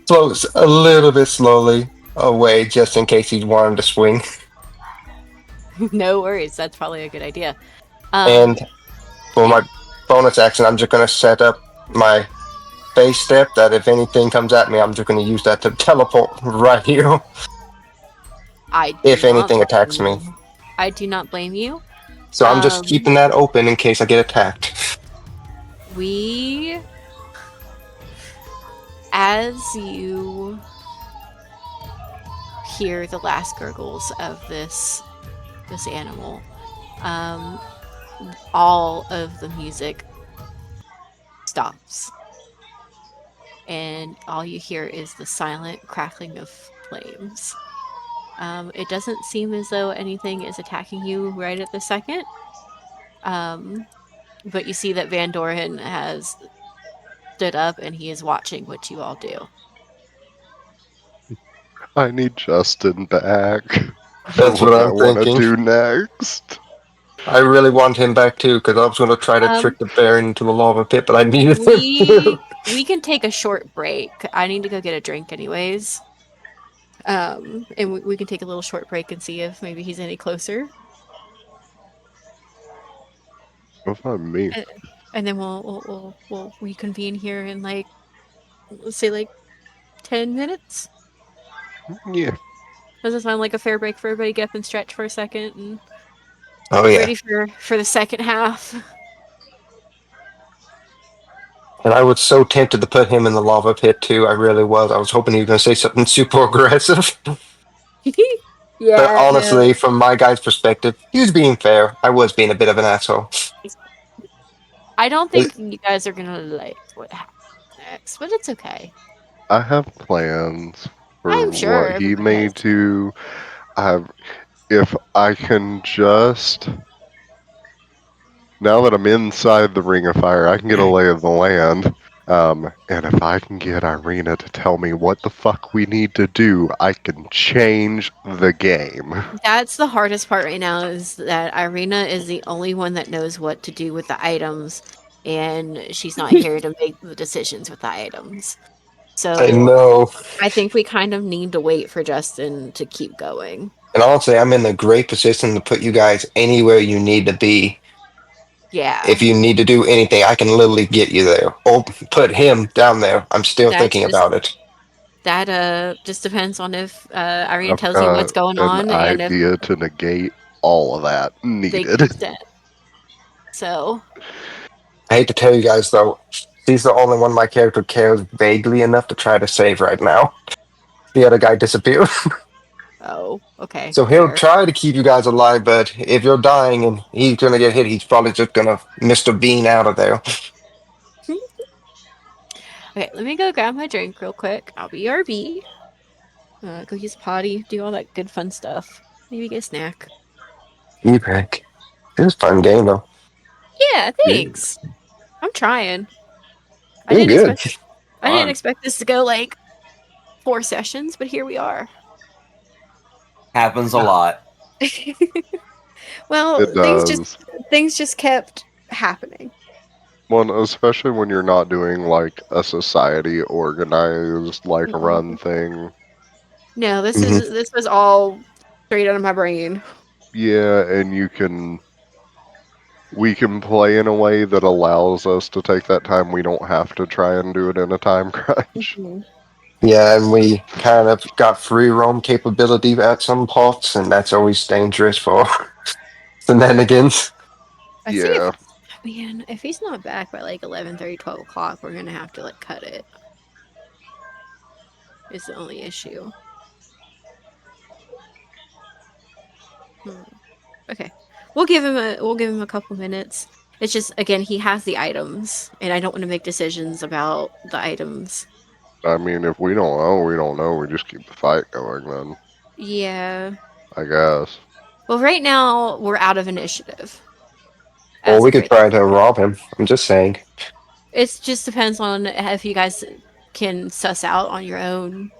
a little bit slowly away just in case he's wanting to swing. No worries. That's probably a good idea. And for my bonus action, I'm just gonna set up my base step that if anything comes at me, I'm just gonna use that to teleport right here. If anything attacks me. I do not blame you. So I'm just keeping that open in case I get attacked. As you hear the last gurgles of this animal, all of the music stops. And all you hear is the silent crackling of flames. It doesn't seem as though anything is attacking you right at the second. But you see that Van Dorin has stood up and he is watching what you all do. I need Justin back for That's what what I I'm want to thinking. do next. I really want him back too, because I was going to try to Um, trick the bear into the lava pit, but I needed him too. we can take a short break. I need to go get a drink anyways. And we can take a little short break and see if maybe he's any closer. Go find me. And, and then we'll reconvene here in like let's say like 10 minutes. Yeah, Does it sound like a fair break for everybody? Get up and stretch for a second and Oh get yeah, ready for the second half. and I was so tempted to put him in the lava pit too. I really was. I was hoping he was going to say something super aggressive. But Yeah, no. honestly, from my guy's perspective, he was being fair. I was being a bit of an asshole. I don't But think you guys are gonna like what happens next, but it's okay. I have plans for I'm sure what he everybody may has. do. I have, if I can just, now that I'm inside the Ring of Fire, I can get a lay of the land. And if I can get Irina to tell me what the fuck we need to do, I can change the game. That's the hardest part right now is that Irina is the only one that knows what to do with the items, and she's not here to make the decisions with the items. I So know. I think we kind of need to wait for Justin to keep going. And honestly, I'm in a great position to put you guys anywhere you need to be. Yeah, If you need to do anything, I can literally get you there. Or put him down there. I'm still that's thinking just about it. that just depends on if Irina I've tells you what's got going an on and if idea to negate all of that they needed. consent. So I hate to tell you guys though, she's the only one my character cares vaguely enough to try to save right now. The other guy disappeared. oh, okay, So he'll fair. try to keep you guys alive, but if you're dying and he's gonna get hit, he's probably just gonna Mr. Bean out of there. Okay, let me go grab my drink real quick. I'll be RB. Go use potty, do all that good fun stuff. Maybe get a snack. E-Pack. This is a fun game though. Yeah, Yeah, thanks. I'm trying. I Doing didn't good. expect I didn't Fun. expect this to go like 4 sessions, but here we are. Happens a lot. it Well, does. things just kept happening. One, especially when you're not doing like a society organized, like a run Mm-mm. thing. No, Hmm. this was all straight out of my brain. Yeah, and we can play in a way that allows us to take that time. We don't have to try and do it in a time crunch. Mhm. Yeah, and we kind of got free roam capability at some parts, and that's always dangerous for shenanigans. I think Yeah, if he's not back by like 11:30, 12 o'clock, we're gonna have to like cut it. Is the only issue. Hmm. Okay. We'll give him a couple minutes. It's just again he has the items and I don't want to make decisions about the items. I mean, if we don't know, we don't know. We just keep the fight going, then Yeah. I guess. Well, right now we're out of initiative Or as we of could right try to now. rob him. I'm just saying. It just depends on if you guys can suss out on your own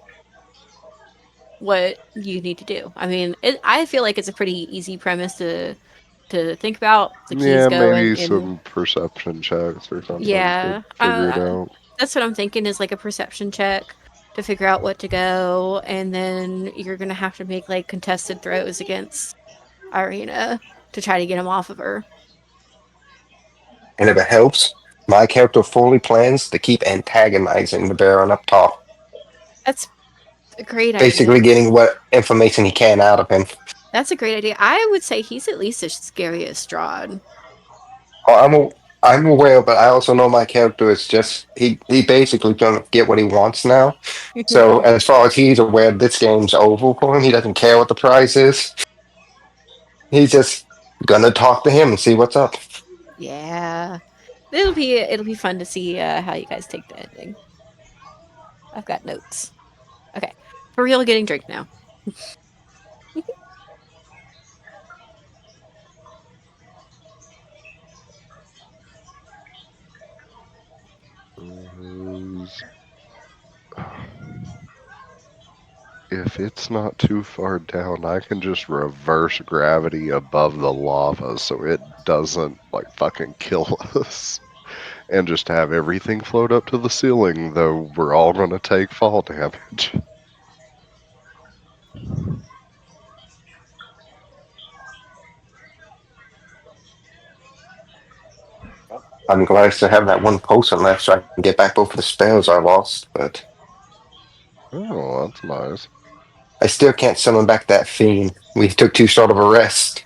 what you need to do. I mean, I feel like it's a pretty easy premise to think about. The keys Yeah, go maybe in some perception checks or something to yeah. figure it out. That's what I'm thinking is like a perception check to figure out what to go, and then you're gonna have to make like contested throws against Irina to try to get him off of her. And if it helps, my character fully plans to keep antagonizing the Baron up top, That's a great basically idea. getting what information he can out of him. That's a great idea. I would say he's at least as scary as Strahd. Oh, I'm aware, but I also know my character is just he basically gonna get what he wants now. So as far as he's aware, this game's over for him. He doesn't care what the prize is. He's just gonna talk to him and see what's up. Yeah. It'll be fun to see how you guys take the ending. I've got notes. Okay. For real getting drink now. Is- If it's not too far down, I can just reverse gravity above the lava so it doesn't, like, fucking kill us. And just have everything float up to the ceiling, though we're all gonna take fall damage. I'm glad I still have that one potion left so I can get back over the spells I lost, but Oh, that's nice. I still can't summon back that fiend. We took too short of a rest.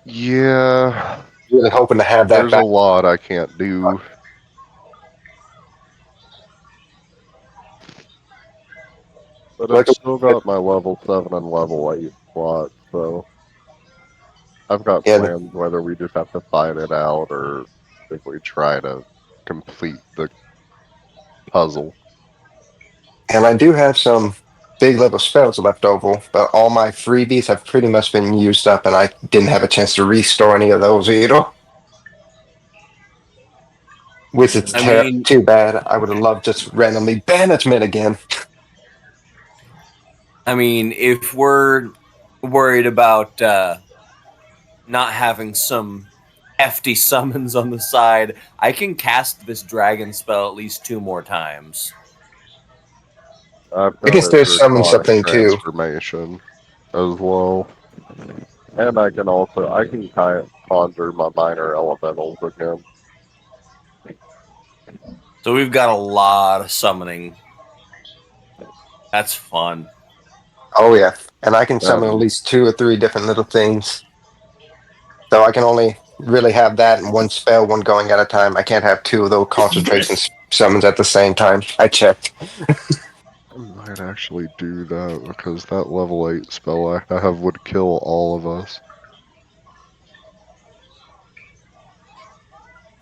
Yeah, Really hoping to have that there's a back. lot I can't do. But I've Like, still got my level 7 and level 8 slots, so I've got yeah, plans whether we just have to fight it out or if we try to complete the puzzle. and I do have some big level spells left over, but all my freebies have pretty much been used up, and I didn't have a chance to restore any of those either. Which is I mean, too bad. I would have loved just randomly banishment again. if we're worried about not having some hefty summons on the side, I can cast this dragon spell at least 2 more times. I've I got can a still summon draconic something too. transformation as well. And I can kind of conjure my minor elementals again. So we've got a lot of summoning. That's fun. Oh yeah, and I can summon at Um, least 2 or 3 different little things. So I can only really have that in one spell, one going at a time. I can't have 2 of those concentration summons at the same time. I checked. I might actually do that because that level 8 spell I have would kill all of us.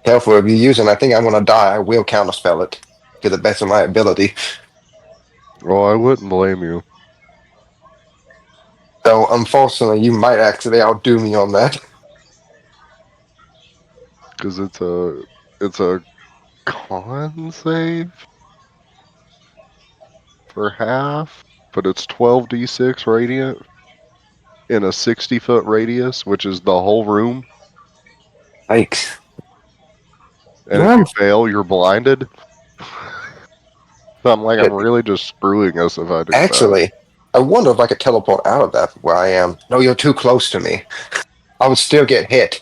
Hell, for if you're using, I think I'm gonna die. I will counterspell it to the best of my ability. Well, I wouldn't blame you So unfortunately, you might actually outdo me on that. because it's a con save for half, but it's 12d6 radiant in a 60-foot radius, which is the whole room. Yikes. And if you fail, you're blinded. So I'm Shit. really just screwing us if I do that. Actually, I wonder if I could teleport out of that where I am. No, you're too close to me. I would still get hit.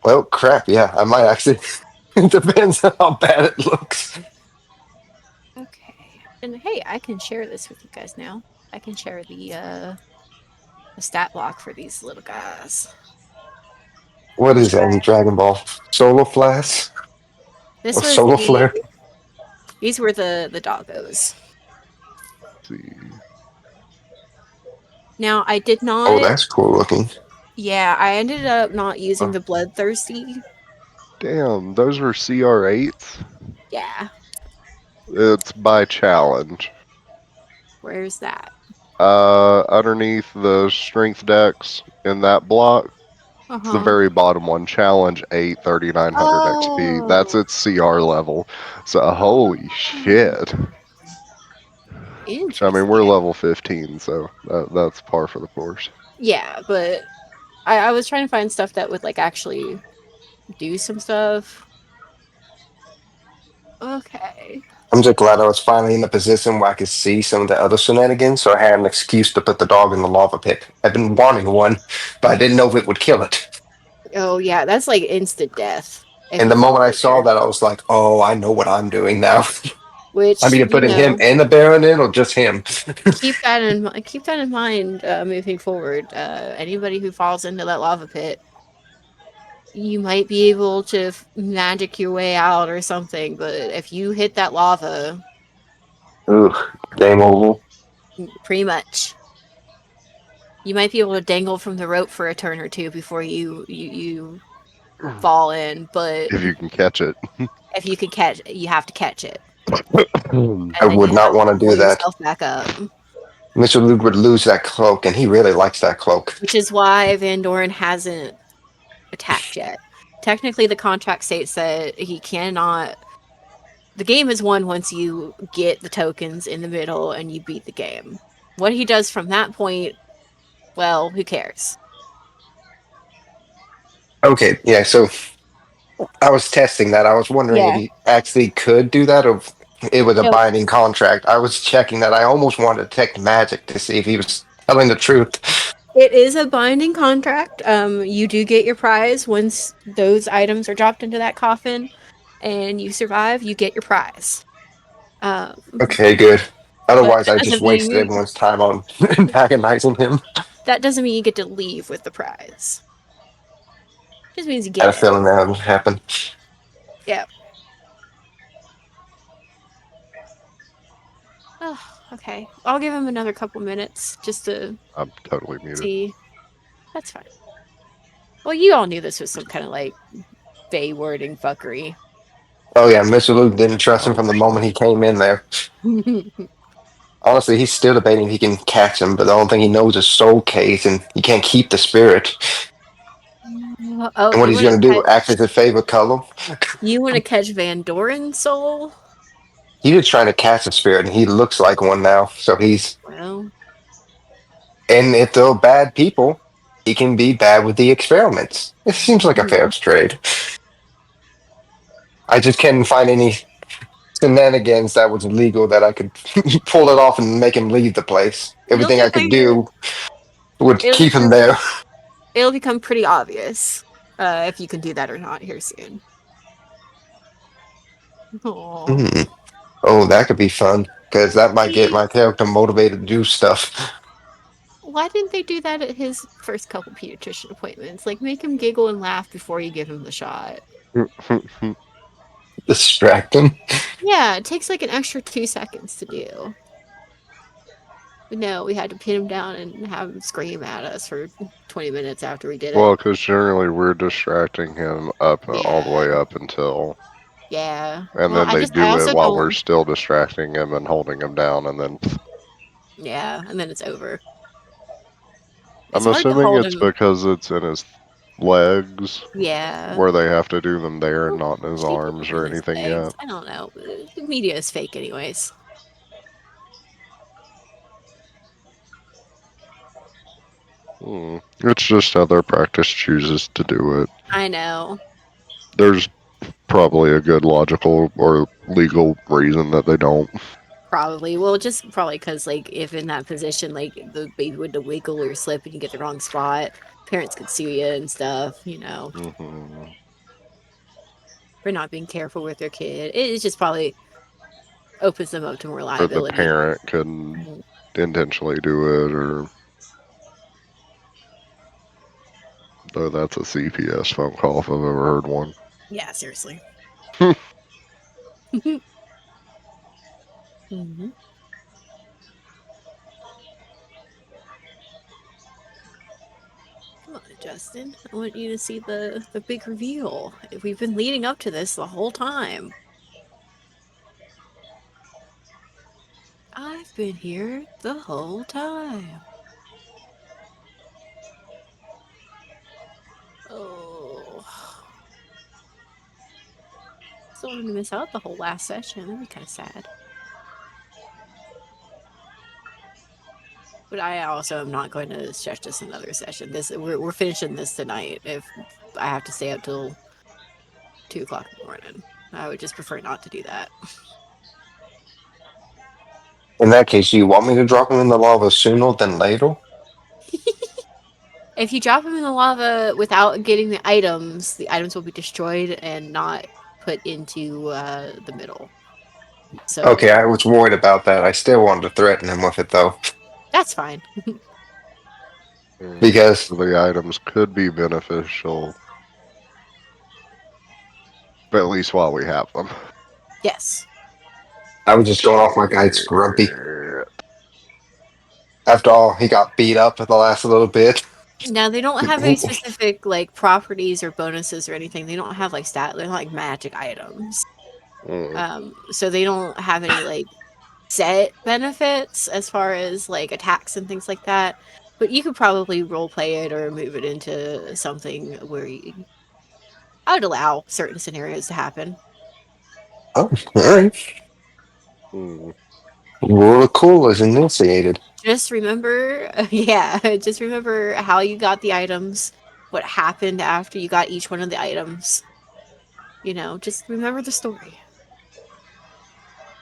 Well, crap. Yeah, I might actually. It depends on how bad it looks. Okay. And hey, I can share this with you guys now. I can share the stat block for these little guys. What I'll is that try. in Dragon Ball? Solar Flash This or was Solar Flare? these were the doggos. Let's see. Now I did Oh, not. that's cool looking. Yeah, I ended up not using Uh, the bloodthirsty. damn, those were CR8s? Yeah, It's by challenge. where's that? Underneath the strength decks in that block, Uh it's the huh. very bottom one. Challenge 8, 3900 XP. That's Oh, its CR level. So, holy shit. Which, I mean, interesting. we're level 15, so that's par for the course. Yeah, but I was trying to find stuff that would like actually do some stuff. Okay. I'm just glad I was finally in a position where I could see some of the other shenanigans, so I had an excuse to put the dog in the lava pit. I've been wanting one, but I didn't know if it would kill it. Oh yeah, that's like instant death if And the you fall moment I in saw there. that, I was like, "Oh, I know what I'm doing now." I'm Which either you putting him know, and the Baron in, or just him. keep that in mind moving forward. Anybody who falls into that lava pit, you might be able to magic your way out or something, but if you hit that lava, Ugh, game over. pretty much, you might be able to dangle from the rope for a turn or two before you fall in. But If you can catch it. if you can catch, you have to catch it, I and then would you not have want to to pull do that. yourself back up. Mr. Luke would lose that cloak, and he really likes that cloak. Which is why Van Doren hasn't attacked yet. Technically, the contract states that he cannot the game is won once you get the tokens in the middle and you beat the game. What he does from that point, well, who cares? Okay, yeah. So I was testing that. I was wondering if Yeah. he actually could do that, or if it was a No, binding contract. I was checking that. I almost wanted to detect magic to see if he was telling the truth. it is a binding contract. You do get your prize once those items are dropped into that coffin and you survive, you get your prize. Um, Okay, good. but Otherwise, that I just doesn't wasted mean everyone's time on antagonizing him. that doesn't mean you get to leave with the prize. Just means you I had get a it. feeling that would happen. Yeah. Oh, okay. I'll give him another couple minutes just to I'm totally muted. see. That's fine. Well, you all knew this was some kind of like Bay wording fuckery. Oh yeah, Mr. Luke didn't trust him from the moment he Obviously. came in there. Honestly, he's still debating if he can catch him, but the only thing he knows is soul case, and he can't keep the spirit. oh, And what you he's want to gonna do? catch Act as his favorite color? Van Doren's soul? He's just trying to catch the spirit, and he looks like one now. So he's, Well, and if they're bad people, he can be bad with the experiments. It seems like a fair trade. I just can't find any shenanigans that was illegal that I could pull it off and make him leave the place. you'll Everything I get could there. do would It'll keep him become there. it'll become pretty obvious if you can do that or not here soon. Oh, Hmm. Oh, that could be fun because that might get see, my character motivated to do stuff. why didn't they do that at his first couple pediatrician appointments? Like, make him giggle and laugh before you give him the shot. Distract him. Yeah, it takes like an extra 2 seconds to do. But no, we had to pin him down and have him scream at us for 20 minutes after we did it. Well, because generally we're distracting him up all the way Yeah, up until, yeah. and Well, then they I do it also while we're don't. still distracting him and holding him down, and then Yeah, and then it's over. It's I'm hard to assuming hold it's him. because it's in his legs Yeah. where they have to do them there and Well, not in his she did arms it in or his anything legs. yet. I don't know. The media is fake, anyways. It's just how their practice chooses to do it. I know. There's probably a good logical or legal reason that they don't. Probably. Well, just probably because, like, if in that position, like, the baby would wiggle or slip and you get the wrong spot, parents could sue you and stuff, Hmm. for not being careful with their kid. It just probably opens them up to more Or the liability. parent couldn't Mhm. intentionally do it, or though that's a CPS phone call if I've ever heard one. Yeah, seriously. hmm Come on, Justin. I want you to see the big reveal. We've been leading up to this the whole time. I've been here the whole time. Oh, still want to miss out the whole last session. That'd be kind of sad. But I also am not going to stretch this another session. We're finishing this tonight. If I have to stay up till 2 o'clock in the morning, I would just prefer not to do that. In that case, do you want me to drop him in the lava sooner than later? If you drop them in the lava without getting the items will be destroyed and not put into the middle. Okay, So I was worried about that. I still wanted to threaten him with it though, that's fine. because The items could be beneficial, but at least while we have them. Yes. I was just going off my guy's grumpy. After all, he got beat up at the last little bit. Now they don't have any specific like properties or bonuses or anything. They don't have like they're not like magic items. Mm. So they don't have any like set benefits as far as like attacks and things like that. But you could probably role play it or move it into something where I would allow certain scenarios to happen. Oh, all right. Hmm. Rule of cool is enunciated. Just remember, yeah, just remember how you got the items, what happened after you got each one of the items. Just remember the story.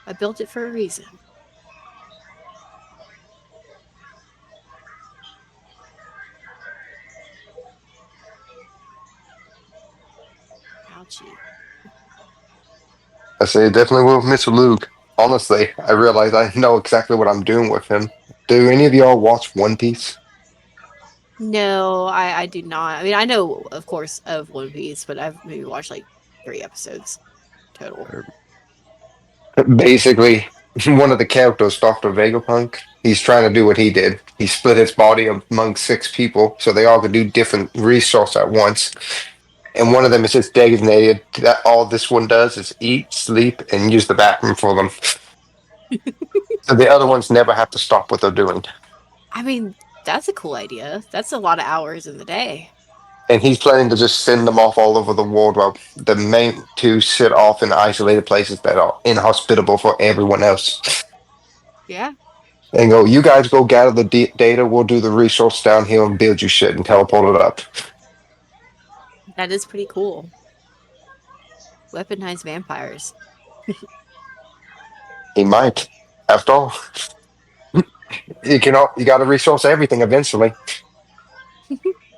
I built it for a reason. Ouchie. I say definitely will miss Luke. Honestly, I realize I know exactly what I'm doing with him. Do any of y'all watch One Piece? No, I do not. I mean, I know, of course, of One Piece, but I've maybe watched like 3 episodes total. Basically, one of the characters, Dr. Vegapunk, he's trying to do what he did. He split his body among 6 people so they all could do different resources at once. And one of them is just designated that all this one does is eat, sleep, and use the bathroom for them. So the other ones never have to stop what they're doing. I mean, that's a cool idea. That's a lot of hours in the day. And he's planning to just send them off all over the world while the main two sit off in isolated places that are inhospitable for everyone else. Yeah, And go, you guys go gather the data, we'll do the resource down here and build you shit and teleport it up. that is pretty cool. Weaponized vampires. He might. After all, you got to resource everything eventually.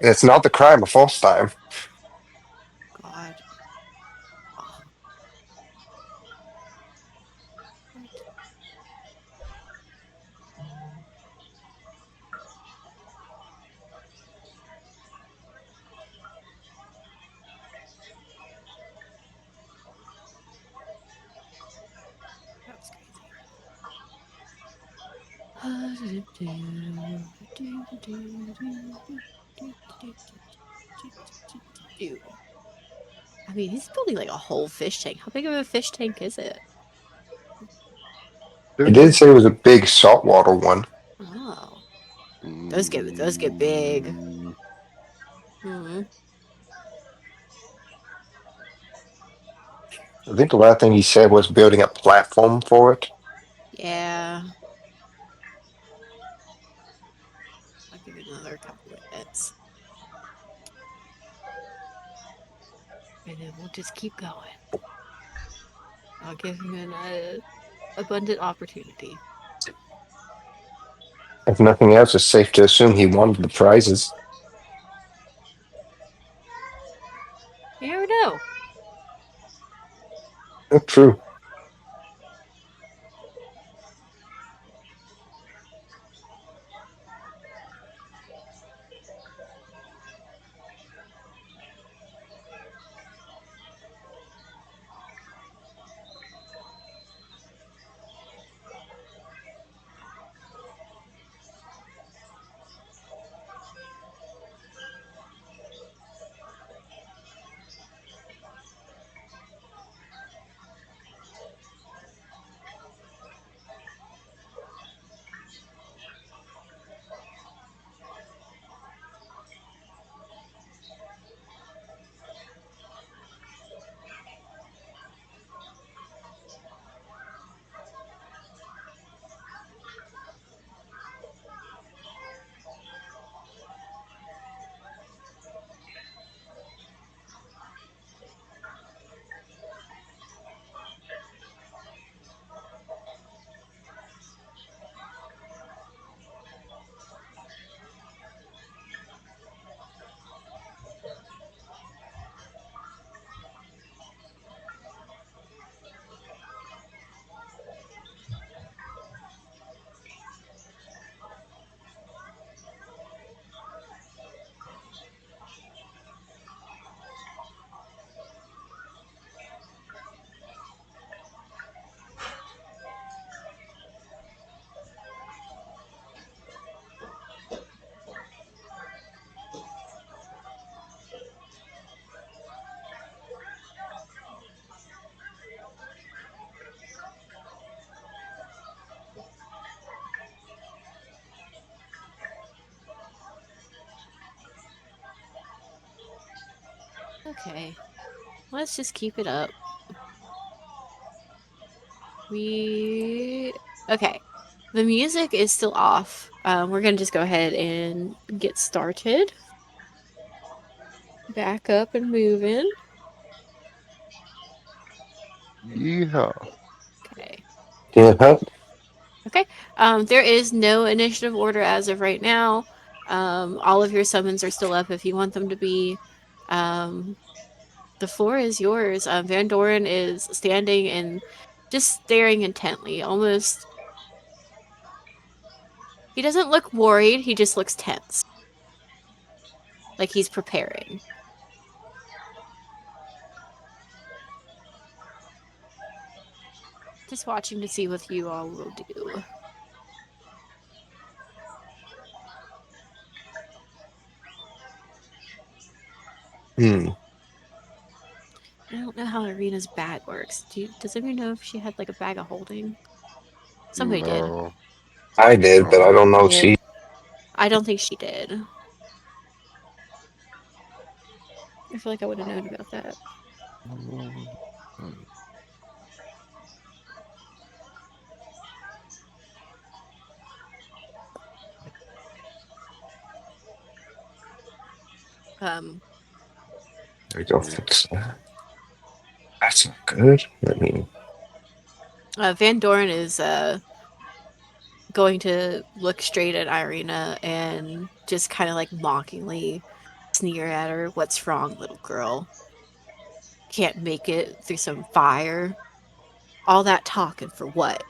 And it's not the crime of false time. God. Oh, what? That was crazy. I mean, he's building like a whole fish tank. How big of a fish tank is it? It did say it was a big saltwater one. Oh, those get big. Mm, Hmm. I think the last thing he said was building a platform for it. Yeah. I'll give it another couple minutes, and then we'll just keep going. I'll give him an abundant opportunity. If nothing else, it's safe to assume he wanted the prizes. You never know. True. Okay, let's just keep it up. We okay. The music is still off. We're gonna just go ahead and get started. Back up and moving. Yeah. Okay. Yeah. Okay. There is no initiative order as of right now. All of your summons are still up if you want them to be. Um, the floor is yours. Van Doren is standing and just staring intently, almost. He doesn't look worried, he just looks tense. Like he's preparing. Just watching to see what you all will do. Hmm. I don't know how Arena's bag works. Does anyone know if she had like a bag of holding? Somebody did. No. I did, but I Oh. don't know if Did. she. I don't think she did. I feel like I would have known about that. Um, There we go. Fix that. That's not good. I mean, Van Doren is going to look straight at Irina and just kind of like mockingly sneer at her. What's wrong, little girl? Can't make it through some fire? All that talking for what?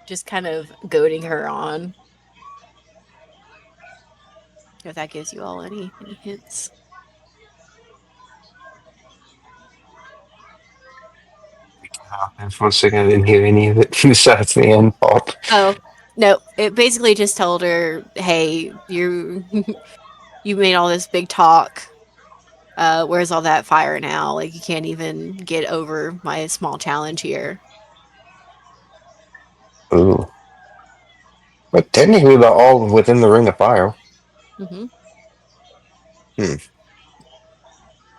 Just kind of goading her on. If that gives you all any hints. and for a second, I didn't hear any of it besides the end pop. Oh, no. It basically just told her, hey, you you made all this big talk. Where's all that fire now? Like you can't even get over my small challenge here. Ooh. But technically, they're all within the ring of fire. Mm-hmm. Hmm. There's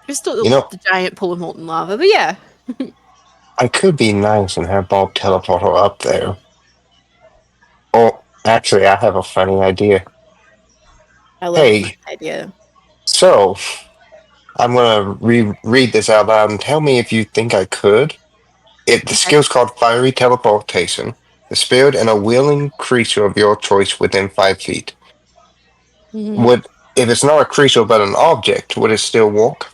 You still know, the giant pool of molten lava, but yeah. I could be nice and have Bob teleport her up there. Or, actually, I have a funny idea. I love a fun Hey, idea. so I'm gonna read this out loud and tell me if you think I could. The Okay. skill's called Fiery Teleportation. The spirit and a willing creature of your choice within 5 feet. Hmm. Would if it's not a creature but an object, would it still walk?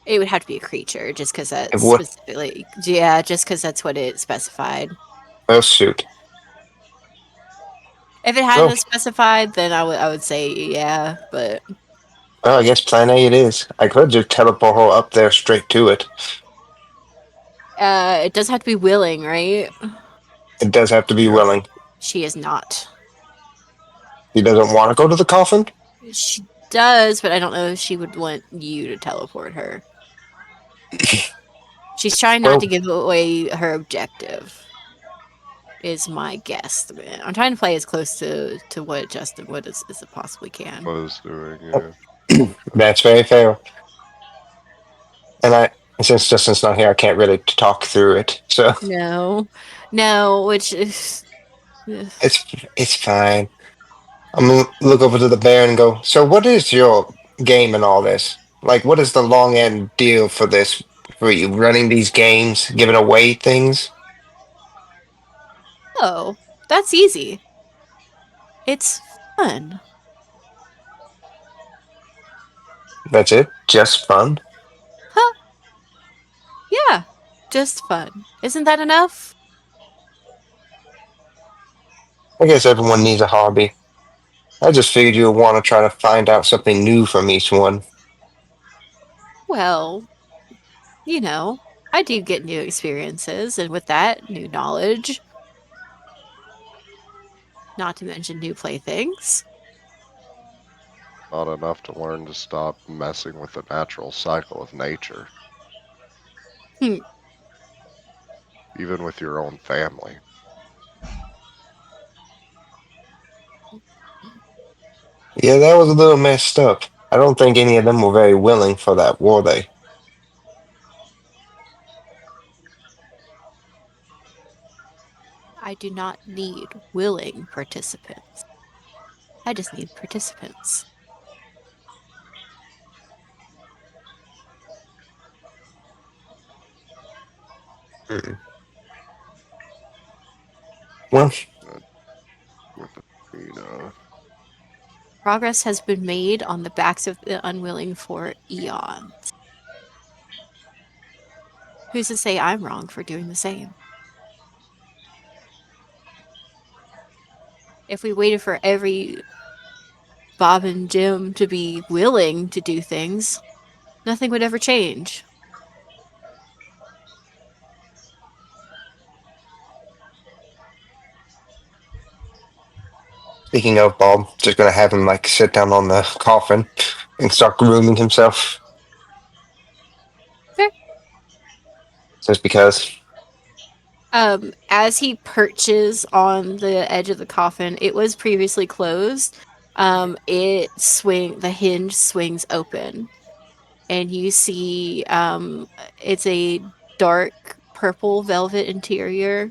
It would have to be a creature, just because It that's would. specifically, yeah, just because that's what it specified. Oh shoot. If it Well, hadn't specified, then I would say yeah, but well, I guess Plan A it is. I could just teleport her up there straight to it. it does have to be willing, right? It does have to be Yeah. willing. She is not. He doesn't want to go to the coffin. She does, but I don't know if she would want you to teleport her. She's trying not Well, to give away her objective. Is my guess. I'm trying to play as close to what Justin would as it possibly can. Was doing, yeah. that's very fair. And since Justin's not here, I can't really talk through it. So No, no, which is it's fine. I'm gonna look over to the bear and go. So, what is your game in all this? Like, what is the long end deal for this? For you running these games, giving away things? oh, that's easy. It's fun. That's it? Just fun? Huh? Yeah, just fun. Isn't that enough? I guess everyone needs a hobby. I just figured you would want to try to find out something new from each one. Well, you know, I do get new experiences, and with that, new knowledge. Not to mention new playthings. Not enough to learn to stop messing with the natural cycle of nature, Hmm. even with your own family. Yeah, that was a little messed up. I don't think any of them were very willing for that, were they? I do not need willing participants. I just need participants. Hmm. Well, With Arena. Progress has been made on the backs of the unwilling for eons. Who's to say I'm wrong for doing the same? If we waited for every Bob and Jim to be willing to do things, nothing would ever change. speaking of Bob, just gonna have him like sit down on the coffin and start grooming himself. Fair. Just because. As he perches on the edge of the coffin, it was previously closed. The hinge swings open, and you see, it's a dark purple velvet interior,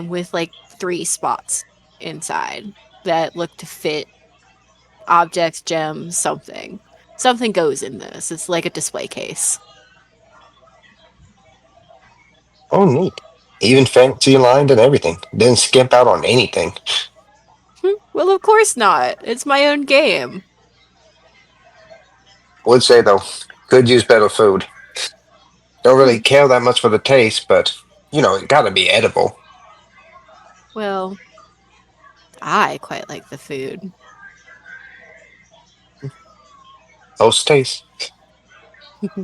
with like three spots inside that look to fit objects, gems, something. Something goes in this. It's like a display case. Oh, neat. Even fancy lined and everything. Didn't skimp out on anything. Well, of course not. It's my own game. Would say though, could use better food. Don't really Hmm. care that much for the taste, but it gotta be edible. Well, I quite like the food. Those taste.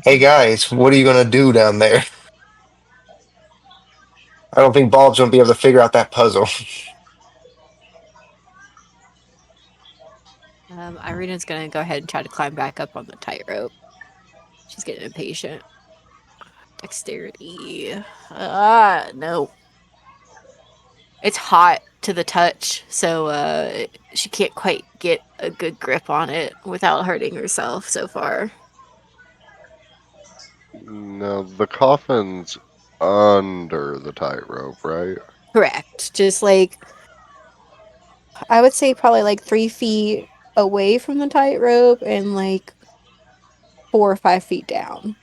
Hey guys, what are you gonna do down there? I don't think Bob's gonna be able to figure out that puzzle. Irina's gonna go ahead and try to climb back up on the tightrope. She's getting impatient. Dexterity. No. It's hot to the touch, so she can't quite get a good grip on it without hurting herself so far. No, the coffin's under the tightrope, right? Correct. Just like, I would say probably like 3 feet away from the tightrope and like 4 or 5 feet down.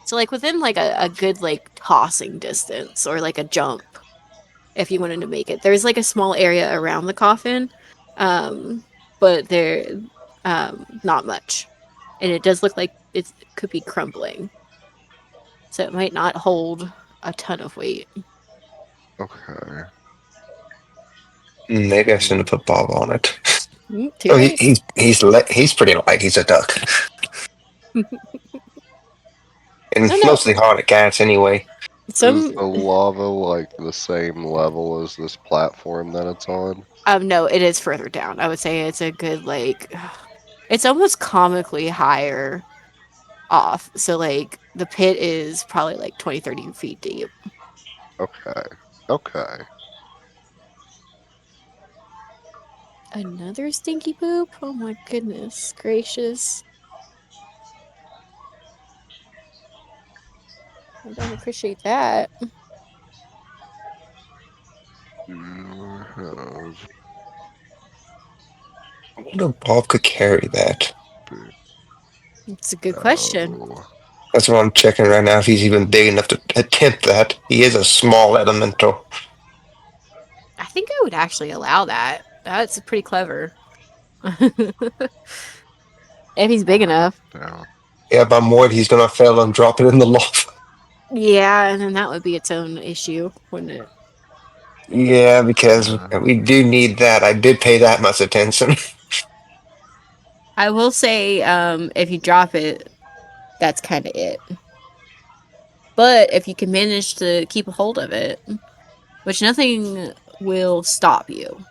So like within like a good like tossing distance or like a jump if you wanted to make it. There's like a small area around the coffin, um, but there not much. And it does look like it could be crumbling. So it might not hold a ton of weight. Okay. Maybe I shouldn't Mm, have put Bob on it. Too Oh, late. he's pretty light. He's a duck, and No, no. mostly hard at cats anyway. Is Some the lava like the same level as this platform that it's on? no, it is further down. I would say it's a good like it's almost comically higher off. So like the pit is probably like 20, 30 feet deep. Okay. Okay. Another stinky poop? Oh my goodness gracious. I don't appreciate that. Has I wonder if Bob could carry that. been It's a good question. no. That's what I'm checking right now. If he's even big enough to attempt that, he is a small elemental. I think I would actually allow that. That's pretty clever. If he's big enough. Down. Yeah, but I'm worried he's gonna fail and drop it in the lava. Yeah, and then that would be its own issue, wouldn't it? Yeah, because Uh, we do need that. I did pay that much attention. I will say, if you drop it, that's kind of it. But if you can manage to keep a hold of it, which nothing will stop you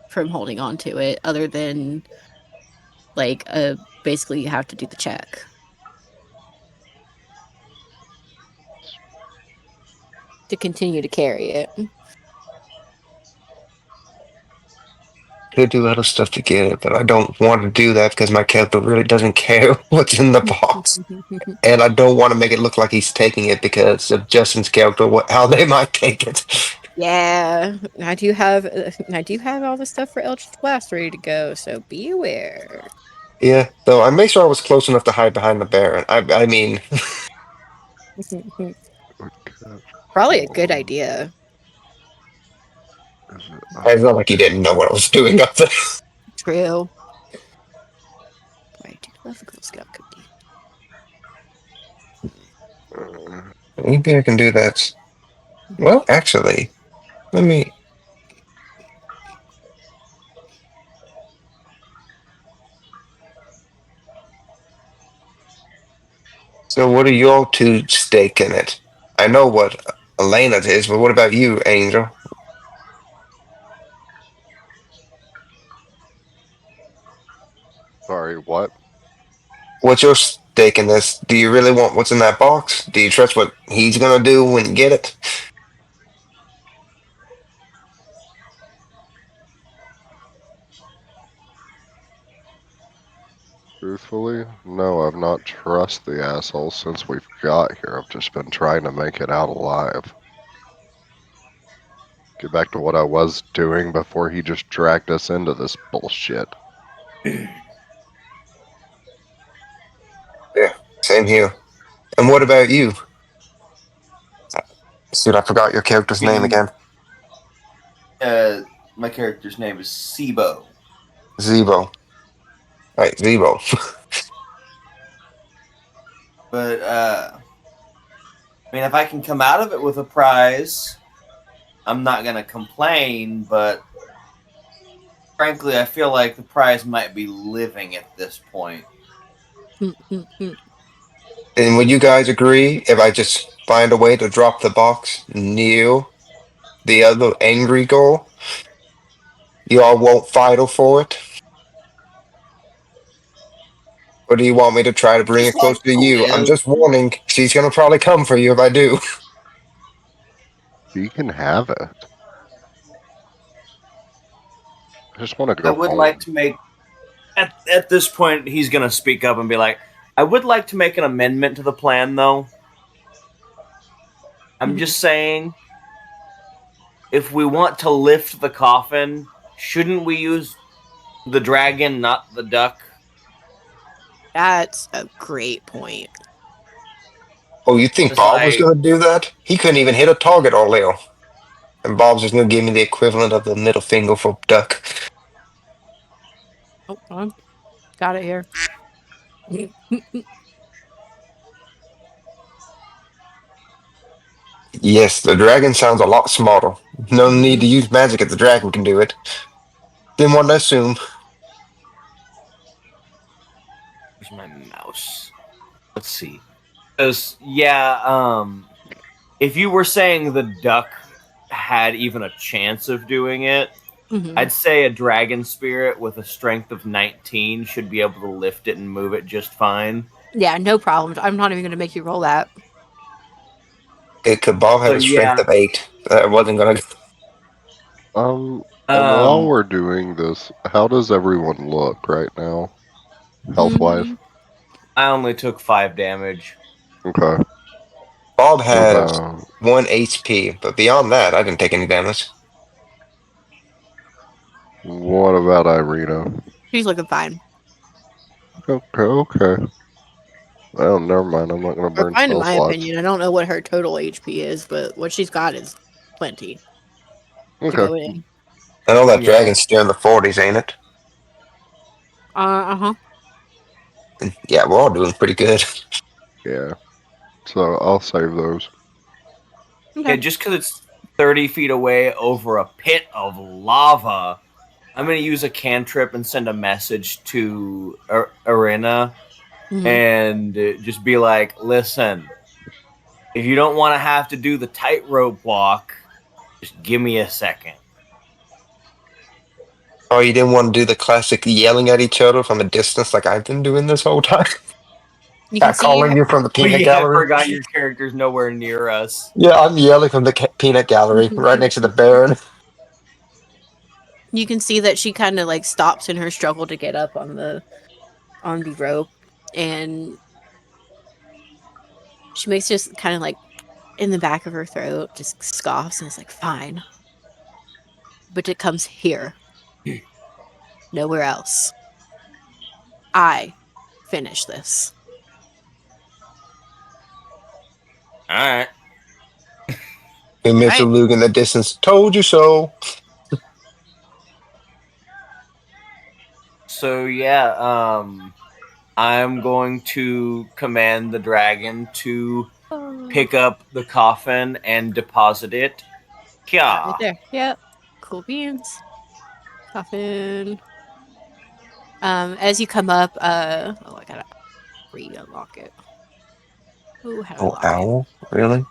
from holding on to it other than like basically you have to do the check to continue to carry it. could do other stuff to get it, but I don't want to do that because my character really doesn't care what's in the box. And I don't want to make it look like he's taking it because of Justin's character, how they might take it. Yeah, I do have all the stuff for Eldritch Blast ready to go, so be aware. Yeah, though I made sure I was close enough to hide behind the Baron. I mean, Probably a good idea. it's not like he didn't know what I was doing up there. True. Boy, I do love a Girl Scout cookie. Maybe I can do that. Well, actually, let me. So, what are your two stake in it? I know what Elena's is, but what about you, Angel? Sorry, what? What's your stake in this? Do you really want what's in that box? Do you trust what he's gonna do when you get it? Truthfully, no, I've not trust the asshole since we've got here. I've just been trying to make it out alive. Get back to what I was doing before he just dragged us into this bullshit. Yeah, same here. And what about you? Dude, I forgot your character's name again. My character's name is Sibo. Zebo. Right, Zebo. But I mean, if I can come out of it with a prize, I'm not gonna complain. But frankly, I feel like the prize might be living at this point. And would you guys agree if I just find a way to drop the box near the other angry goal? You all won't fight for it? Or do you want me to try to bring it Just let closer to her you? I'm live. just warning, she's gonna probably come for you if I do. He can have it. I just want to I go would home. like to make at this point. He's gonna speak up and be like, "I would like to make an amendment to the plan, though. I'm just saying, if we want to lift the coffin, shouldn't we use the dragon, not the duck?" That's a great point. Oh, you think It's Bob was like, gonna do that? He couldn't even hit a target all Leo. And Bob's just gonna give me the equivalent of the middle finger for duck. Oh, got it here. Yes, the dragon sounds a lot smarter. No need to use magic if the dragon can do it. Didn't want to assume. where's my mouse? Let's see. Because if you were saying the duck had even a chance of doing it, I'd say a dragon spirit with a strength of 19 should be able to lift it and move it just fine. Yeah, no problems. I'm not even going to make you roll that. It could Bob had So a strength of 8. I wasn't gonna. And while we're doing this, how does everyone look right now, health-wise? I only took 5 damage. Okay. Bob What has about 1 HP, but beyond that, I didn't take any damage. Irina? She's looking fine. Okay. Well, never mind. I'm not gonna Or burn fine, in spell my slots. opinion. I don't know what her total HP is, but what she's got is plenty to Okay. go in. I know that Yeah. dragon's still in the 40s, ain't it? Uh-huh. Yeah, we're all doing pretty good. Yeah. So I'll save those. Okay. Yeah, just because it's 30 feet away over a pit of lava, I'm going to use a cantrip and send a message to Arena and just be like, listen, if you don't want to have to do the tightrope walk, just give me a second. Oh, you didn't want to do the classic yelling at each other from a distance like I've been doing this whole time? You can see Calling you from the Oh, peanut yeah, I gallery? forgot your character's nowhere near us. Yeah, I'm yelling from the peanut gallery right next to the Baron. You can see that she kind of like stops in her struggle to get up on the rope, and she makes just kind of like in the back of her throat, just scoffs and is like, "Fine, but it comes here, nowhere else. I finish this." All right. We Mr. Right. Luke in the distance. Told you so. So yeah, I'm going to command the dragon to pick up the coffin and deposit it. Right Yeah. there. Yep. Cool beans. Coffin. As you come up, oh, I gotta re-unlock it. Oh, how do I Oh, lock it? owl? Really?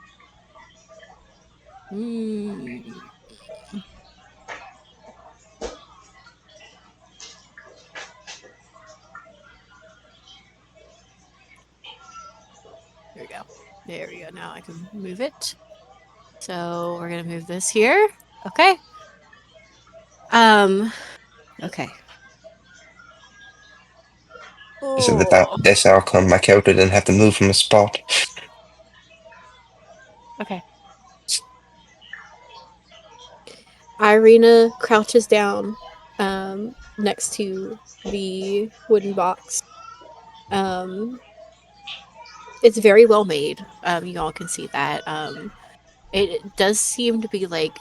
Mm. There we go. There we go. Now I can move it. So we're gonna move this here. Okay. Um. Okay. Is it without Oh. this outcome, my character didn't have to move from a spot? Okay. Irina crouches down, next to the wooden box. Um, it's very well made. You all can see that. It does seem to be like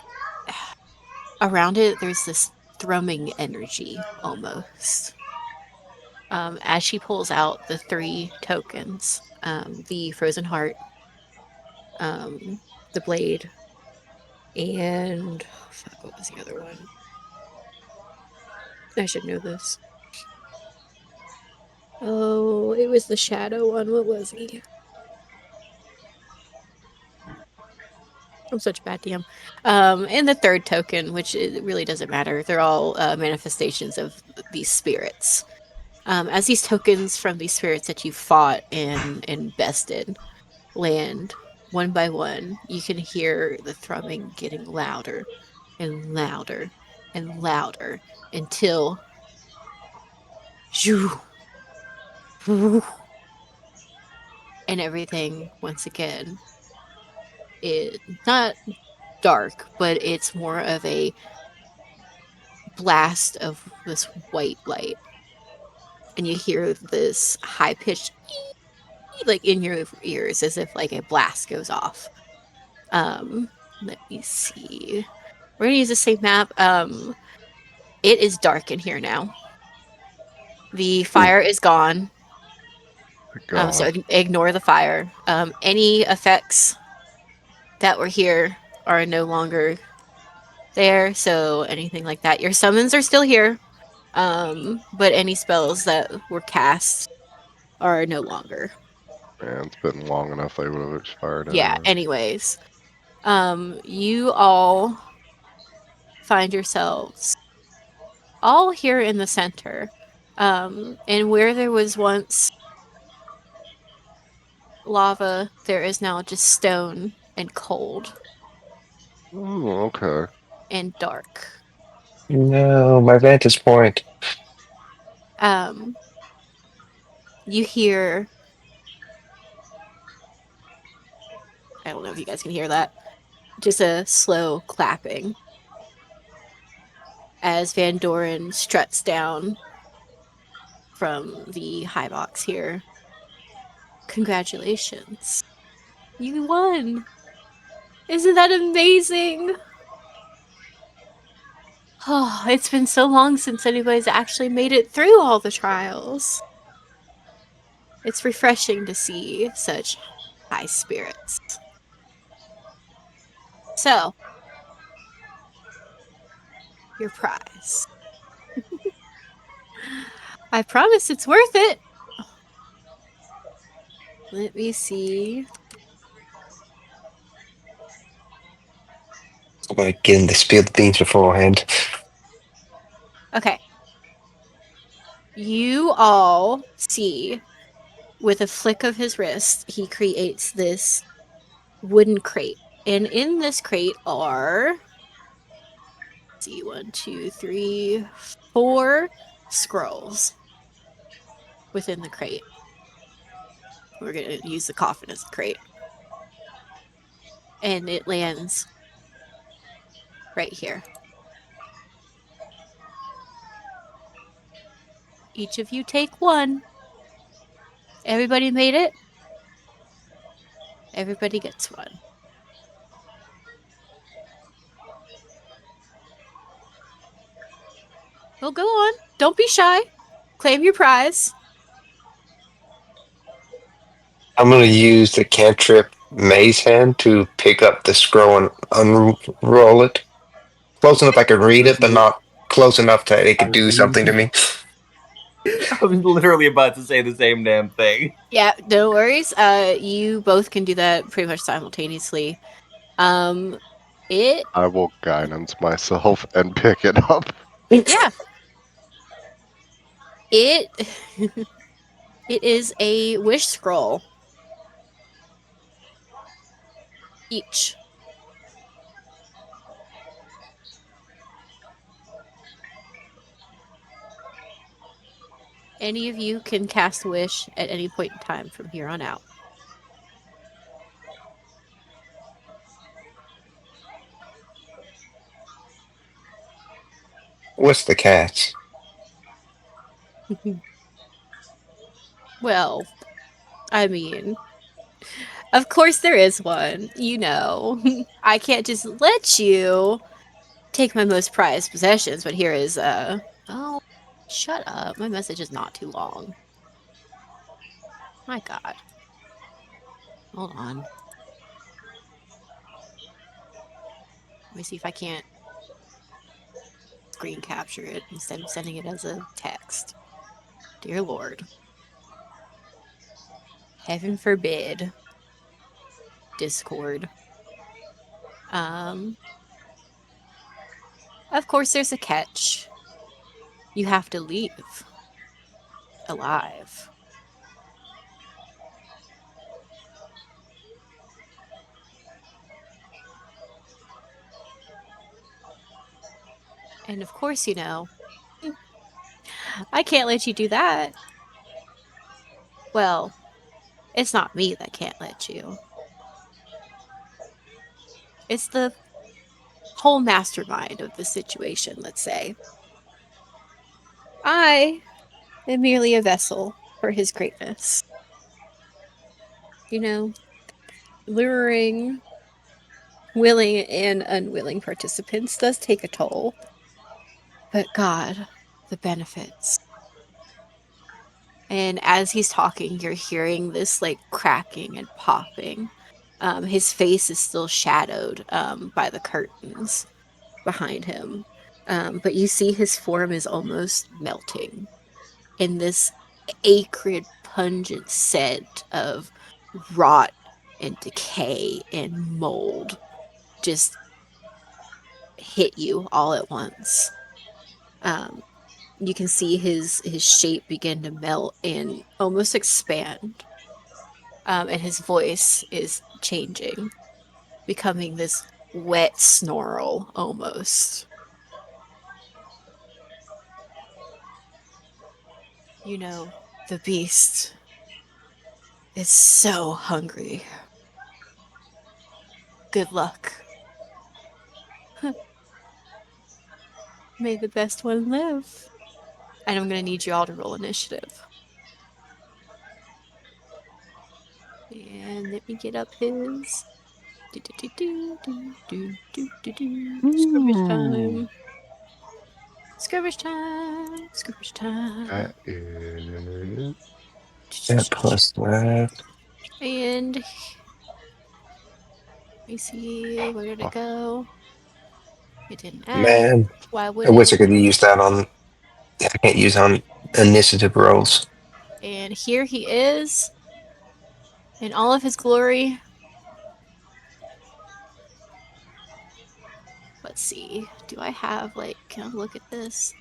around it. There's this thrumming energy almost. As she pulls out the three tokens, the frozen heart, um, the blade, and fuck, what was the other one? I should know this. Oh, it was the shadow one. What was he? I'm such a bad DM. And the third token, which it really doesn't matter. They're all manifestations of these spirits. As these tokens from these spirits that you fought and bested land one by one, you can hear the thrumming getting louder and louder and louder until shoo, whoo, and everything once again is not dark, but it's more of a blast of this white light, and you hear this high pitched like in your ears as if like a blast goes off. Let me see. We're gonna use the same map. It is dark in here now. The Ooh, fire is gone. So God. ignore the fire. Any effects that were here are no longer there. So anything like that, your summons are still here. But any spells that were cast are no longer. Man, it's been long enough they would have expired Yeah, anyway. anyways. You all find yourselves all here in the center. And where there was once lava, there is now just stone and cold Ooh, okay. and dark. no, my vantage point. Um, you hear, I don't know if you guys can hear that, just a slow clapping as Van Doren struts down from the high box here. Congratulations. You won. Isn't that amazing? Oh, it's been so long since anybody's actually made it through all the trials. It's refreshing to see such high spirits. So, your prize. I promise it's worth it. Let me see. I'm gonna get him to spill the beans beforehand. Okay. You all see, with a flick of his wrist, he creates this wooden crate. And in this crate are see, 1, 2, 3, 4 scrolls within the crate. We're gonna use the coffin as the crate. And it lands right here. Each of you take one. Everybody made it? Everybody gets one. Well, go on. Don't be shy. Claim your prize. I'm going to use the cantrip Maze Hand to pick up the scroll and unroll it. Close enough I can read it, but not close enough that it could do something to me. I was literally about to say the same damn thing. Yeah, no worries. You both can do that pretty much simultaneously. It I will guidance myself and pick it up. yeah. It it is a wish scroll. Each. Any of you can cast wish at any point in time from here on out. What's the catch? Well, I mean, of course there is one. You know, I can't just let you take my most prized possessions, but here is oh, shut up. My message is not too long. My God. Hold on. Let me see if I can't screen capture it instead of sending it as a text. Dear Lord. Heaven forbid. Discord. Um, of course there's a catch. You have to leave alive. And of course, you know, I can't let you do that. Well, it's not me that can't let you. It's the whole mastermind of the situation, let's say. I am merely a vessel for his greatness. You know, luring willing and unwilling participants does take a toll. But God, the benefits. And as he's talking, you're hearing this like cracking and popping. His face is still shadowed by the curtains behind him. But you see his form is almost melting in this acrid, pungent scent of rot and decay and mold just hit you all at once. Um, you can see his shape begin to melt and almost expand. And his voice is changing, becoming this wet snarl almost. You know, the beast is so hungry. Good luck. May the best one live. And I'm gonna need you all to roll initiative. And let me get up his. Scrimmage time. Skirmish time. Skirmish time. That is Yeah, plus that. And let me see, where did it go? It didn't add. Man, Why would I wish I it? could use that on. I can't use on initiative rolls. And here he is in all of his glory. Let's see. Do I have like, can I look at this?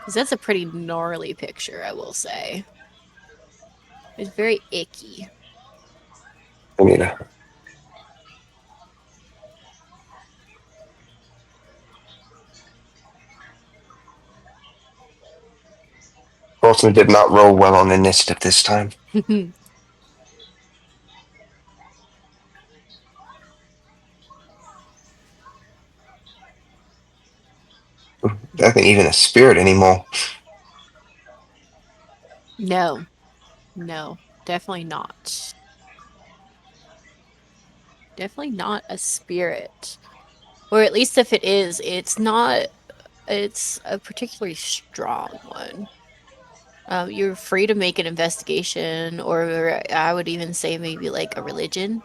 Because that's a pretty gnarly picture, I will say. It's very icky. I need to. Fortunately, did not roll well on initiative this time. I think even a spirit anymore. No, no, definitely not. Definitely not a spirit. Or at least if it is, it's not, it's a particularly strong one. You're free to make an investigation, or I would even say maybe like a religion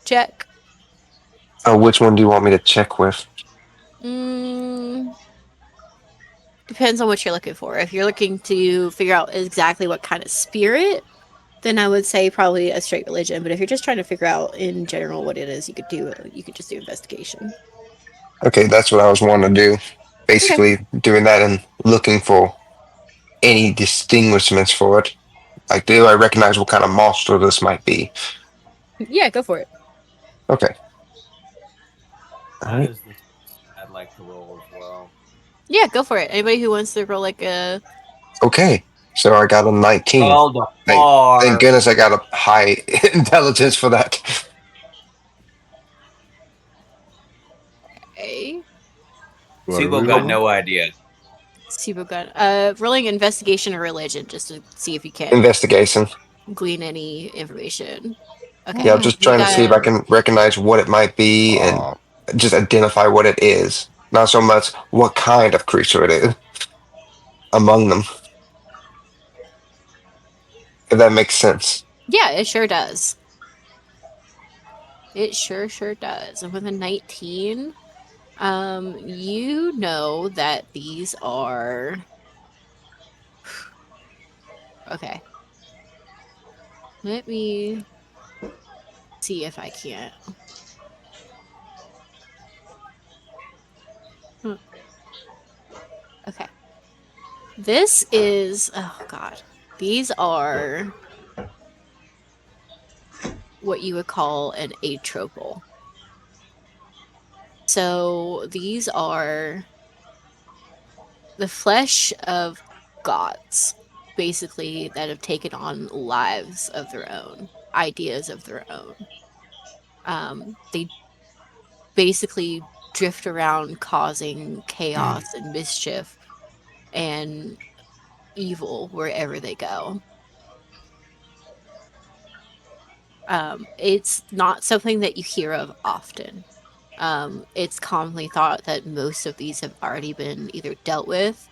check. Which one do you want me to check with? Mm, depends on what you're looking for. If you're looking to figure out exactly what kind of spirit, then I would say probably a straight religion. But if you're just trying to figure out in general what it is, you could just do investigation. Okay, that's what I was wanting to do. Okay. Basically, doing that and looking for any distinguishments for it. Like, do I recognize what kind of monster this might be? Yeah, go for it. Okay. All That right. is the I'd like to roll as well. Yeah, go for it. Anybody who wants to roll like a Okay. So I got a 19. Called a Thank bar. goodness I got a high intelligence for that. What are Sibo we got rolling? no idea. Sibo gun. Rolling investigation or religion just to see if you can Investigation. glean any information. Yeah, Okay. I'm just You trying to see if I got can recognize what it might be and just identify what it is. Not so much what kind of creature it is among them, if that makes sense. yeah, it sure does. It sure does. And with a 19, you know that these are okay. Let me see if I can't. Hmm, okay. This is, oh God. These are what you would call an atropal. So these are the flesh of gods, basically, that have taken on lives of their own, ideas of their own. They basically drift around causing chaos and mischief and evil wherever they go. It's not something that you hear of often. It's commonly thought that most of these have already been either dealt with,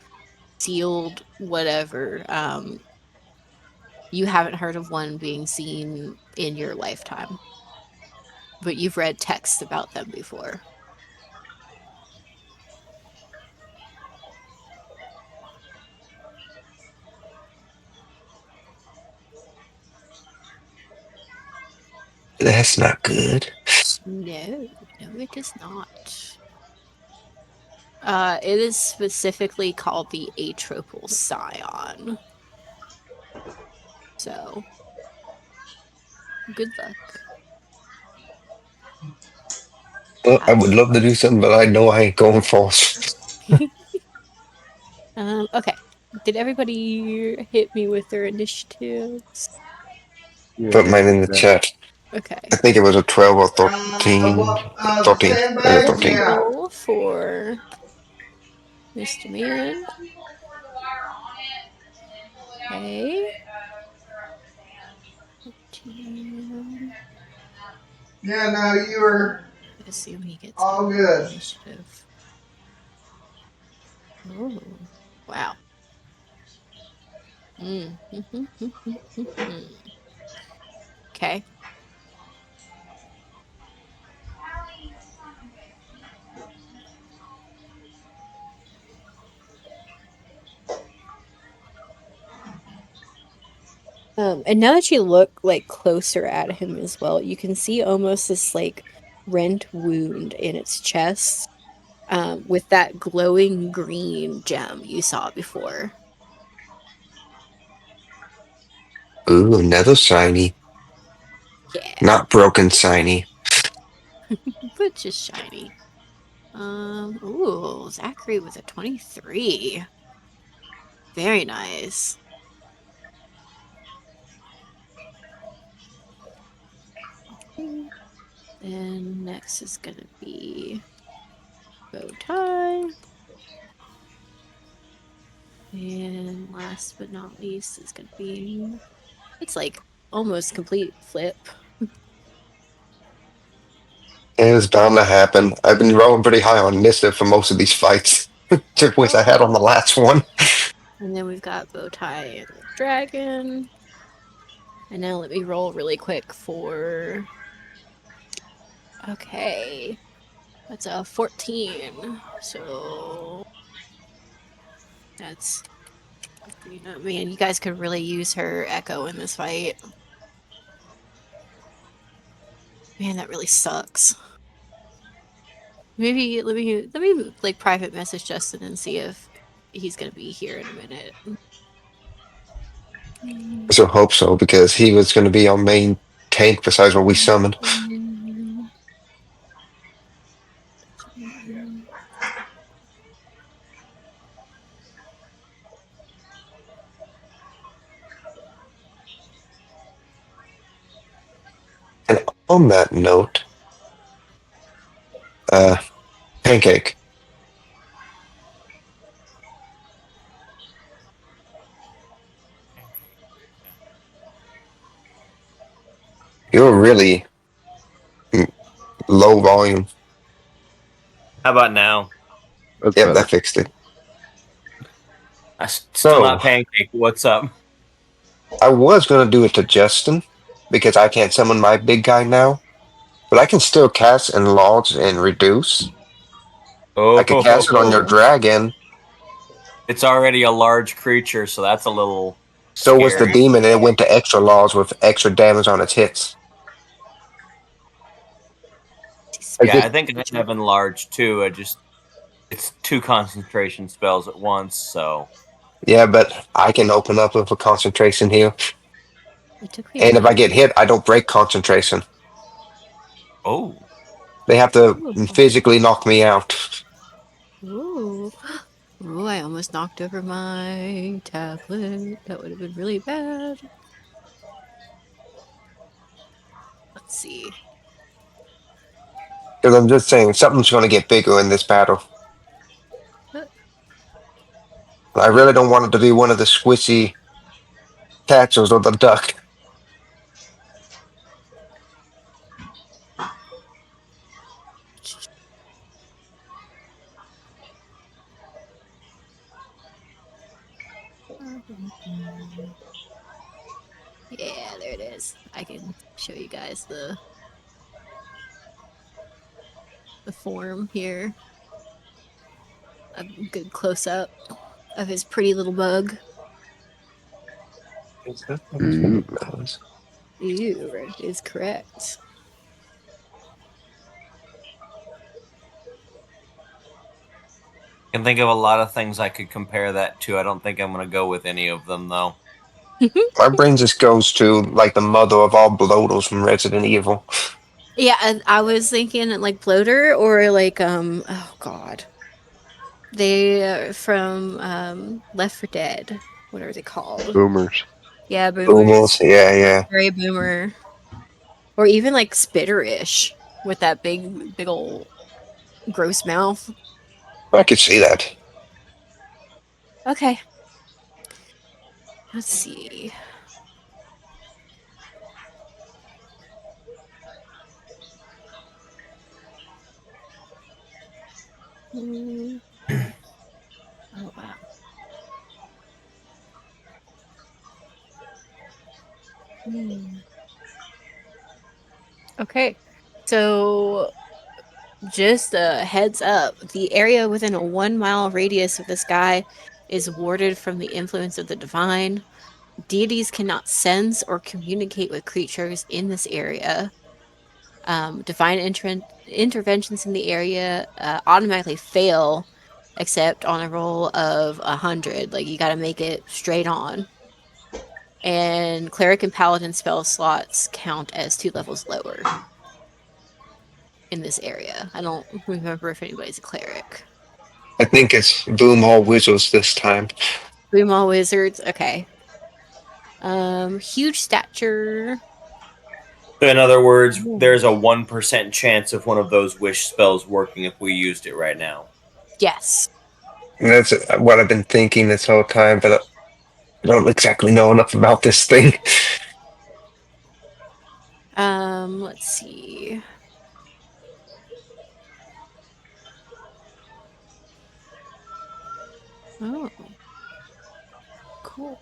sealed, whatever. You haven't heard of one being seen in your lifetime, but you've read texts about them before. That's not good. No, no, it is not. It is specifically called the atropal scion. So, good luck. Well, I Have would love to do something, but I know I ain't going false. Okay. Did everybody hit me with their initiatives? Put Yeah. mine in the chat. Okay. I think it was a 12 or The 13. what? The 13. Yeah, sandbags? 13. Yeah. Roll for Mr. Man. Okay. 10. Yeah. No, you were Assume he gets all good. initiative. Oh, wow. Mm. Okay. And now that you look like closer at him as well, you can see almost this like rent wound in its chest. with that glowing green gem you saw before. Ooh, another shiny. Yeah, Not broken shiny. but just shiny. Ooh, Zachary with a 23. Very nice. Then next is gonna be bow tie. And last but not least is gonna be, it's like almost complete flip. It was bound to happen. I've been rolling pretty high on initiative for most of these fights. Just wish I had on the last one. And then we've got bow tie and dragon. And now let me roll really quick for, okay, that's a 14. So that's, man, you guys could really use her echo in this fight. Man, that really sucks. Maybe let me like private message Justin and see if he's gonna be here in a minute. I still hope so, because he was going to be our main tank besides what we summoned. And on that note, uh, Pancake, you're really low volume. How about now? That's Yep, better. that fixed it. Still So, not pancake. What's up? I was going to do it to Justin, because I can't summon my big guy now, but I can still cast Enlarge and Reduce. I could cast it on your Oh, dragon. it's already a large creature, so that's a little So was the scary. demon, and it went to extra laws with extra damage on its hits. I Yeah, I just, think I have enlarged too. It's two concentration spells at once, so yeah, but I can open up with a concentration here. It took me a And if I get minute. hit, I don't break concentration. oh, They have to Ooh. physically knock me out. Ooh. Ooh, I almost knocked over my tablet. That would have been really bad. Let's see. Because I'm just saying, something's going to get bigger in this battle. Uh, I really don't want it to be one of the squishy tatchels or the duck. Yeah, there it is. I can show you guys the form here. A good close up of his pretty little bug. Ooh. You is correct. I can think of a lot of things I could compare that to. I don't think I'm going to go with any of them though. My brain just goes to like the mother of all bloaters from Resident Evil. Yeah, I was thinking like bloater or like oh god. They from Left 4 Dead. What are they called? Boomers. Yeah, boomers. Almost, yeah, yeah. Very boomer. Or even like spitterish with that big old gross mouth. I could see that. Okay. Let's see. Mm, oh wow. Hmm. Okay. So just a heads up, the area within a 1 mile radius of this guy is warded from the influence of the divine. Deities cannot sense or communicate with creatures in this area. Divine interventions in the area automatically fail, except on a roll of 100. Like, you got to make it straight on. And cleric and paladin spell slots count as 2 levels lower in this area. I don't remember if anybody's a cleric. I think it's boom all wizards this time. Boom all wizards. Okay. Huge stature. So in other words, Ooh. there's a 1% chance of one of those wish spells working if we used it right now. Yes. And that's what I've been thinking this whole time, but I don't exactly know enough about this thing. Let's see. Oh, cool.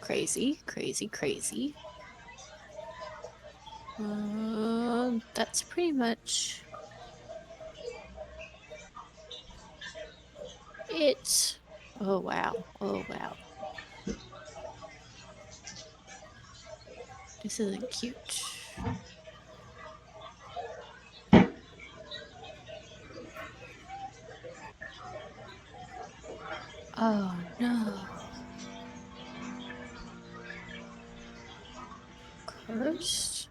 Crazy, crazy, crazy. That's pretty much it. Oh, wow. Oh, wow. This isn't cute. Oh, no. Cursed?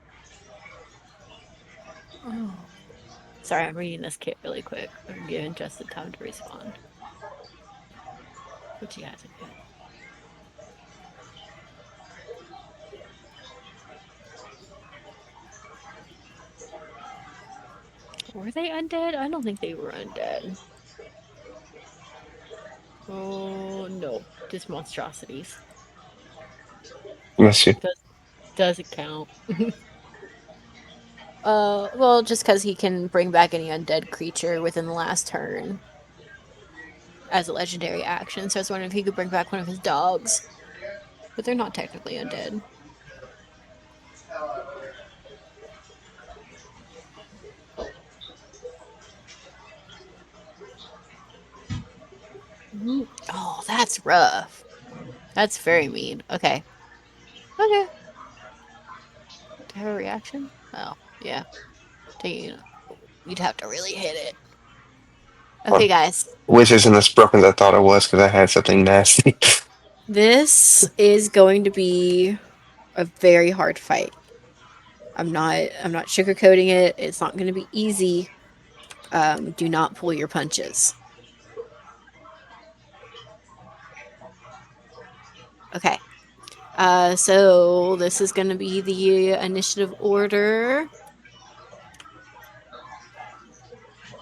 Oh. Sorry, I'm reading this kit really quick. I'm giving Justin time to respond. What you guys are good. Were they undead? I don't think they were undead. Oh, no. Just monstrosities. Let's see. Doesn't count. Well, just because he can bring back any undead creature within the last turn as a legendary action. So I was wondering if he could bring back one of his dogs. But they're not technically undead. Oh, that's rough. That's very mean. Okay. Okay. To have a reaction? Oh, yeah. You'd have to really hit it. Okay, Well, guys. which isn't as broken as I thought it was because I had something nasty. This is going to be a very hard fight. I'm not sugarcoating it. It's not going to be easy. Do not pull your punches. Okay. So this is going to be the initiative order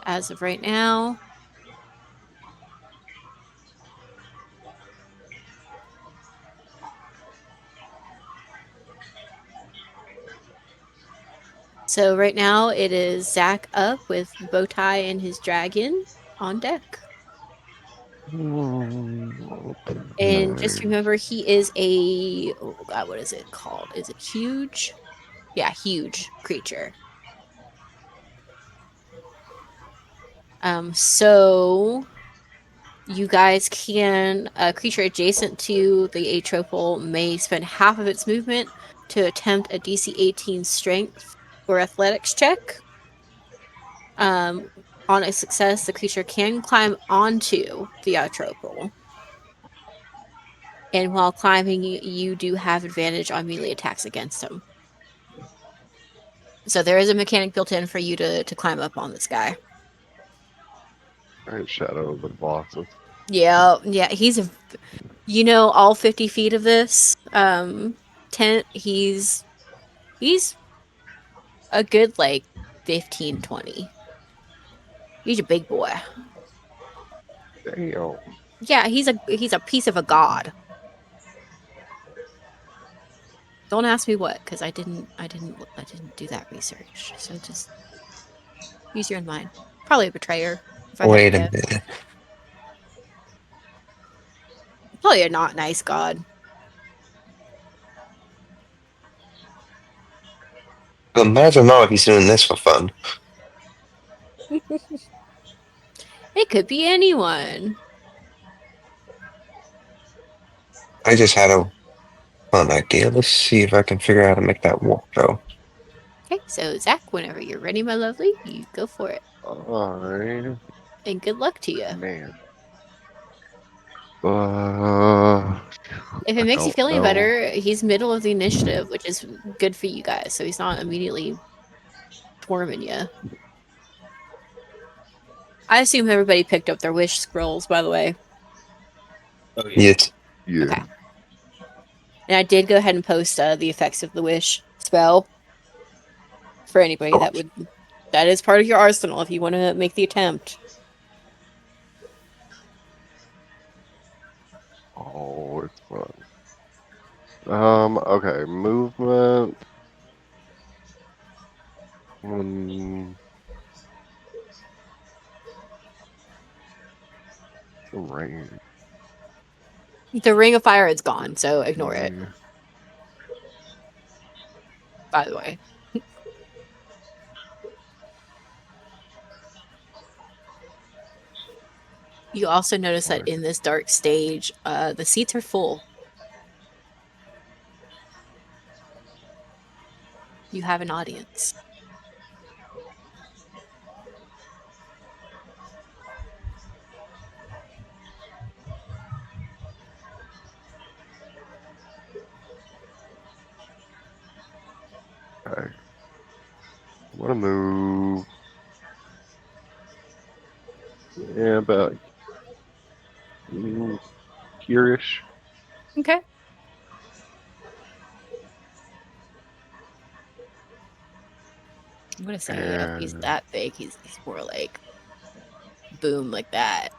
as of right now. So right now it is Zach up with Bowtie and his dragon on deck. And just remember, he is oh god, what is it called? Is it huge? Yeah, huge creature. So you guys can, a creature adjacent to the atropal may spend half of its movement to attempt a DC 18 strength or athletics check. On a success, the creature can climb onto the atropal. And while climbing, you do have advantage on melee attacks against him. So there is a mechanic built in for you to climb up on this guy. Great shadow of the bosses. Yeah, he's all 50 feet of this tent, he's a good, like, 15, 20. He's a big boy. Damn. Yeah, he's a piece of a god. Don't ask me what, because I didn't do that research. So just use your own mind. Probably a betrayer, if I had to Wait a guess. minute. Probably a not nice god. Imagine not if he's doing this for fun. It could be anyone. I just had a Fun idea. Let's see if I can figure out how to make that work, though. Okay, so Zach, whenever you're ready, my lovely, you go for it. I And good luck to you. man. Uh, If I it makes you don't feel any know. better, he's middle of the initiative, which is good for you guys, so he's not immediately swarming you. I assume everybody picked up their wish scrolls, by the way. Oh yeah. Yes. Okay. Yeah. And I did go ahead and post the effects of the wish spell for anybody Oh, that would. That is part of your arsenal if you want to make the attempt. oh, it's fun. Okay, movement. Mm, range. The ring of fire is gone, so ignore it. Yeah. By the way, you also notice that Like, in this dark stage, the seats are full. You have an audience. okay. I'm gonna move. Yeah, about here-ish. Okay. I'm gonna say if he's And that big, he's more like boom like that.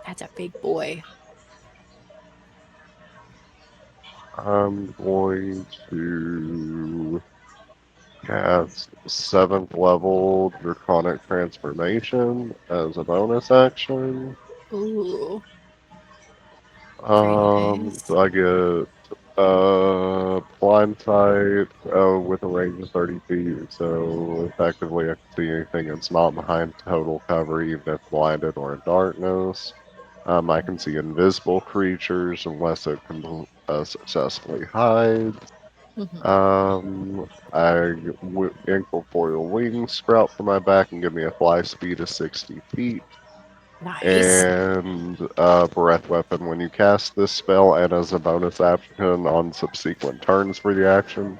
That's a big boy. I'm going to cast 7th level Draconic Transformation as a bonus action. Ooh, very nice. So I get blind sight with a range of 30 feet. So effectively, I can see anything that's not behind total cover, even if blinded or in darkness. I can see invisible creatures unless it can successfully hide. Hmm. Incorporeal wings sprout from my back and give me a fly speed of 60 feet. Nice. And breath weapon. When you cast this spell and as a bonus action on subsequent turns for the action,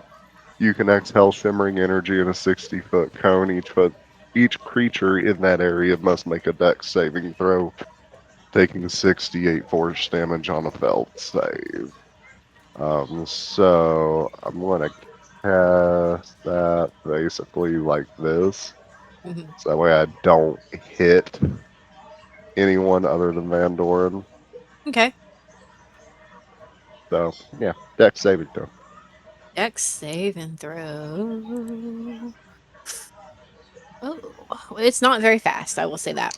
you can exhale shimmering energy in a 60-foot cone. Each creature in that area must make a dex saving throw, taking 68 force damage on a failed save. So I'm gonna cast that basically like this. Hmm. So that way I don't hit anyone other than Van Doren. Okay. So yeah, dex saving throw. Dex save and throw. Oh, it's not very fast. I will say that.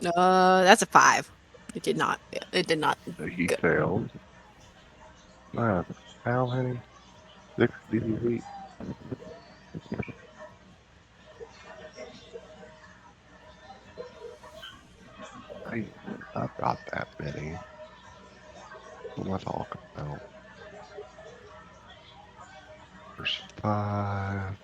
That's a 5. It did not. It did not He go. failed. How many? 68. I, I've got that many. What am I talking about? There's 5.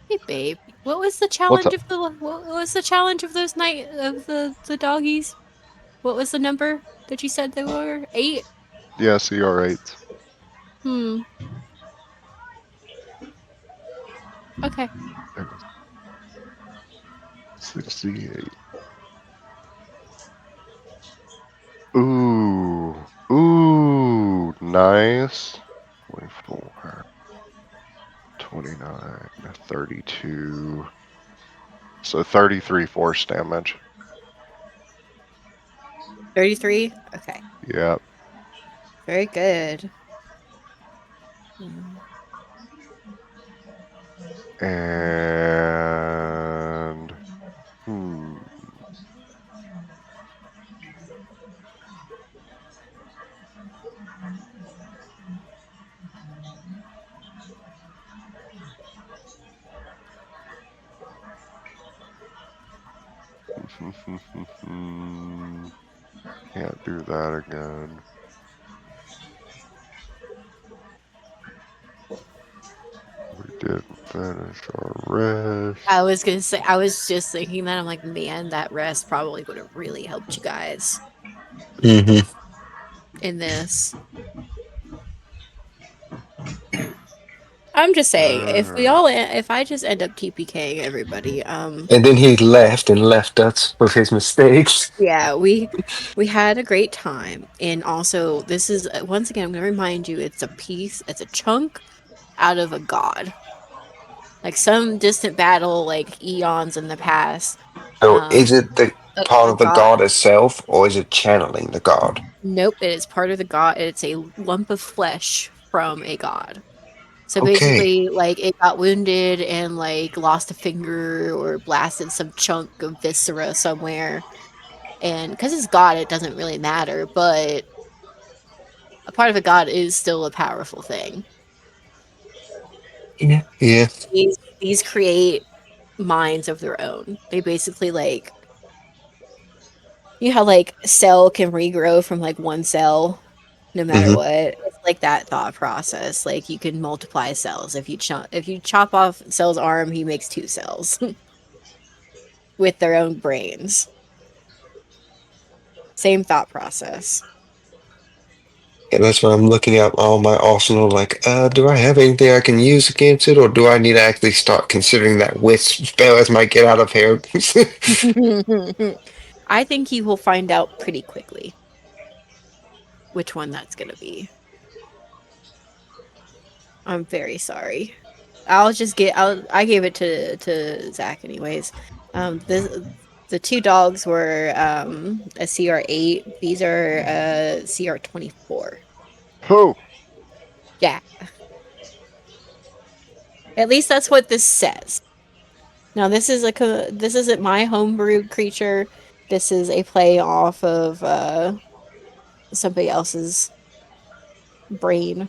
Hey, babe. What was the What's challenge up? of the what was the challenge of those night of the doggies? What was the number that you said they were? 8? Yeah, CR8. Hmm. Okay. 68. Ooh. Ooh. Nice. 24. 29. 32. So 33 force damage. 33? Okay. Yep. Very good. Hmm. And hmm. Can't do that again. We didn't finish our rest. I was gonna say, I was just thinking that. I'm like, man, that rest probably would have really helped you guys Mm-hmm. in this. I'm just saying, if I just end up TPKing everybody, And then he left and left us with his mistakes. yeah, we had a great time, and also this is once again, I'm gonna remind you, it's a chunk out of a god, like some distant battle, like eons in the past. So is Um, it the part a of the god. god itself, or is it channeling the god? Nope, it is part of the god. It's a lump of flesh from a god. So Okay. basically, like it got wounded and like lost a finger or blasted some chunk of viscera somewhere. And because it's God, it doesn't really matter. But a part of a god is still a powerful thing. Yeah. Yeah. These create minds of their own. They basically like you know how like cell can regrow from like one cell no matter Hmm. what. It's like that thought process. Like you can multiply cells. If you chop off cell's arm, he makes two cells with their own brains. Same thought process. Yeah, that's why I'm looking at all my arsenal. Like, do I have anything I can use against it, or do I need to actually start considering that wisp spell as my get out of here? I think you will find out pretty quickly which one that's going to be. I'm very sorry. I gave it to Zach anyways. This the two dogs were a CR8. These are CR24. Ho! Yeah. At least that's what this says. Now this isn't my homebrew creature. This is a play off of somebody else's brain.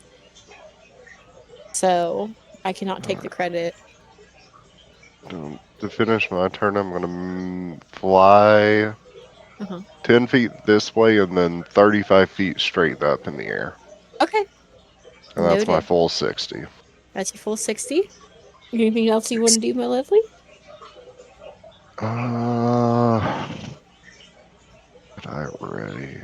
So I cannot take the Alright. credit. To finish my turn, I'm gonna fly Uh-huh. 10 feet this way and then 35 feet straight up in the air. Okay. And that's my Noted. full 60. That's your full 60. Anything else you want to do, my lovely? Uh, but I ready.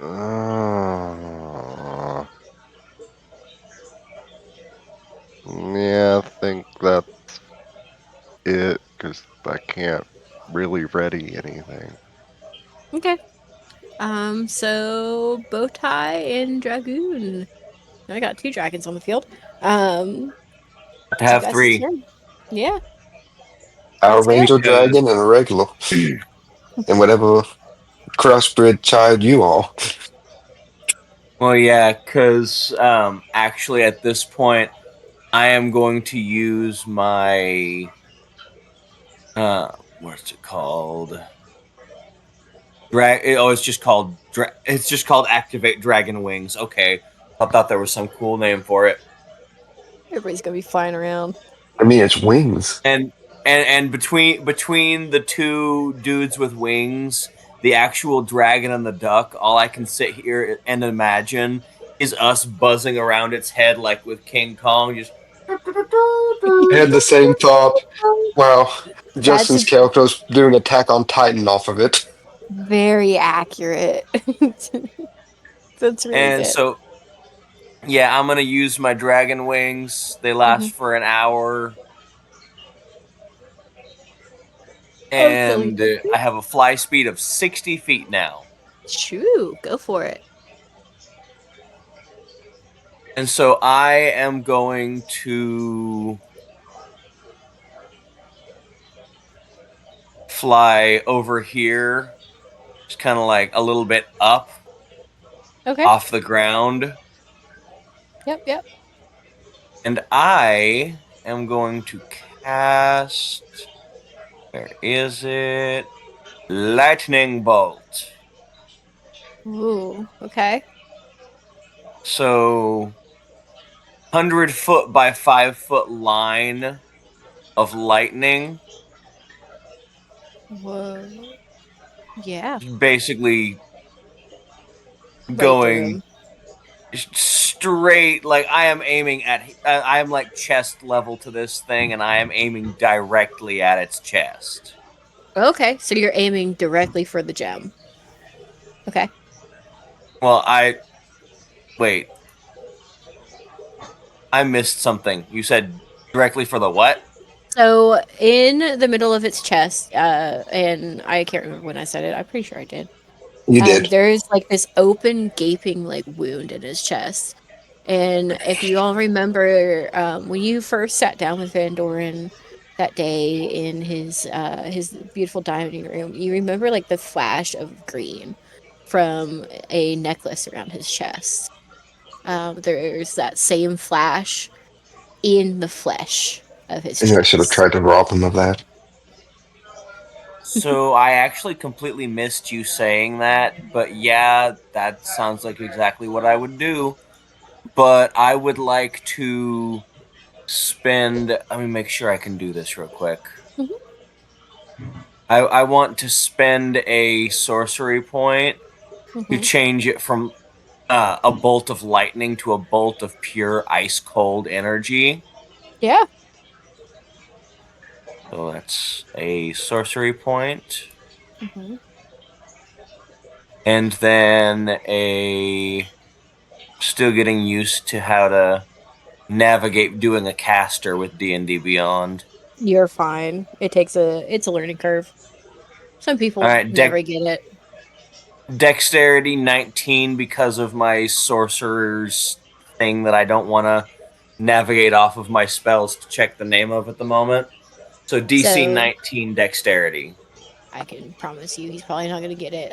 Uh, yeah, I think that's it because I can't really ready anything. Okay. So Bowtie and Dragoon. I got two dragons on the field. Um, To it's you have guys' three. turn. Yeah, Our let's go. Ranger Because Dragon and a regular, and whatever crossbred child you are. well, yeah, because actually at this point I am going to use my what's it called? it's just called it's just called activate dragon wings. Okay, I thought there was some cool name for it. Everybody's gonna be flying around. I mean, it's wings. And between the two dudes with wings, the actual dragon and the duck, all I can sit here and imagine is us buzzing around its head like with King Kong, just I had the same thought. Wow, That's Justin's character's doing Attack on Titan off of it. very accurate. That's really and good. so yeah, I'm gonna use my dragon wings. They last Mhm. for an hour, Absolutely. and I have a fly speed of 60 feet now. True. Go for it. And so I am going to fly over here, just kind of like a little bit up Okay. off the ground. Yep. Yep. And I am going to cast Where is it? Lightning bolt. Ooh, okay. So 100-foot by 5-foot line of lightning. Whoa. Yeah. Basically Right through going him. straight, like I am aiming at I am like chest level to this thing, and I am aiming directly at its chest. Okay, so you're aiming directly for the gem. Okay. Well, wait, I missed something. You said directly for the what? So in the middle of its chest, and I can't remember when I said it. I'm pretty sure I did. You did. There's like this open, gaping like wound in his chest. And if you all remember, when you first sat down with Van Doren that day in his beautiful dining room, you remember like the flash of green from a necklace around his chest. There's that same flash in the flesh of his Maybe I should have chest. tried to rob him of that. So I actually completely missed you saying that, but yeah, that sounds like exactly what I would do. But I would like to spend. Let me make sure I can do this real quick. Mhm, I want to spend a sorcery point to mhm. change it from a bolt of lightning to a bolt of pure ice cold energy. Yeah. So that's a sorcery point. Mhm. And then still getting used to how to navigate doing a caster with D&D Beyond. You're fine. It's a learning curve. Some All people right, never get it. dexterity 19 because of my sorcerer's thing that I don't want to navigate off of my spells to check the name of at the moment. So DC So 19 dexterity. I can promise you he's probably not gonna get it.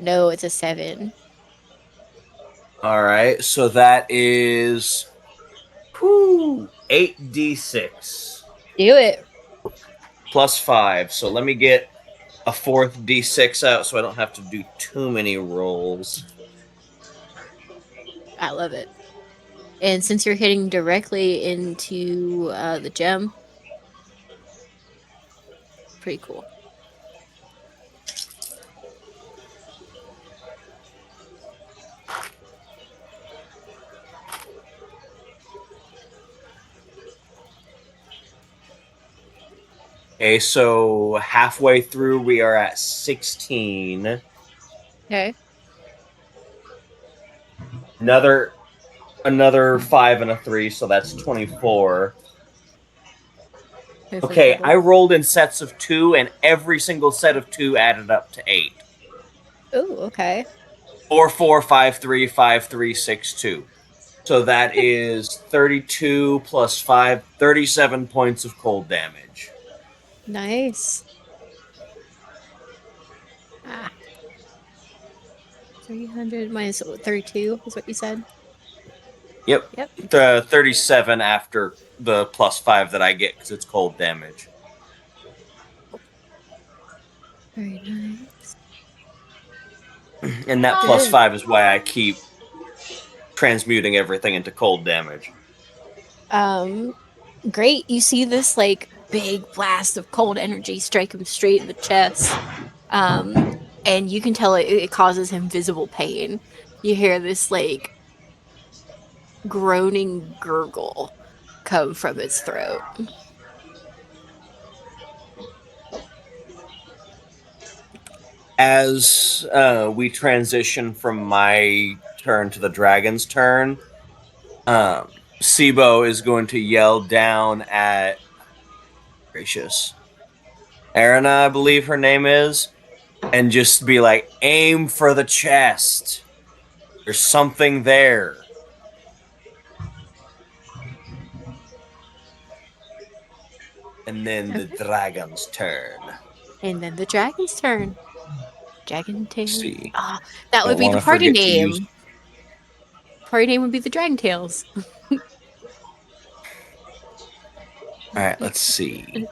No, it's a 7. All right, so that is 8d6 Do it. plus 5. So let me get a fourth d6 out so I don't have to do too many rolls. I love it. And since you're hitting directly into the gem, pretty cool. Okay, so halfway through we are at 16. Okay. Another 5 and a 3, so that's 24. Go for Okay, I total. rolled in sets of 2, and every single set of 2 added up to 8. Oh, okay. 4, 4, 5, 3, 5, 3, 6, 2. So that is 32 plus 5, 37 points of cold damage. Nice. Ah, 300 minus 32 is what you said? Yep. Yep. 37 after the plus 5 that I get because it's cold damage. Very nice. And that plus Good. 5 is why I keep transmuting everything into cold damage. Um, Great. You see this like big blast of cold energy strike him straight in the chest. Um, and you can tell it causes him visible pain. You hear this like groaning gurgle come from its throat. As we transition from my turn to the dragon's turn, Sibo is going to yell down at gracious Erina, I believe her name is, and just be like, aim for the chest. There's something there. And then the Okay. dragon's turn. And then the dragon's turn. Dragon Let's Tail. see. Ah, that would Don't be want the to party forget to use. name. Party name would be the Dragon Tails. All right, let's see.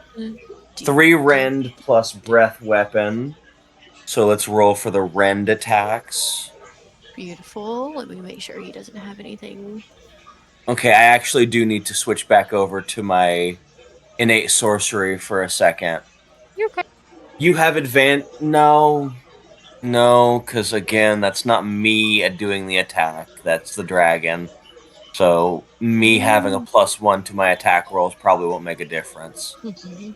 3 rend plus breath weapon. So let's roll for the rend attacks. Beautiful. Let me make sure he doesn't have anything. Okay, I actually do need to switch back over to my innate sorcery for a second. You're okay. You have No, because again, that's not me at doing the attack. That's the dragon. So me having a +1 to my attack rolls probably won't make a difference. Mm-hmm.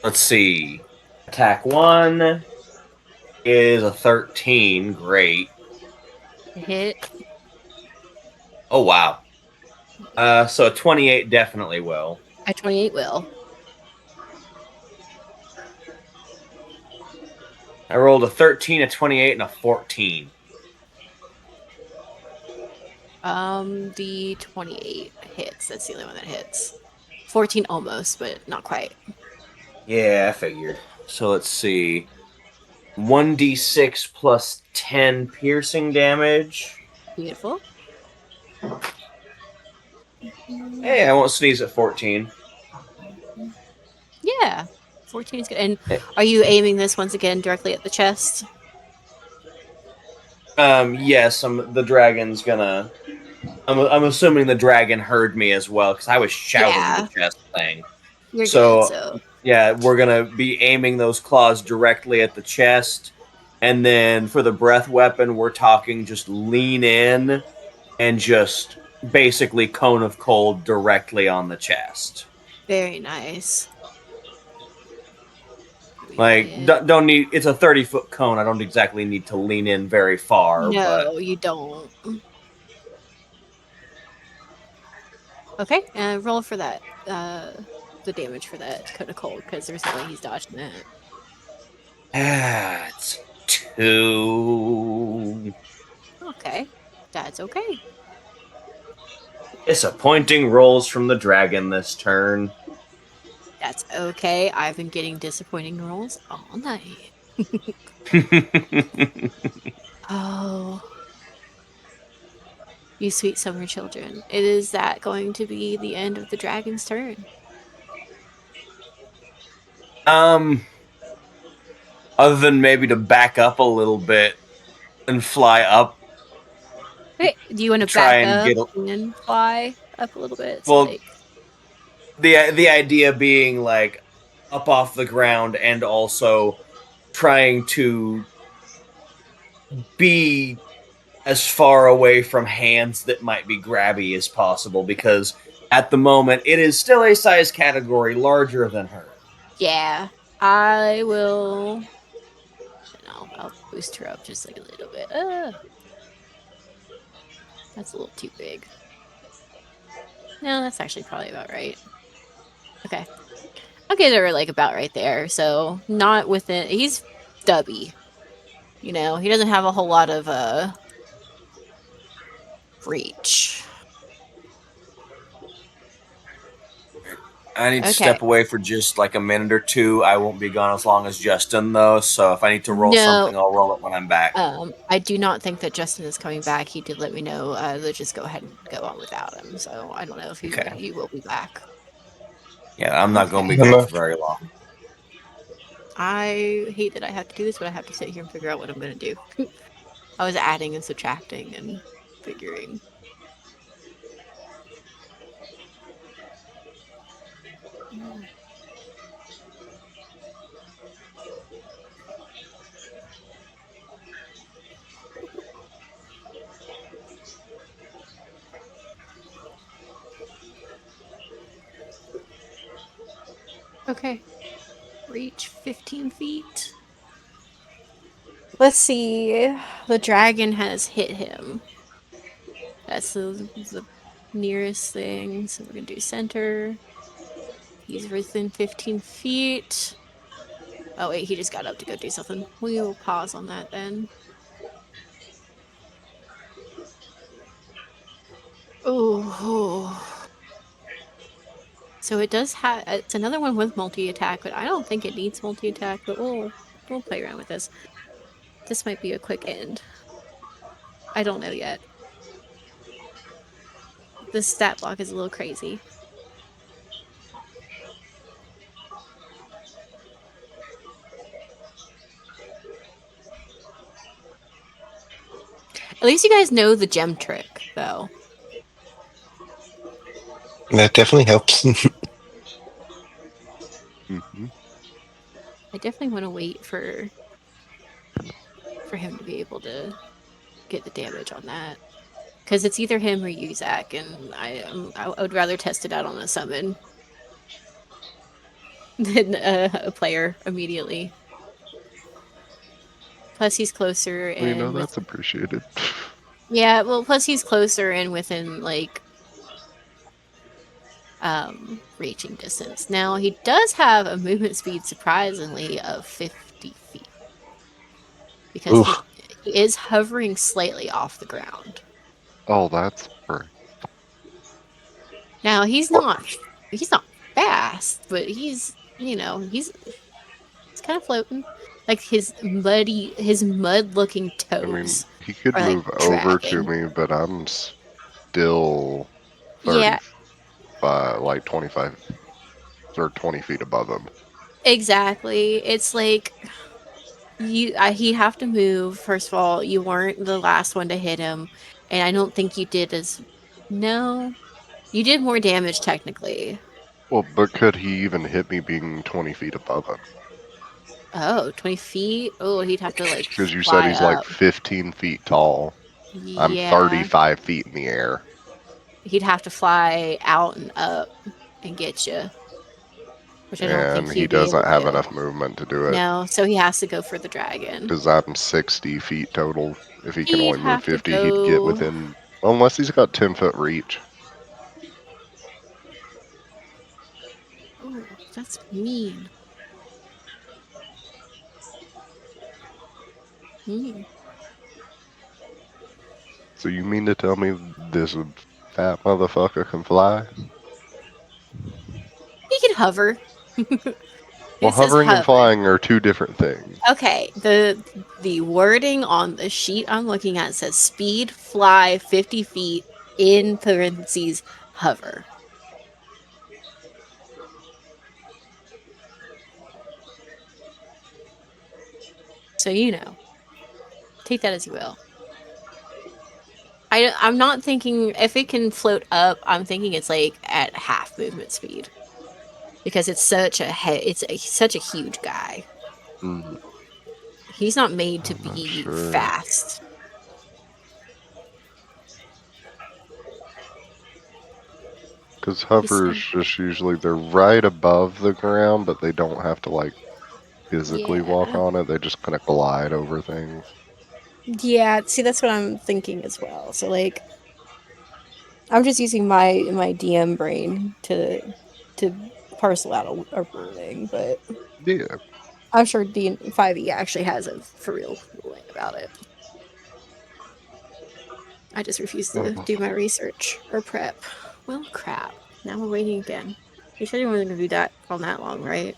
Let's see. Attack 1 is a 13. Great. Hit. Oh wow. So a 28 definitely will. A 28 will. I rolled a 13, a 28, and a 14. The 28 hits. That's the only one that hits. 14 almost, but not quite. Yeah, I figured. So let's see. 1d6 plus 10 piercing damage. Beautiful. Hey, I won't sneeze at 14. Yeah. 14 is good. And Eh, are you aiming this once again directly at the chest? Yes, the dragon's gonna. I'm assuming the dragon heard me as well because I was shouting the Yeah. chest thing. You're good, So so. yeah, we're gonna be aiming those claws directly at the chest, and then for the breath weapon, we're talking just lean in and just basically cone of cold directly on the chest. Very nice. Like don't need. It's a 30-foot cone. I don't exactly need to lean in very far, but No, you don't. Okay, roll for that. The damage for that cone of cold, because there's no way he's dodging that. it's 2. Okay, that's okay. Disappointing rolls from the dragon this turn. That's okay. I've been getting disappointing rolls all night. Oh, you sweet summer children. Is that going to be the end of the dragon's turn? um, other than maybe to back up a little bit and fly up, Okay, do you want to try back and up get. and fly up a little bit? It's Well, like, the idea being like up off the ground and also trying to be as far away from hands that might be grabby as possible because at the moment it is still a size category larger than her. yeah, I will. No, I'll boost her up just like a little bit. That's a little too big. No, that's actually probably about right. Okay. I'll get her like about right there. So not within he's stubby. You know, he doesn't have a whole lot of reach. I need to Okay. step away for just like a minute or two. I won't be gone as long as Justin though, so if I need to roll No, something, I'll roll it when I'm back. I do not think that Justin is coming back. He did let me know to just go ahead and go on without him. So I don't know if Okay. he will be back. Yeah, I'm not going to be Okay. gone for very long. I hate that I have to do this, but I have to sit here and figure out what I'm going to do. I was adding and subtracting and figuring. Okay. Reach 15 feet. Let's see. The dragon has hit him. That's the nearest thing. So we're going to do center. He's within 15 feet. Oh, wait, he just got up to go do something. We will pause on that then. Oh. So it does have. It's another one with multi attack, but I don't think it needs multi attack. But we'll play around with this. This might be a quick end. I don't know yet. The stat block is a little crazy. At least you guys know the gem trick, though. That definitely helps. Hmm. I definitely want to wait for him to be able to get the damage on that. Because it's either him or you, Zach, and I would rather test it out on a summon than a player immediately. Plus, he's closer Well, and with that's appreciated. yeah. Well, plus he's closer and within like reaching distance. Now he does have a movement speed surprisingly of 50 feet because he Oof. he is hovering slightly off the ground. Oh, that's perfect. Now What? he's not fast, but he's kind of floating. Like his mud looking I mean, toes he could are like move over to dragging. me, but I'm still Yeah, 35, like 25 or 20 feet above him. exactly. It's like he'd have to move. First of all, you weren't the last one to hit him, and I don't think you did as no, you did more damage technically. Well, but could he even hit me being 20 feet above him? Oh, 20 feet. Oh, he'd have to like Because you said fly he's like up. 15 feet tall. I'm Yeah, 35 feet in the air, he'd have to fly out and up and get you, which I don't think and he he'd be doesn't able have to. enough movement to do it. No, so he has to go for the dragon. Because I'm 60 feet total. If he can He'd only move have to 50, he'd get go. within. Unless he's got 10-foot reach. Oh, that's mean. Hmm. So you mean to tell me this fat motherfucker can fly? He can hover. Well, It says hovering and hover. flying are two different things. Okay, the wording on the sheet I'm looking at says speed, fly 50 feet, in parentheses, hover. So take that as you will. I'm not thinking if it can float up. I'm thinking it's like at half movement speed because it's such a huge guy. Mm, He's not made to I'm not be sure. fast. Because He's hovers just usually they're right above the ground, but they don't have to like physically walk yeah. on it. They just kind of glide over things. Yeah, see that's what I'm thinking as well. So like I'm just using my DM brain to parcel out a ruling, but Yeah. I'm sure D5e actually has a for real ruling about it. I just refuse to Oh, do my research or prep. Well, crap. Now we're waiting again. You said you weren't going to do that on that long, right?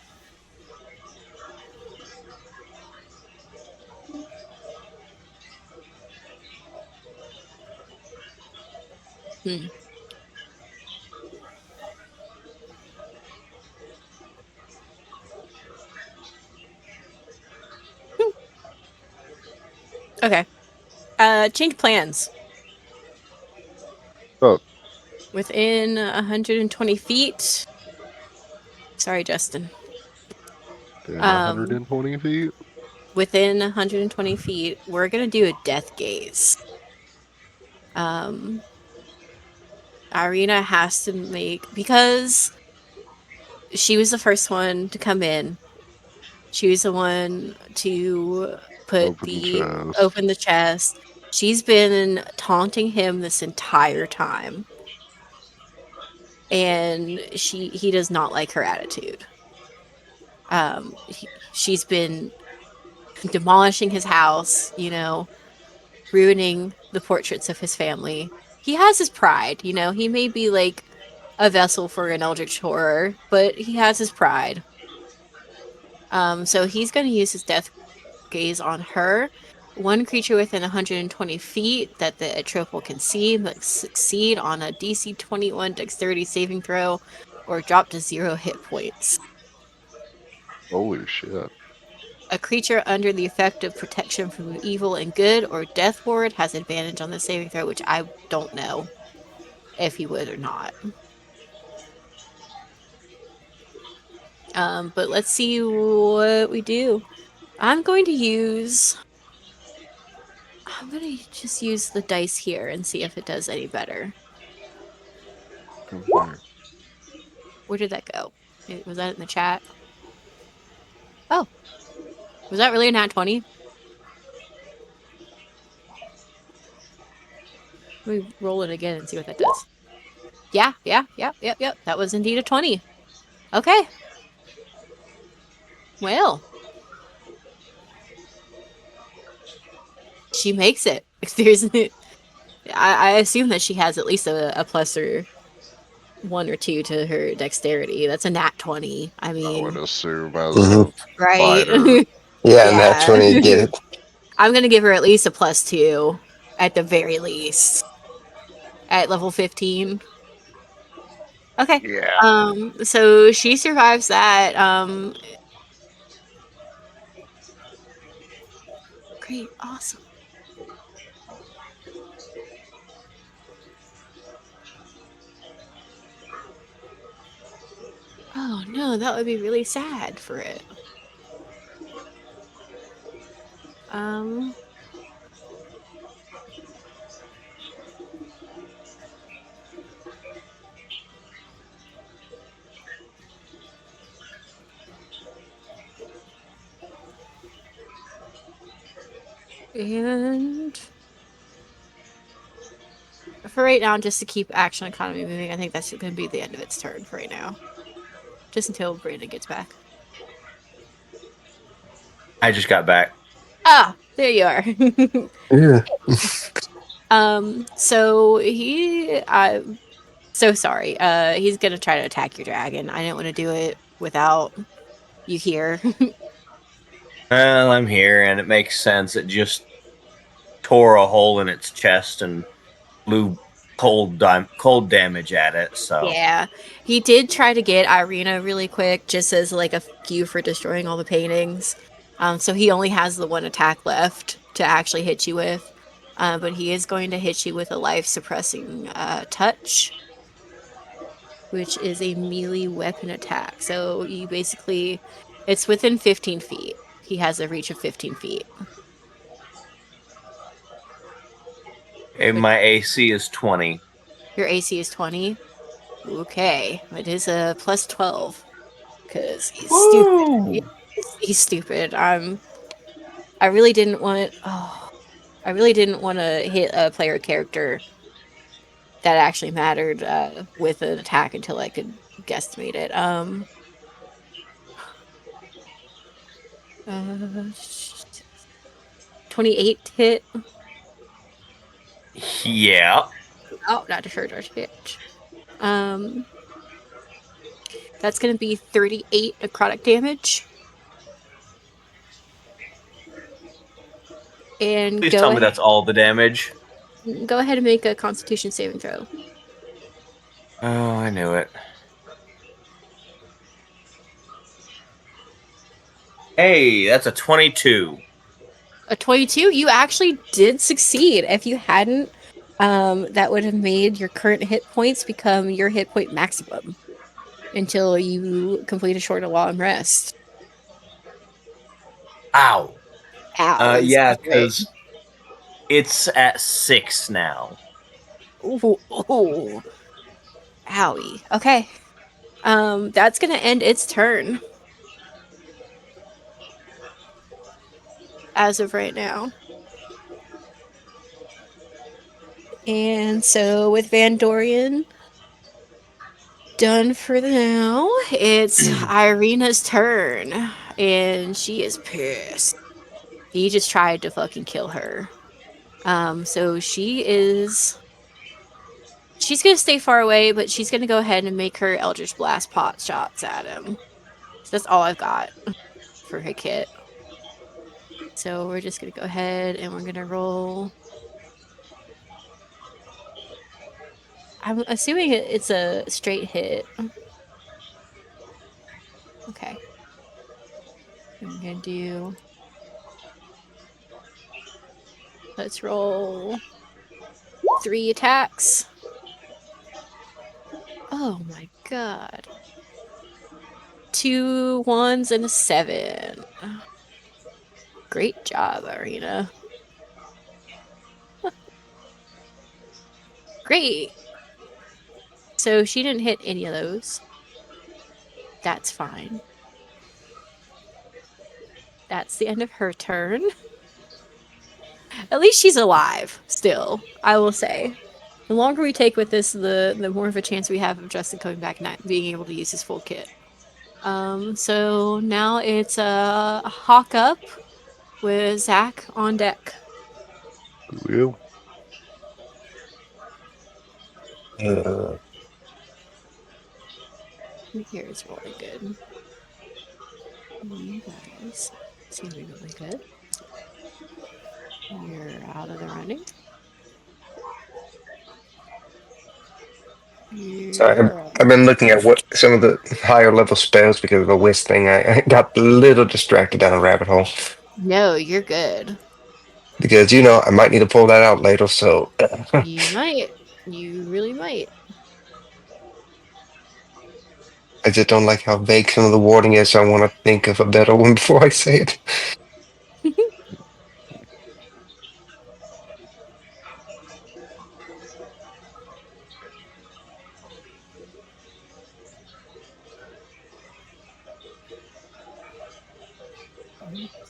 Hmm. Okay. Change plans. oh, Within 120 feet. Sorry, Justin. in Um, 120 feet? within 120 feet, we're gonna do a death gaze. Um, Irina has to make because she was the first one to come in. She was the one to Open the chest. open the chest. She's been taunting him this entire time, and he does not like her attitude. She's been demolishing his house, ruining the portraits of his family. He has his pride, he may be like a vessel for an eldritch horror, but he has his pride. So he's going to use his death gaze on her. One creature within 120 feet that the Atropal can see must succeed on a DC 21 Dexterity saving throw, or drop to 0 hit points. Holy shit. A creature under the effect of protection from evil and good or death ward has advantage on the saving throw, which I don't know if he would or not. But let's see what we do. I'm going to just use the dice here and see if it does any better. Where did that go? Was that in the chat? Oh, was that really a nat 20? Let me roll it again and see what that does. Yeah. That was indeed a 20. Okay. Well, she makes it. I assume that she has at least a plus or 1 or 2 to her dexterity. That's a nat 20. I I would mean, assume as Mhm. a right? fighter. Yeah, and that's Yeah. when you get it. I'm gonna give her at least a plus 2, at the very least, at level 15. Okay. Yeah. So she survives that. Great, awesome. Oh no, that would be really sad for it. Um, and for right now, just to keep action economy moving, I think that's going to be the end of its turn for right now. Just until Brandon gets back. I just got back. Ah, there you are. Yeah. So I'm so sorry. He's gonna try to attack your dragon. I didn't want to do it without you here. Well, I'm here, and it makes sense. It just tore a hole in its chest and blew cold damage at it. So Yeah, he did try to get Irina really quick, just as like a fuck you for destroying all the paintings. So he only has the 1 attack left to actually hit you with. But he is going to hit you with a life suppressing touch, which is a melee weapon attack. So you basically, it's within 15 feet. He has a reach of 15 feet. my AC is 20. Your AC is 20. Okay, it is a plus 12 because he's stupid. Woo! He's stupid. I really didn't want. Oh, I really didn't want to hit a player character that actually mattered with an attack until I could guesstimate it. Uh, 28 to hit. Yeah. Oh, not to sure, hit. Um, that's gonna be 38 necrotic damage. And Please tell me that's all the damage. go ahead and make a Constitution saving throw. Oh, I knew it. Hey, that's a 22. A 22, you actually did succeed. If you hadn't, that would have made your current hit points become your hit point maximum until you complete a short or long rest. Ow. Ow is Yeah, right. because it's at 6 now. Ooh, ooh. Owie. Okay. That's gonna end its turn as of right now. And so with Van Dorian done for now, it's Irina's turn. And she is pissed. He just tried to fucking kill her. So she's gonna stay far away, but she's gonna go ahead and make her Eldritch Blast pot shots at him. So that's all I've got for her kit. So we're just gonna go ahead and we're gonna roll. I'm assuming it's a straight hit. Okay. I'm gonna do. Let's roll 3 attacks. Oh my god. 2 1s and a 7. Great job, Arena. Great. So she didn't hit any of those. That's fine. That's the end of her turn. At least she's alive still, I will say. The longer we take with this, the more of a chance we have of Justin coming back and not being able to use his full kit. So now it's a hawk up with Zach on deck. Will. Here is rolling good. You guys seem to be really good. You're out of the running. Sorry, You're I've been looking at what some of the higher level spells because of the whisk thing. I got a little distracted down a rabbit hole No, you're good. because I might need to pull that out later. So You might. You really might. I just don't like how vague some of the wording is. So I want to think of a better one before I say it.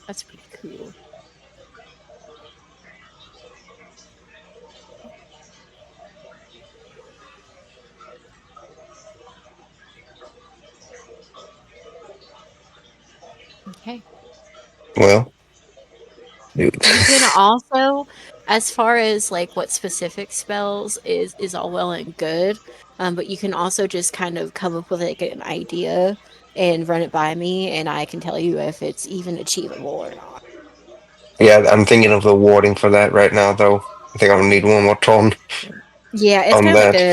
That's pretty cool. Okay. Well, You can also, as far as like what specific spells is all well and good, but you can also just kind of come up with like an idea and run it by me, and I can tell you if it's even achievable or not. yeah, I'm thinking of the wording for that right now, though. I think I'm gonna need one more turn Yeah, it's on kind of like that.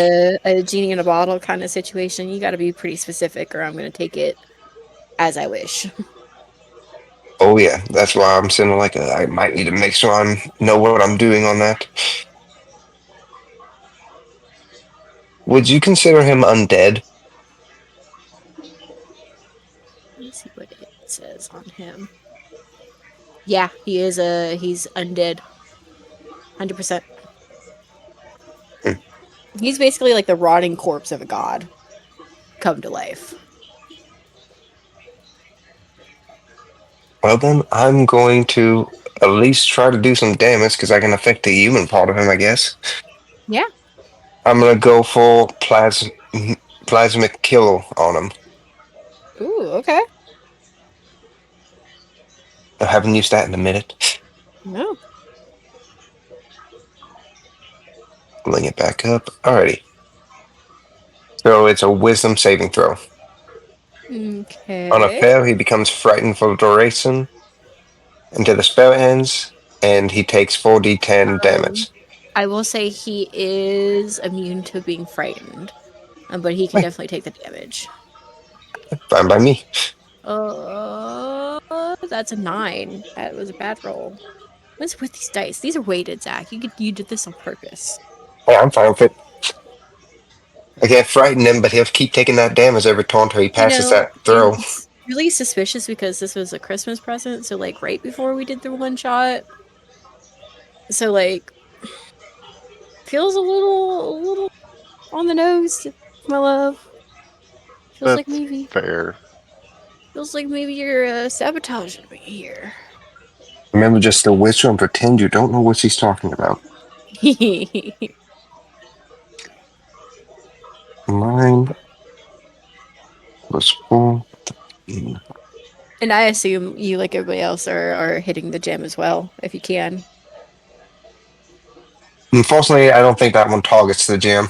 a genie in a bottle kind of situation. You got to be pretty specific, or I'm going to take it as I wish. Oh yeah, that's why I'm saying like I might need to make sure I know what I'm doing on that. Would you consider him undead? Let me see what it says on him. Yeah, he's undead. 100%. Hmm. He's basically like the rotting corpse of a god come to life. Well then, I'm going to at least try to do some damage because I can affect the human part of him, I guess. Yeah. I'm gonna go for plasmic kill on him. Ooh, okay. I haven't used that in a minute. No. Bring it back up. Alrighty. So it's a wisdom saving throw. On a Okay. fail, he becomes frightened for the duration until the spell ends, and he takes 4d10 Um, damage. I will say he is immune to being frightened, but he can Hey, definitely take the damage. fine by me. That's a 9. That was a bad roll. What's with these dice? These are weighted, Zach. You did this on purpose. Hey, I'm fine with it. I can't frighten him, but he'll keep taking that damage every turn till he You passes know, that throw. it's really suspicious because this was a Christmas present, so like right before we did the one shot. So like feels a little on the nose, my love. Feels like That's maybe fair. feels like maybe you're sabotaging me here. Remember, just the whisper and pretend you don't know what she's talking about. 9 plus 4. And I assume you, like everybody else, are hitting the gym as well, if you can. Unfortunately, I don't think that one targets the gym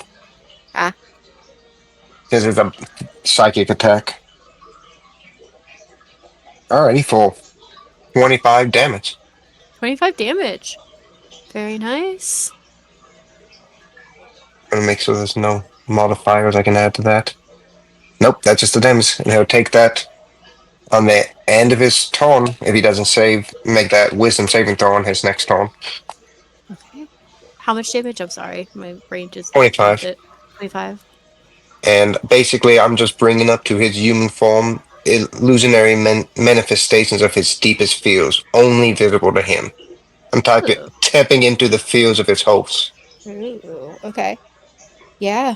Ah, because it's a psychic attack. Alrighty, for 25 damage. 25 damage. Very nice. I'm gonna make sure there's no modifiers I can add to that. Nope, that's just the damage. And he'll take that on the end of his turn, if he doesn't save, make that wisdom saving throw on his next turn. Okay. How much damage? I'm sorry. My brain just blanked 25. it. 25. And basically, I'm just bringing up to his human form illusionary manifestations of his deepest fears, only visible to him. I'm Ooh. tapping into the fears of his hosts. Ooh. Okay. Yeah.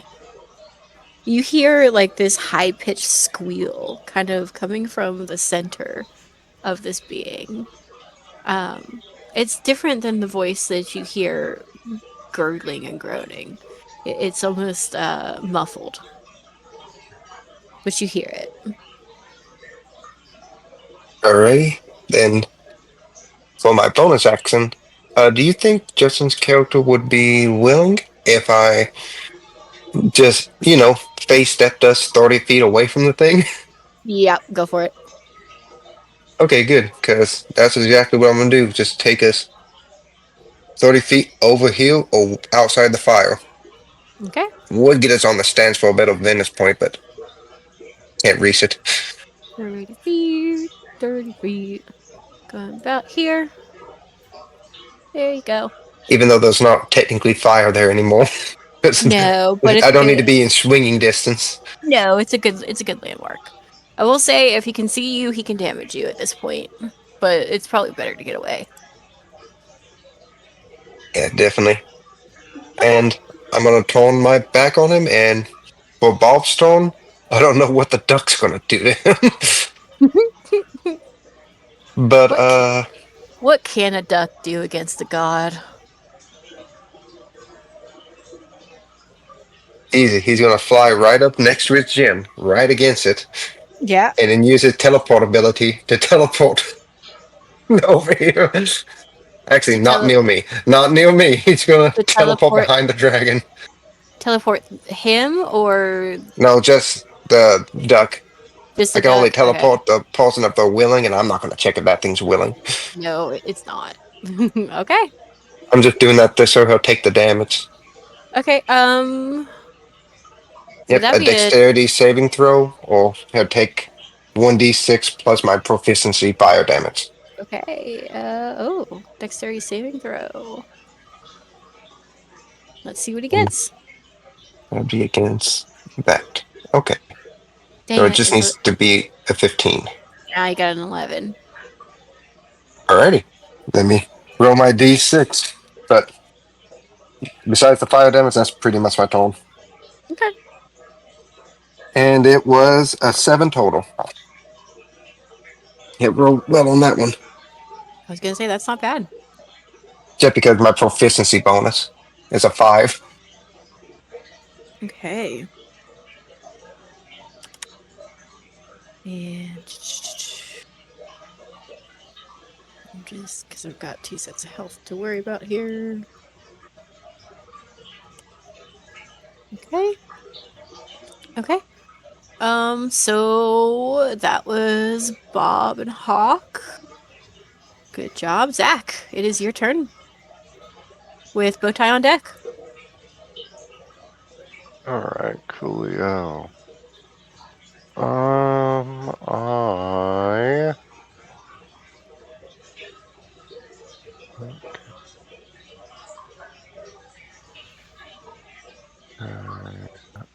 You hear like this high pitched squeal kind of coming from the center of this being. Um, it's different than the voice that you hear gurgling and groaning. It's almost muffled, but you hear it. Alrighty, then for my bonus action, do you think Justin's character would be willing if I just, face stepped us 30 feet away from the thing? Yep, go for it. Okay, good, because that's exactly what I'm gonna do. Just take us 30 feet over here or outside the fire. Okay. Would get us on the stands for a better vantage point, but can't reach it. 30 feet, 30 feet. Going about here. There you go. Even though there's not technically fire there anymore. No, but I don't need to be in swinging distance. no, it's a good landmark. I will say if he can see you, he can damage you at this point. But it's probably better to get away. Yeah, definitely. Okay. And I'm gonna turn my back on him, and for Bob's turn, I don't know what the duck's gonna do to him. But What what can a duck do against a god? easy. He's gonna fly right up next to his gym, right against it, Yeah. and then use his teleport ability to teleport over here. Actually, To not near me. Not near me. He's gonna teleport teleport behind the dragon. him or No, just the duck. just I a can only duck? Okay. teleport the person if they're willing, and I'm not gonna check if that thing's willing. No, it's not. Okay. I'm just doing that so he'll take the damage. Okay. Would Yep, that a be a dexterity saving throw, or he'll take 1d6 plus my proficiency fire damage. okay? Dexterity saving throw. Let's see what he And gets. that'll be against that. Okay, so Dang it it! just needs to be a 15. Now I got an 11. Alrighty, let me roll my d6. But besides the fire damage, that's pretty much my total. Okay. And it was a 7 total. It rolled well on that one, I was gonna say that's not bad. just because my proficiency bonus is a 5. Okay. And just because I've got 2 sets of health to worry about here. Okay. Okay. So that was Bob and Hawk. Good job, Zach. It is your turn with Bowtie on deck. Alright, coolio. I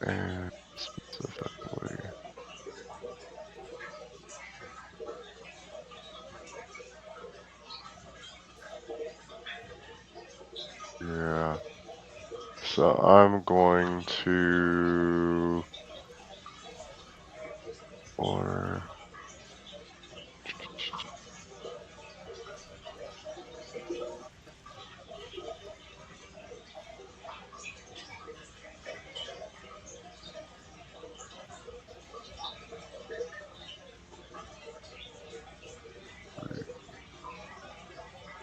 and specifically, yeah. So I'm going to, or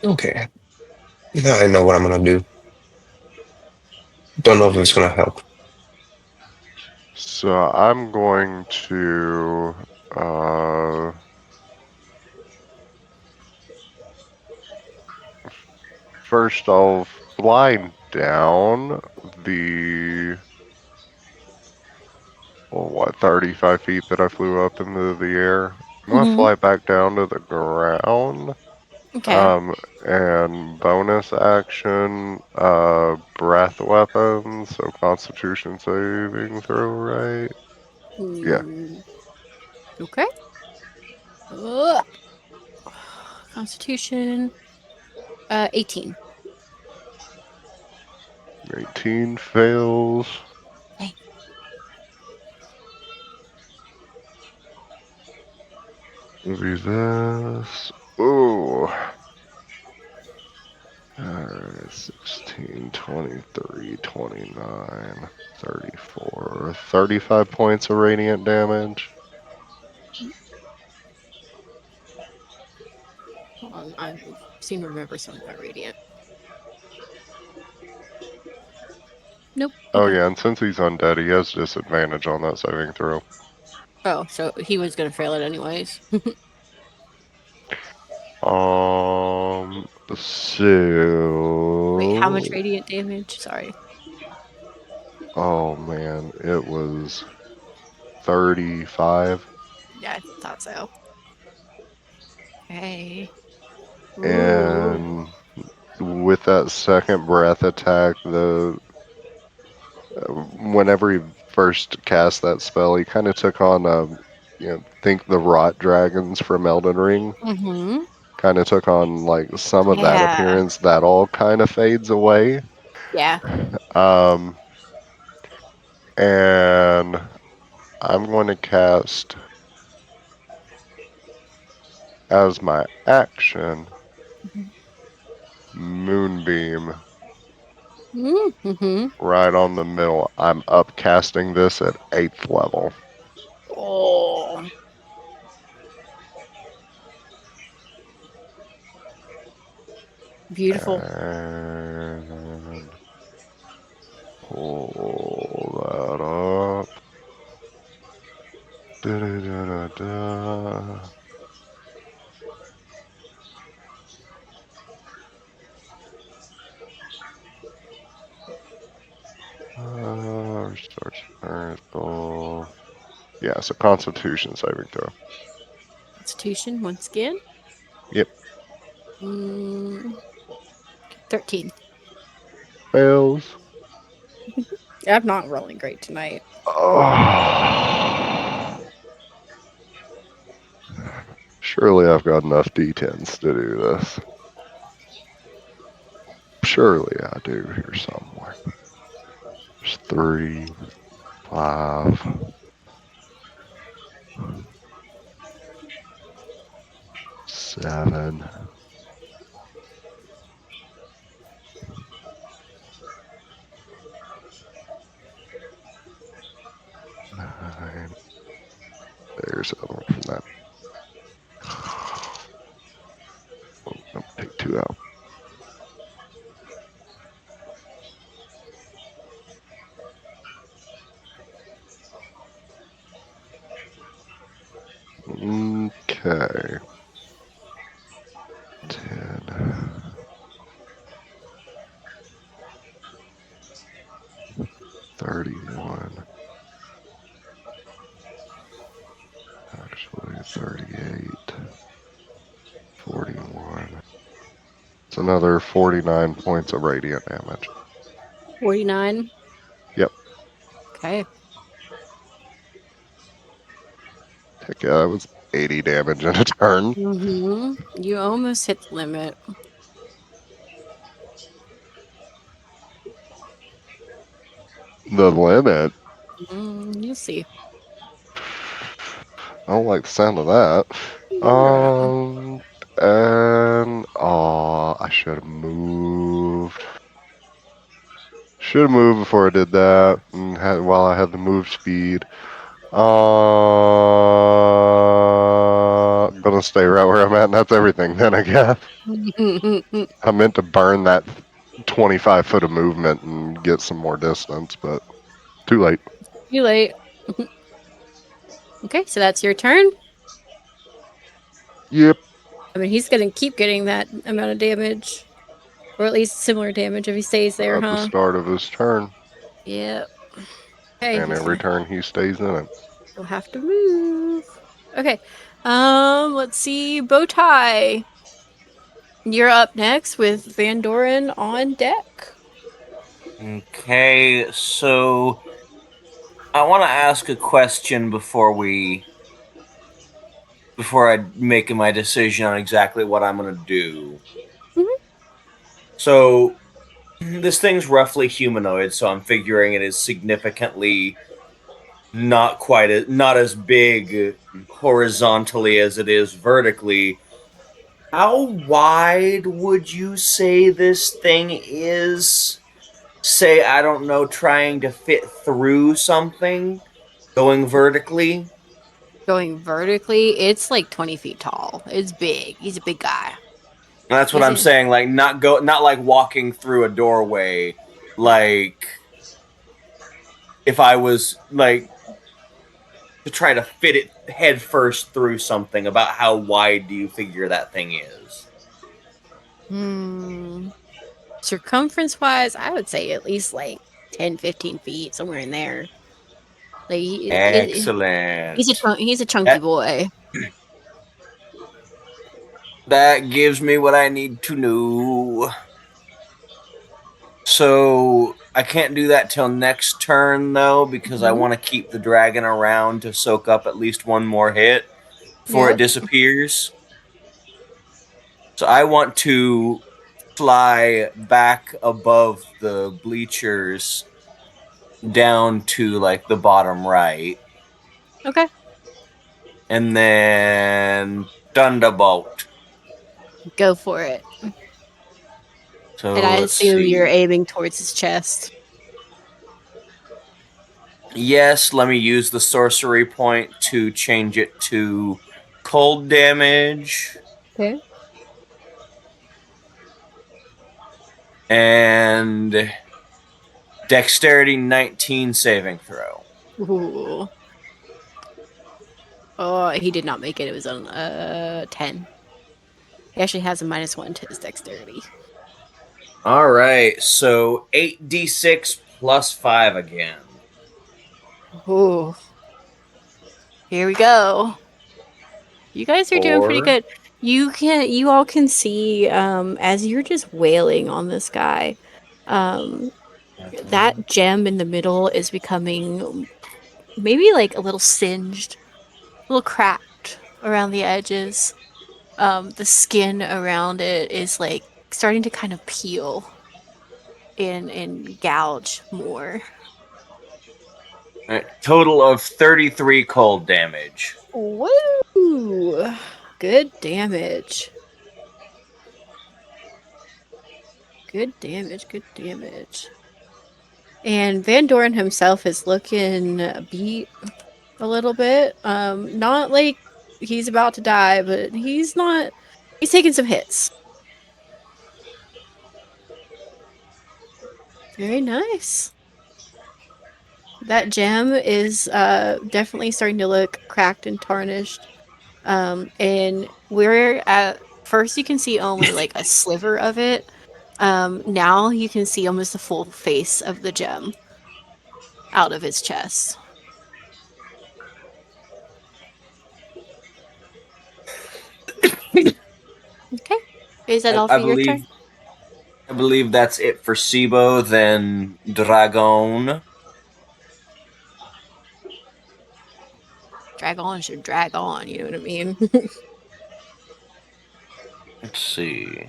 Okay, now I know what I'm gonna do. Don't know if it's gonna help. so I'm going to first I'll fly down the 35 feet that I flew up into the air. gonna fly back down to the ground. Okay. And bonus action, breath weapons, so Constitution saving throw, right? Yeah. Mm, okay. Ugh. Constitution. 18. 18 fails. Dang. Will be this. Ooh. 16, 23, 29, 34, 35 points of radiant damage. Hold on, I seem to remember something about radiant. Nope. Oh Okay. yeah, and since he's undead, he has disadvantage on that saving throw. Oh, so he was gonna fail it anyways. Wait, how much So radiant damage? Sorry. oh man, it was 35. Yeah, I thought so. Okay. Ooh. And with that second breath attack, the whenever he first cast that spell, he kind of took on think the rot dragons from Elden Ring. Mm-hmm. Kind of took on like some of that Yeah. appearance. That all kind of fades away. Yeah. Um, and I'm going to cast as my action Moonbeam Mm-hmm. right on the middle. I'm upcasting this at 8th level. Oh, beautiful. And pull that up. Da-da-da-da-da. Restores miracle. Yeah, so Constitution saving throw. Constitution once again. Yep, Mm, 13. fails. I'm not rolling great tonight. Oh. Surely I've got enough D10s to do this. Surely I do here somewhere. There's 3, 5, 7, 9. There's the other one from that. Nope, take 2 out. Okay. 10, 31, actually 38, 41. It's another 49 points of radiant damage. 49. Yep. Okay. Heck yeah, that was 80 damage in a turn. Mm-hmm. You almost hit the limit. The limit. You'll see. I don't like the sound of that. Yeah. And I should have moved. Should have moved before I did that, and while I had the move speed. Gonna stay right where I'm at, and that's everything. Then I guess I meant to burn that 25 foot of movement and get some more distance, but too late. Too late. Okay, so that's your turn. Yep. I mean, he's gonna keep getting that amount of damage, or at least similar damage if he stays there, At the huh? start of his turn, Yep. Okay, and he's every gonna. turn he stays in it. He'll have to move. Okay. Let's see. Bowtie. You're up next with Van Doren on deck. Okay, so I want to ask a question before I make my decision on exactly what I'm going to do. Mhm. So this thing's roughly humanoid, so I'm figuring it is significantly not as big horizontally as it is vertically. How wide would you say this thing is? Say, I don't know, trying to fit through something, going vertically. Going vertically, it's like 20 feet tall. It's big. He's a big guy. That's what He's I'm a saying. Like not like walking through a doorway. Like if I was like to try to fit it head first through something. About how wide do you figure that thing is? hmm. Circumference wise, I would say at least like 10, 15 feet, somewhere in there. Like Excellent. he's a chunky That boy. that gives me what I need to know. So I can't do that till next turn though, because I Mhm. want to keep the dragon around to soak up at least one more hit before it Yep. disappears. So I want to fly back above the bleachers down to like the bottom right, Okay. and then Thunderbolt. Go for it. And So I let's assume you're see. aiming towards his chest. Yes, let me use the sorcery point to change it to cold damage. Okay. And dexterity 19 saving throw. Ooh. Oh, he did not make it. It was on 10. He actually has a -1 to his dexterity. All right, so 8d6 plus 5 again. Ooh. Here we go. You guys are doing pretty 4. good. You all can see as you're just wailing on this guy, um that gem in the middle is becoming maybe like a little singed, a little cracked around the edges. The skin around it is like starting to kind of peel and gouge more. All right, total of 33 cold damage. Woo! Good damage. Good damage. Good damage. And Van Doren himself is looking beat a little bit. Not like he's about to die, but he's not. He's taking some hits. Very nice. That gem is definitely starting to look cracked and tarnished. And we're at first you can see only like a sliver of it. Now you can see almost the full face of the gem out of his chest. Okay. Is that I, all I for your turn? believe I believe that's it for Sibo. Then Dragon. Drag on should drag on, you know what I mean? Let's see.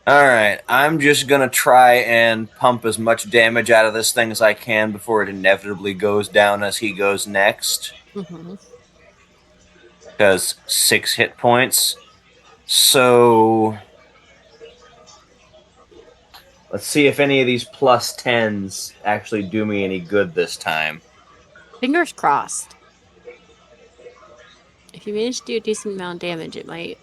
All right, I'm just gonna try and pump as much damage out of this thing as I can before it inevitably goes down as he goes next. hmm Because 6 hit points. So let's see if any of these plus 10s actually do me any good this time. Fingers crossed. If you manage to do a decent amount of damage, it might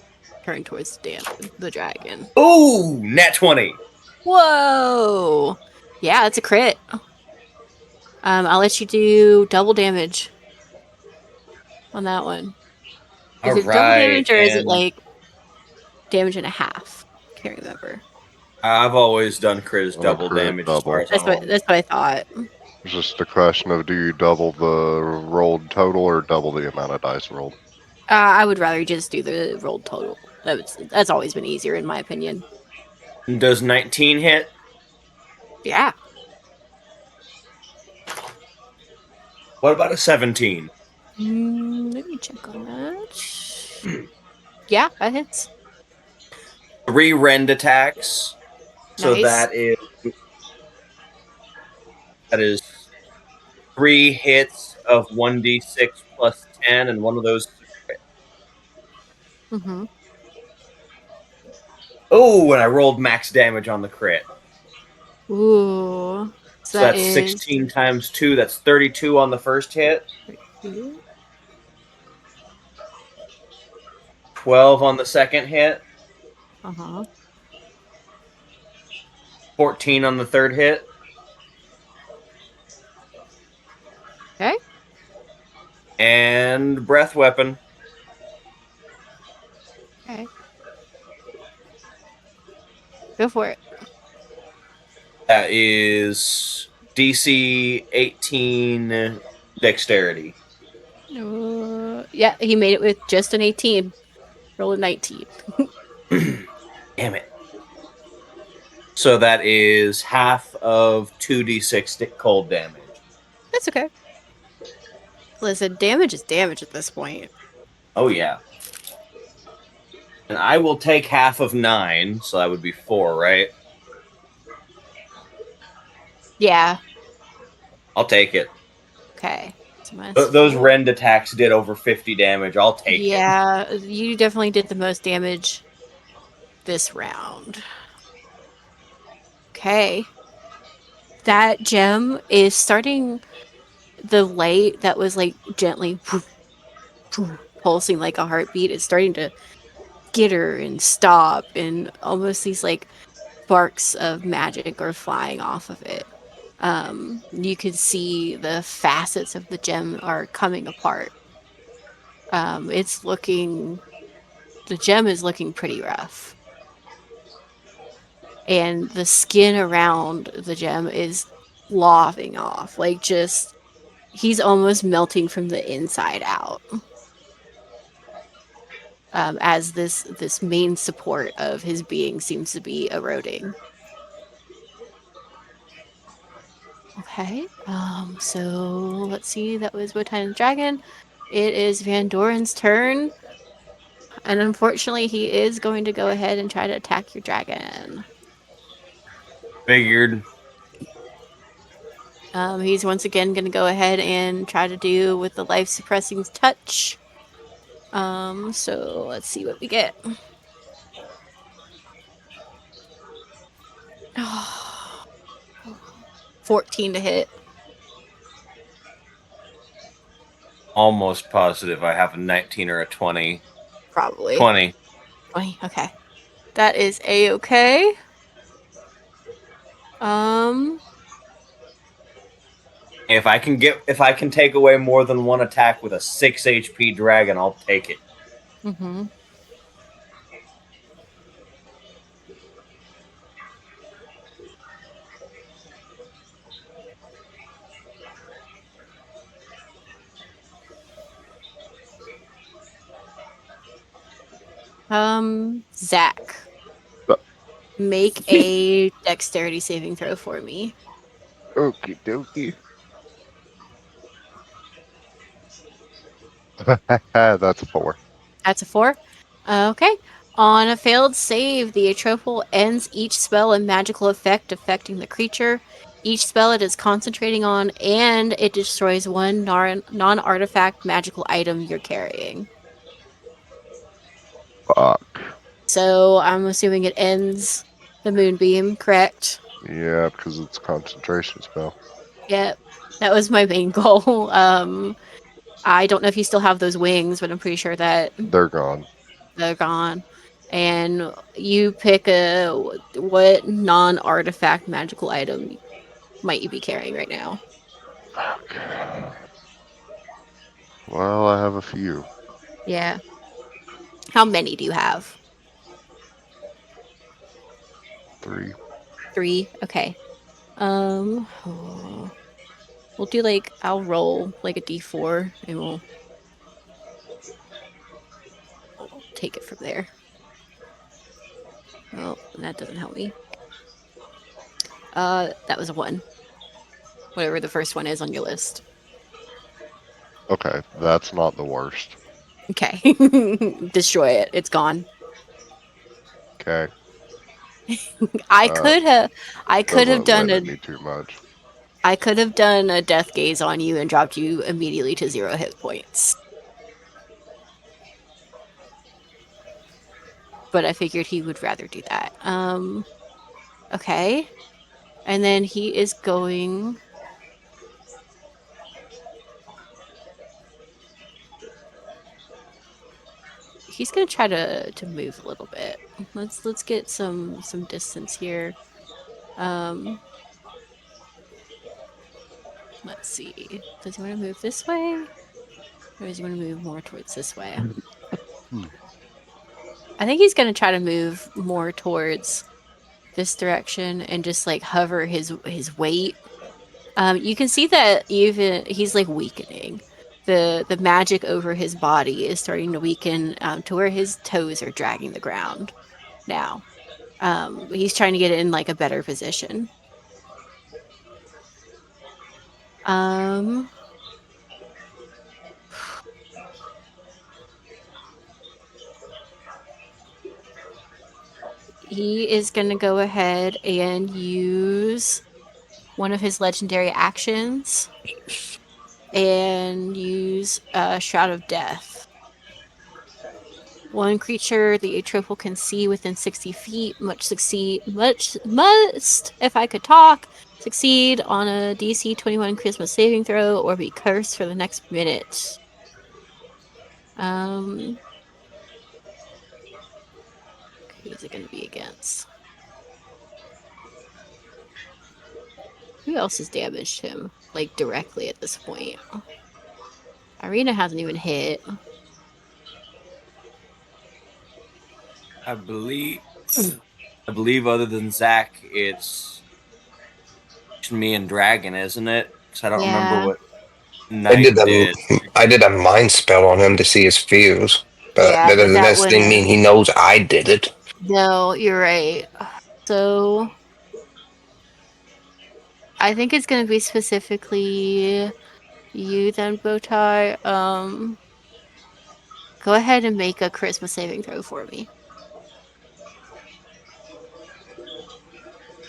turn towards the dragon. Ooh, nat 20. Whoa! Yeah, it's a crit. I'll let you do double damage on that one. All Is it double right, damage or is it and like damage and a half? Can't remember. I've always done crit as Oh, double crit damage as far double. as I'm aware. That's what I thought. It's just a question of do you double the rolled total or double the amount of dice rolled? I would rather just do the rolled total. That's always been easier in my opinion. Does 19 hit? Yeah. What about a 17? Let me check on that. Yeah, that hits. 3 rend attacks. So Nice. that is 3 hits of 1d6 plus 10, and one of those is a crit. Mm-hmm. Oh, and I rolled max damage on the crit. Ooh. So So that that's is 16 times 2. That's 32 on the first hit, 32. 12 on the second hit, Uh-huh. 14 on the third hit. Okay. And breath weapon. Okay. Go for it. That is DC 18 dexterity. Yeah, he made it with just an 18. Roll a 19. Damn it. So that is half of 2d6 cold damage. That's okay. Listen, damage is damage at this point. Oh, yeah. And I will take half of 9, so that would be 4, right? Yeah. I'll take it. Okay. So minus Those 4. rend attacks did over 50 damage. I'll take it. Yeah, you definitely did the most damage this round. Okay. That gem is starting the light that was like gently pulsing like a heartbeat. It's starting to skitter and stop, and almost these like sparks of magic are flying off of it. You can see the facets of the gem are coming apart. It's looking, the gem is looking pretty rough. And the skin around the gem is sloughing off. Like, just, he's almost melting from the inside out. As this main support of his being seems to be eroding. Okay. So let's see. That was Wotan Dragon. It is Van Doren's turn. And unfortunately, he is going to go ahead and try to attack your dragon. Figured. He's once again going to go ahead and try to do with the life suppressing touch. So let's see what we get. 14 to hit. Almost positive I have a 19 or a 20. Probably. 20. 20. Okay. That is a-okay. Um, If I can take away more than one attack with a 6 HP dragon, I'll take it. mm-hmm. Zach, make a dexterity saving throw for me. Okie dokie. That's a 4. That's a 4. Okay. On a failed save, the atropal ends each spell and magical effect affecting the creature, each spell it is concentrating on, and it destroys one non-artifact magical item you're carrying. Fuck. So I'm assuming it ends the moonbeam, correct? Yeah, because it's a concentration spell. Yep. That was my main goal. I don't know if you still have those wings, but I'm pretty sure that They're gone. they're gone. And you pick what non-artifact magical item might you be carrying right now? Fuck. Well, I have a few. Yeah. How many do you have? 3. 3. Okay. We'll do like I'll roll like a d4 and we'll take it from there. Oh, that doesn't help me. That was a 1. Whatever the first one is on your list. Okay, that's not the worst. Okay. Destroy it. It's gone. Okay, I that could have doesn't done limit me too much. I could have done a death gaze on you and dropped you immediately to 0 hit points. But I figured he would rather do that. Okay. And then he is going he's gonna try to move a little bit. Let's get some distance here. Let's see. Does he want to move this way? Or does he want to move more towards this way? Hmm. I think he's gonna try to move more towards this direction and just like hover his weight. You can see that even he's like weakening. The magic over his body is starting to weaken to where his toes are dragging the ground now. He's trying to get it in like a better position. Um, he is going to go ahead and use one of his legendary actions and use Shroud of Death. One creature the atrophal can see within 60 feet must, if I could talk, succeed on a DC 21 charisma saving throw or be cursed for the next minute. Who's it going to be against? Who else has damaged him, like, directly at this point? Irina hasn't even hit. I believe other than Zach, it's me and Dragon, isn't it? Because I don't remember Yeah. what I Knight did. did a mind spell on him to see his fears, but Yeah, that but doesn't that necessarily mean wouldn't. he knows I did it. No, you're right. So I think it's gonna be specifically you then, Bowtie. Go ahead and make a charisma saving throw for me.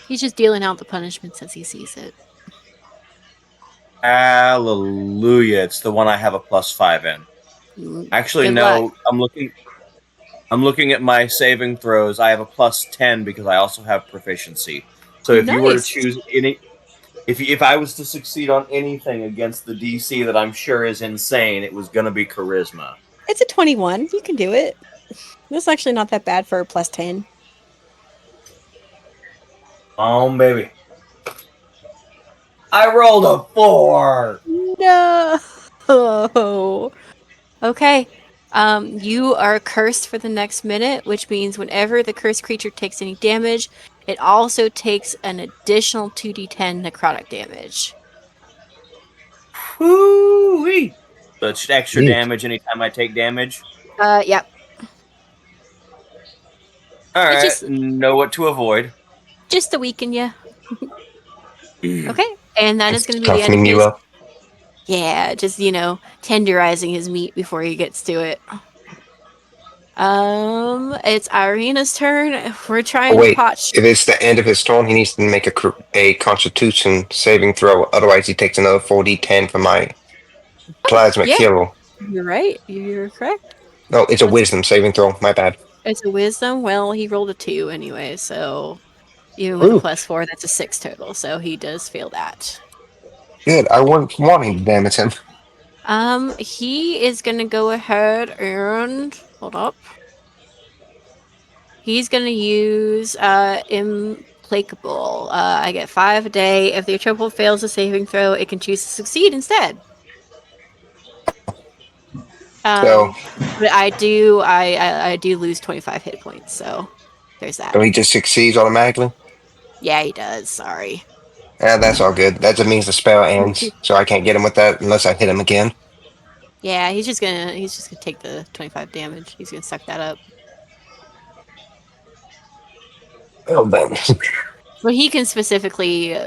He's just dealing out the punishments as he sees it. Hallelujah! It's the one I have a +5 in. Actually, Good luck. no. I'm looking at my saving throws. I have a +10 because I also have proficiency. So if you were to Nice. choose any, if I was to succeed on anything against the DC that I'm sure is insane, it was going to be charisma. It's a 21. You can do it. That's actually not that bad for a +10. Oh baby, I rolled a 4. No. Okay. You are cursed for the next minute, which means whenever the cursed creature takes any damage, it also takes an additional 2d10 necrotic damage. Whoo-wee. So it's extra Neat. damage anytime I take damage. Yep. All It's right, know what to avoid. just to weaken you. Okay. And that is It's going to be the end of toughening you his. up. Yeah, just, tenderizing his meat before he gets to it. It's Irina's turn. We're trying Oh, to wait, potch. if it's the end of his turn, he needs to make a Constitution saving throw. Otherwise, he takes another 4d10 for my plasma Yeah, hero. you're right. You're correct. No, it's a What's Wisdom saving throw. My bad. It's a wisdom. Well, he rolled a 2 anyway, so even with a Ooh, +4, that's a 6 total. So he does fail that. good. I wasn't wanting to damage him. He is gonna go ahead and hold up. He's gonna use implacable. I get 5 a day. If the triple fails a saving throw, it can choose to succeed instead. So, But I do lose 25 hit points, so there's that. so he just succeeds automatically. Yeah, he does. Sorry. Yeah, that's all good. That just means the spell ends, so I can't get him with that unless I hit him again. Yeah, he's just gonna take the 25 damage. He's gonna suck that up. Well then. But he can specifically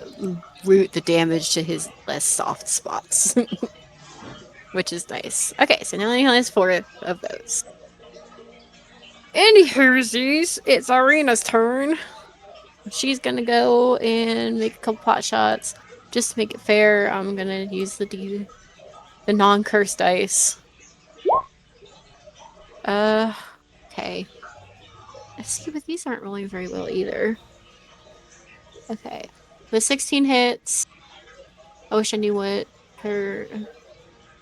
route the damage to his less soft spots, which is nice. Okay, so now he has 4 of those. Anywhoosies, it's Arena's turn. She's gonna go and make a couple pot shots. Just to make it fair, I'm gonna use the non-cursed dice. Uh, okay. Let's see, but these aren't rolling very well either. Okay. The 16 hits. I wish I knew what her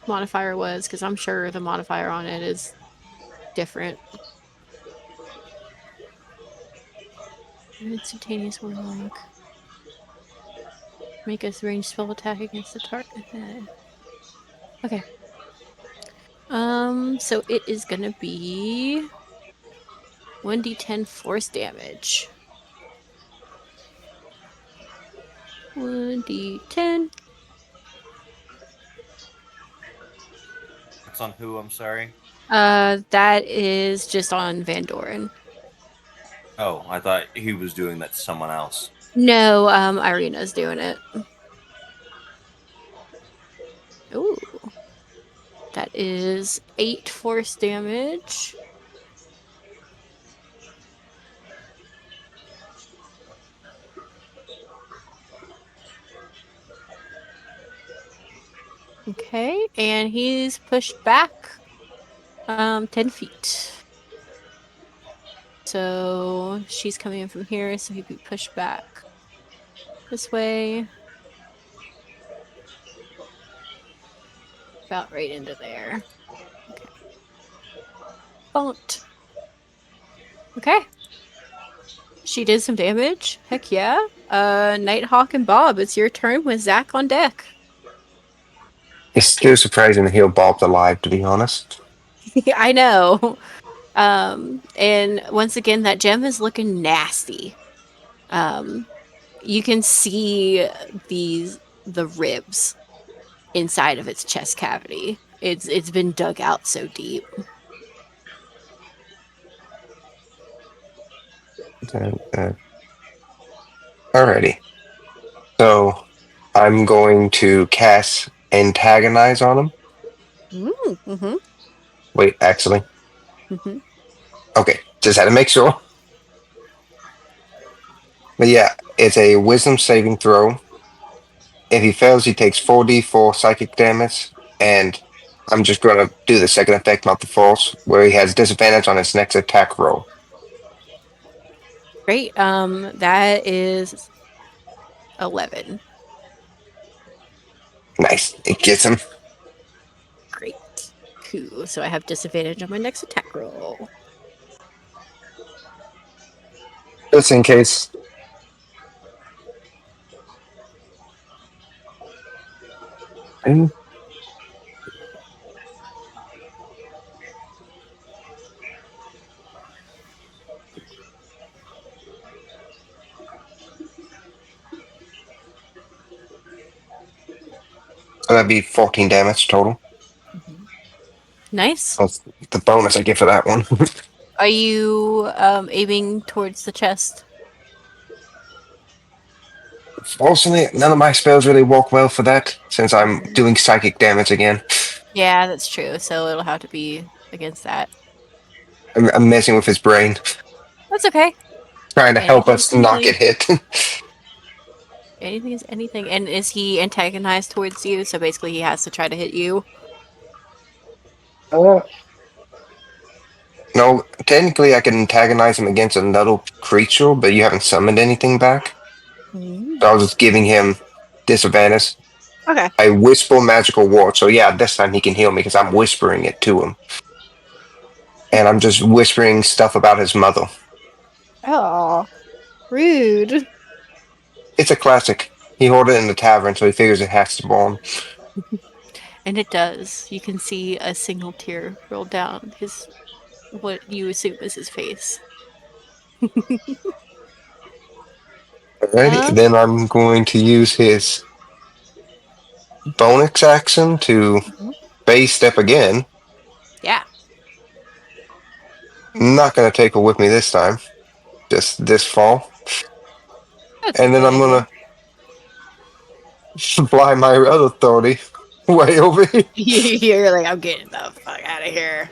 modifier was, because I'm sure the modifier on it is different. Instantaneous warlock. Make a ranged spell attack against the target. Okay. So it is gonna be 1d10 force damage. 1d10. That's on who? I'm sorry. That is just on Van Doren. Oh, I thought he was doing that to someone else. No, Irina's doing it. Ooh. That is 8 force damage. Okay, and he's pushed back 10 feet. So she's coming in from here, so he'd be pushed back this way. About right into there. Okay. Bumped. Okay. She did some damage. Heck yeah. Nighthawk and Bob, it's your turn with Zach on deck. It's still surprising that he'll Bob's alive, to be honest. I know. And once again, that gem is looking nasty. You can see the ribs inside of its chest cavity. It's been dug out so deep. Alrighty. So I'm going to cast Antagonize on him. Mm-hmm. Wait, actually. Mm-hmm. Okay, just had to make sure. But yeah, it's a wisdom saving throw. If he fails, he takes 4d4 psychic damage, and I'm just going to do the second effect, not the false, where he has disadvantage on his next attack roll. Great. That is 11. Nice. It gets him. Great. Cool. So I have disadvantage on my next attack roll. Just in case. And so that'd be 14 damage total. Mhm. Nice. That's the bonus I get for that one. Are you aiming towards the chest? Fortunately, none of my spells really work well for that, since I'm doing psychic damage again. Yeah, that's true. So it'll have to be against that. I'm messing with his brain, That's okay. trying to help Anything is us not anything. get hit. Anything is anything. And is he antagonized towards you? So basically, he has to try to hit you. Uh, no, technically I can antagonize him against another creature, but you haven't summoned anything back. So I was just giving him disadvantage. Okay. I whisper magical word, so yeah, this time he can heal me because I'm whispering it to him. And I'm just whispering stuff about his mother. Oh, rude. It's a classic. He heard it in the tavern, so he figures it has to belong. And it does. You can see a single tear roll down his, what you assume is his face. Alrighty, then I'm going to use his bonus action to phase step again. Yeah. Not going to take a with me this time, just this fall. That's a And then good I'm idea. going to fly my other authority way over here. You're like, I'm getting the fuck out of here.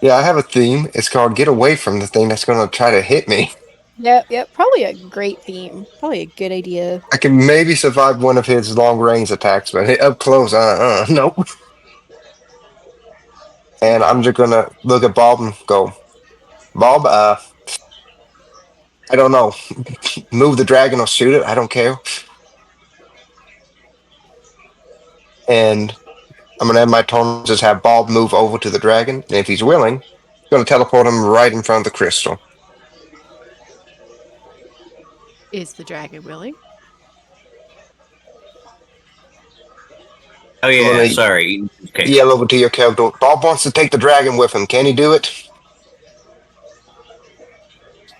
Yeah, I have a theme. It's called Get Away from the Thing That's Going to Try to Hit Me. Yep. Probably a great theme. Probably a good idea. I can maybe survive one of his long range attacks, but up close, nope. And I'm just going to look at Bob and go, Bob, I don't know. Move the dragon or shoot it. I don't care. And I'm going to have my turn just have Bob move over to the dragon. And if he's willing, I'm going to teleport him right in front of the crystal. Is the dragon willing? Oh I'm yeah, going to sorry. Okay, yell over to your character. Bob wants to take the dragon with him. Can he do it?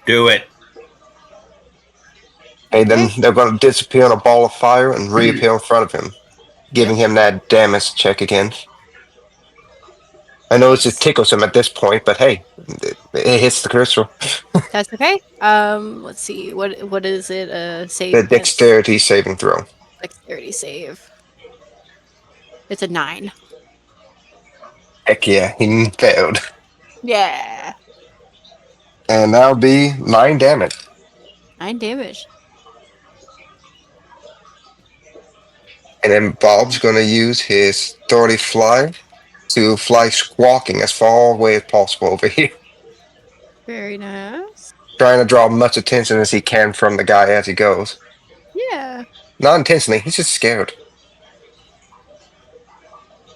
do it. And then Okay. they're going to disappear in a ball of fire and reappear in front of him, Yep. giving him that damage check again. I know it just Nice. tickles him at this point, but hey, it hits the crystal. That's okay. Let's see. What is it? Save The against dexterity saving throw. dexterity save. It's a 9. Heck yeah, he failed. Yeah. And that'll be 9 damage. 9 damage. And then Bob's going to use his authority fly to fly squawking as far away as possible over here, Very nice. trying to draw much attention as he can from the guy as he goes. Yeah. Not intentionally, he's just scared.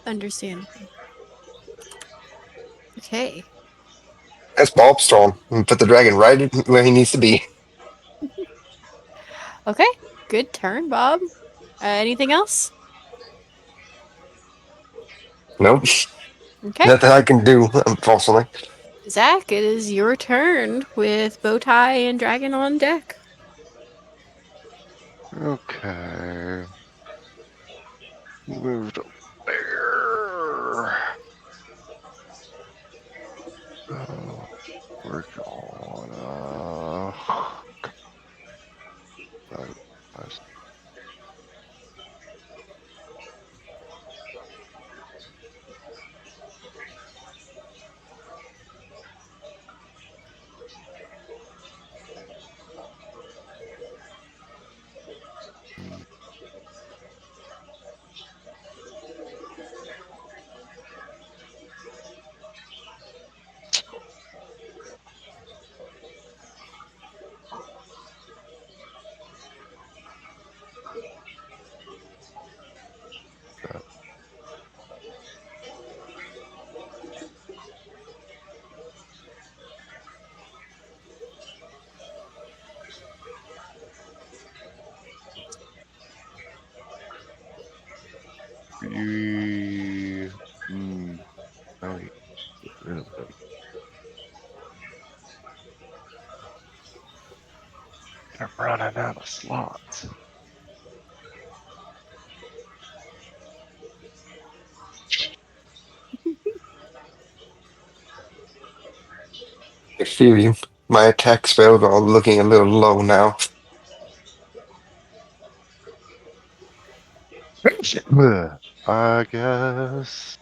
Understandable. Okay. That's Bob's turn. And put the dragon right where he needs to be. Okay. Good turn, Bob. Anything else? Nope, Okay. nothing I can do, unfortunately. Zach, it is your turn with Bowtie and Dragon on deck. Okay. Moved up there. We're going. Nice. You. No, you get rid of them. I'm running out of slots. I feel you. My attack spells are looking a little low now. I guess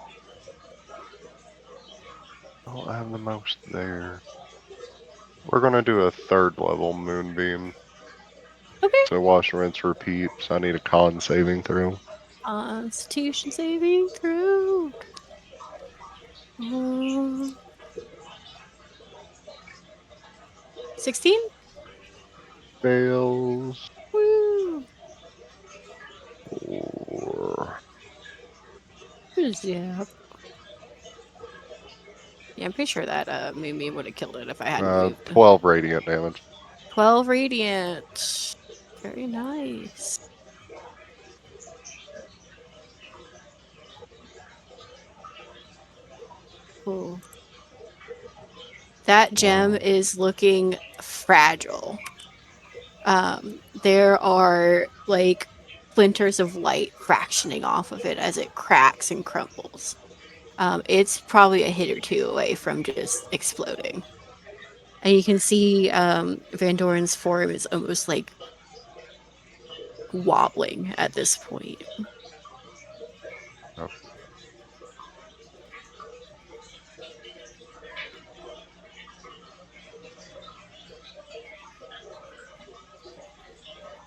I don't have the most there. We're gonna do a third level moonbeam. Okay. So wash, rinse, repeat. So I need a con saving throw. Constitution saving throw. 16? Fails. Woo! Or Yeah. Yeah, I'm pretty sure that Moonbeam would have killed it if I hadn't moved. 12 radiant damage. 12 radiant. Very nice. Cool. That gem is looking fragile. There are like splinters of light fractioning off of it as it cracks and crumbles. It's probably a hit or two away from just exploding. And you can see Van Doren's form is almost like wobbling at this point. Oh.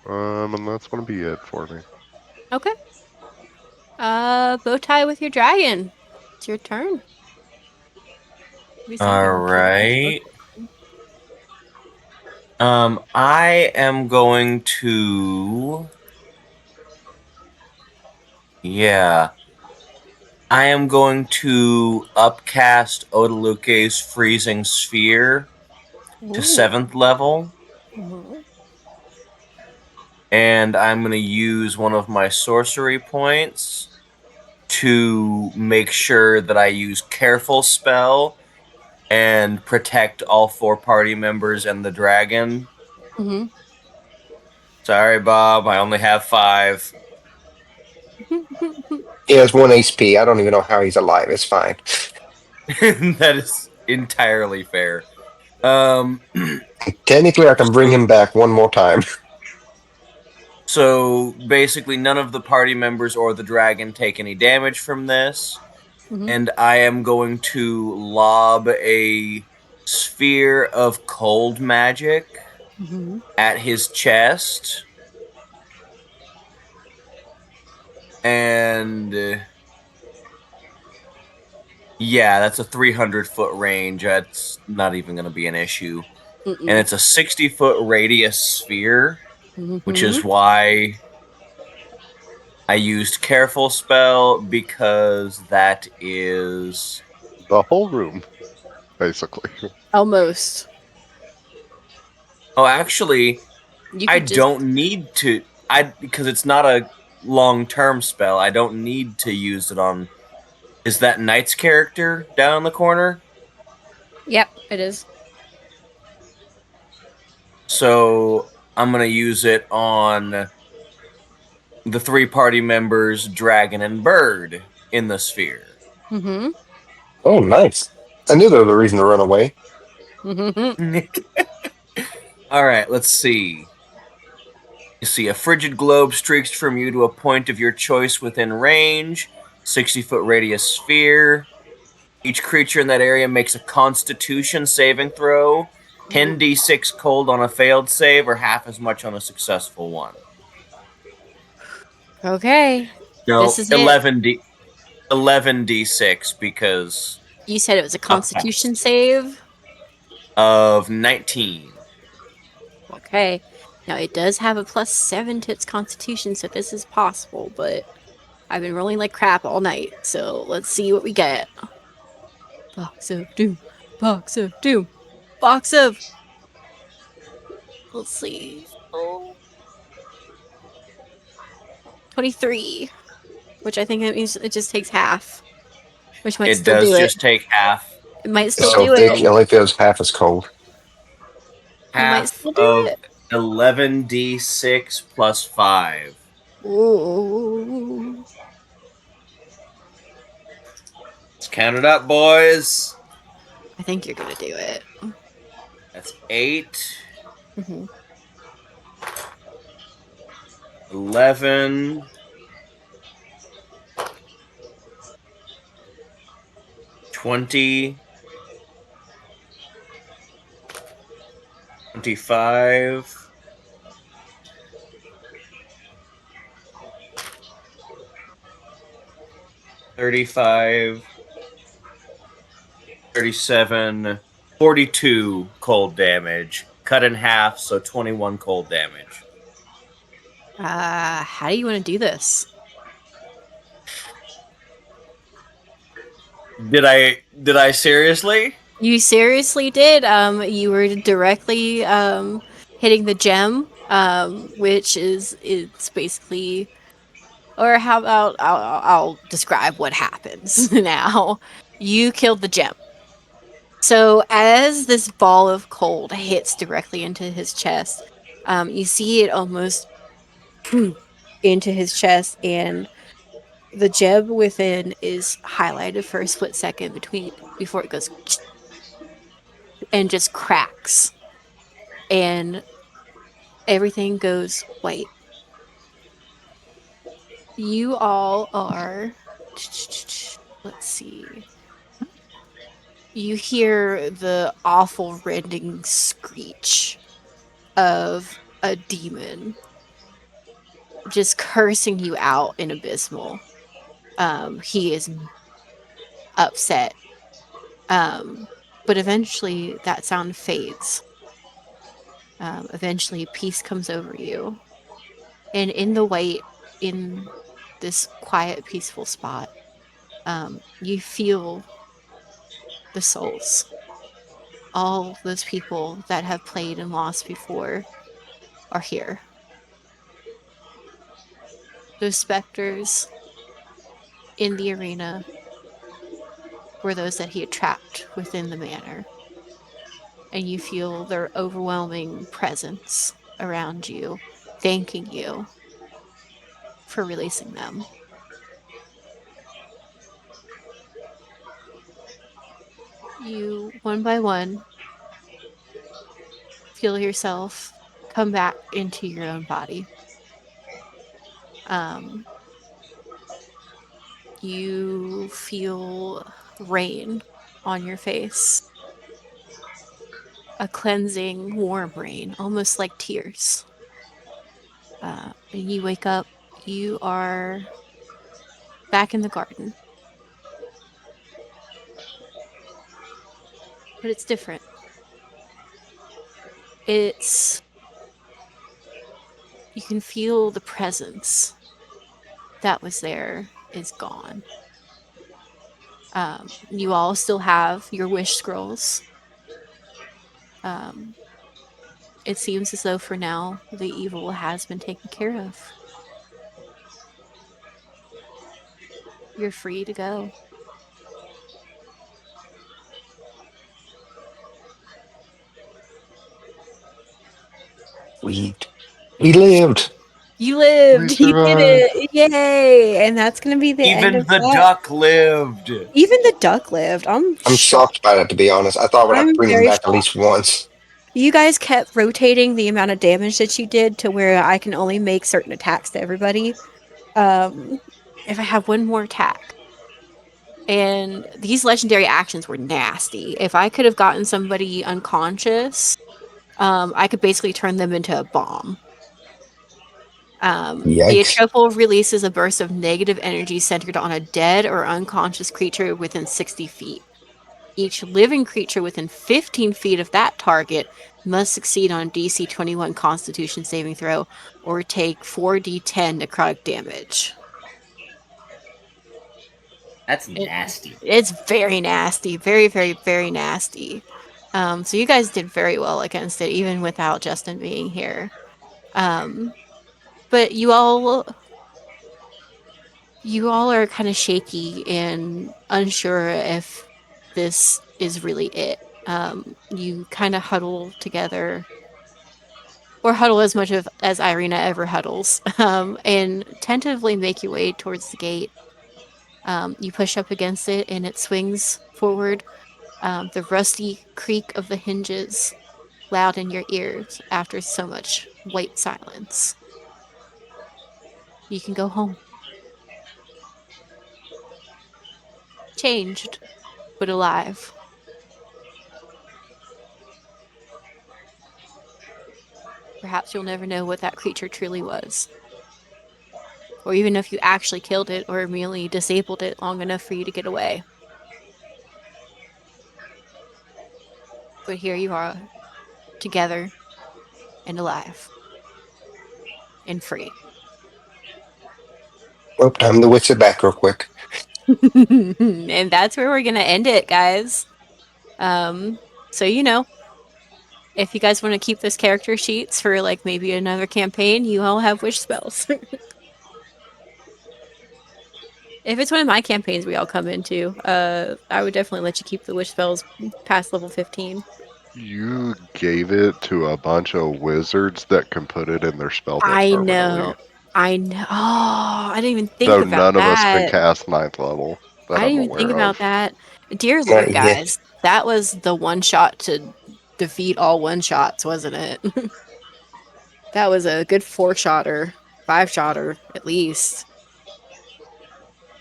And that's gonna be it for me. Okay. Bow tie with your dragon. It's your turn. At least I'm All gonna keep it as bow right. I am going to. Yeah. I am going to upcast Odaluke's Freezing Sphere to Ooh. 7th level. Mhm. And I'm going to use one of my sorcery points to make sure that I use Careful Spell and protect all 4 party members and the dragon. Mhm. Sorry, Bob, I only have 5. He has 1 HP. I don't even know how he's alive. It's fine. That is entirely fair. Um, Technically, I can bring him back one more time. so basically, none of the party members or the dragon take any damage from this. Mhm. And I am going to lob a sphere of cold magic Mhm. at his chest. And yeah, that's a 300-foot range. That's not even going to be an issue. And Mm-mm. it's a 60-foot radius sphere, which Mhm. is why I used Careful Spell, because that is. The whole room, basically. Almost. Oh, actually, You I could just. don't need to. Because it's not a long-term spell. I don't need to use it on. Is that Knight's character down in the corner? Yep, it is. So I'm gonna use it on the 3 party members, Dragon and Bird, in the sphere. Mhm. Oh, nice. I knew there was a reason to run away. Mhm. All right, let's see. You see a frigid globe streaks from you to a point of your choice within range, 60-foot radius sphere. Each creature in that area makes a constitution saving throw, 10d6 cold on a failed save, or half as much on a successful one. Okay. This No, is it. 11d6 because You said it was a of Constitution save. of 19. Okay. Now it does have a +7 to its Constitution, so this is possible. But I've been rolling like crap all night, so let's see what we get. Box of Doom. Box of Doom. Box of. Let's see. Oh. 23, which I think it means it just takes half, which might It still does do it. just take half. It might It's still so So do thick, it. it only feels half as cold. It might half still do of it. 11d6 plus 5. Ooh. Let's count it up, boys. I think you're gonna do it. That's 8, Mm-hmm. 11, 20, 25, 35, 37, 42 cold damage. Cut in half, so 21 cold damage. How do you want to do this? Did I seriously? You seriously did. You were directly hitting the gem, which is it's basically. Or how about I'll describe what happens now. You killed the gem. So as this ball of cold hits directly into his chest, You see it almost into his chest, and the gem within is highlighted for a split second before it goes and just cracks, and everything goes white. You all are. Let's see. You hear the awful rending screech of a demon just cursing you out in Abysmal. He is upset. Um, but eventually that sound fades. Eventually peace comes over you. And in the white, in this quiet, peaceful spot, you feel the souls. All those people that have played and lost before are here. Those specters in the arena were those that he had trapped within the manor. And you feel their overwhelming presence around you, thanking you for releasing them. You, one by one, feel yourself come back into your own body. Um, you feel rain on your face, a cleansing, warm rain, almost like tears. And you wake up, you are back in the garden, but it's different. It's, you can feel the presence that was there is gone. You all still have your wish scrolls. Um, it seems as though for now the evil has been taken care of. You're free to go. We we lived. You We lived! You did survived. it! Yay! And that's gonna be the end Even of the that. duck lived. Even the duck lived. I'm I'm shocked. shocked by that, to be honest. I thought I would have to I'm bring him very back at shocked. least once. You guys kept rotating the amount of damage that you did to where I can only make certain attacks to everybody. Um, if I have one more attack, and these legendary actions were nasty. If I could have gotten somebody unconscious, I could basically turn them into a bomb. The Yikes. Atropal releases a burst of negative energy centered on a dead or unconscious creature within 60 feet. Each living creature within 15 feet of that target must succeed on DC 21 Constitution saving throw or take 4d10 necrotic damage. That's nasty. It's very nasty. Very, very, very nasty. So you guys did very well against it, even without Justin being here. But you all are kind of shaky and unsure if this is really it. You kind of huddle together, or huddle as much as Irina ever huddles, and tentatively make your way towards the gate. You push up against it, and it swings forward. The rusty creak of the hinges loud in your ears after so much white silence. You can go home. Changed, but alive. Perhaps you'll never know what that creature truly was. Or even if you actually killed it or merely disabled it long enough for you to get away. But here you are, together and alive and free. Well, time to witch it back real quick. And that's where we're gonna end it, guys. So if you guys want to keep this character sheets for like maybe another campaign, you all have wish spells. If it's one of my campaigns we all come into, I would definitely let you keep the wish spells past level 15. You gave it to a bunch of wizards that can put it in their spell book I permanently. know. I know. Oh, I didn't even think Though about none of us can that. cast 9th level that I I'm didn't even think aware about of. that. Dear Not Lord, yet. guys, that was the one shot to defeat all one shots, wasn't it? That was a good 4-shotter, 5-shotter at least.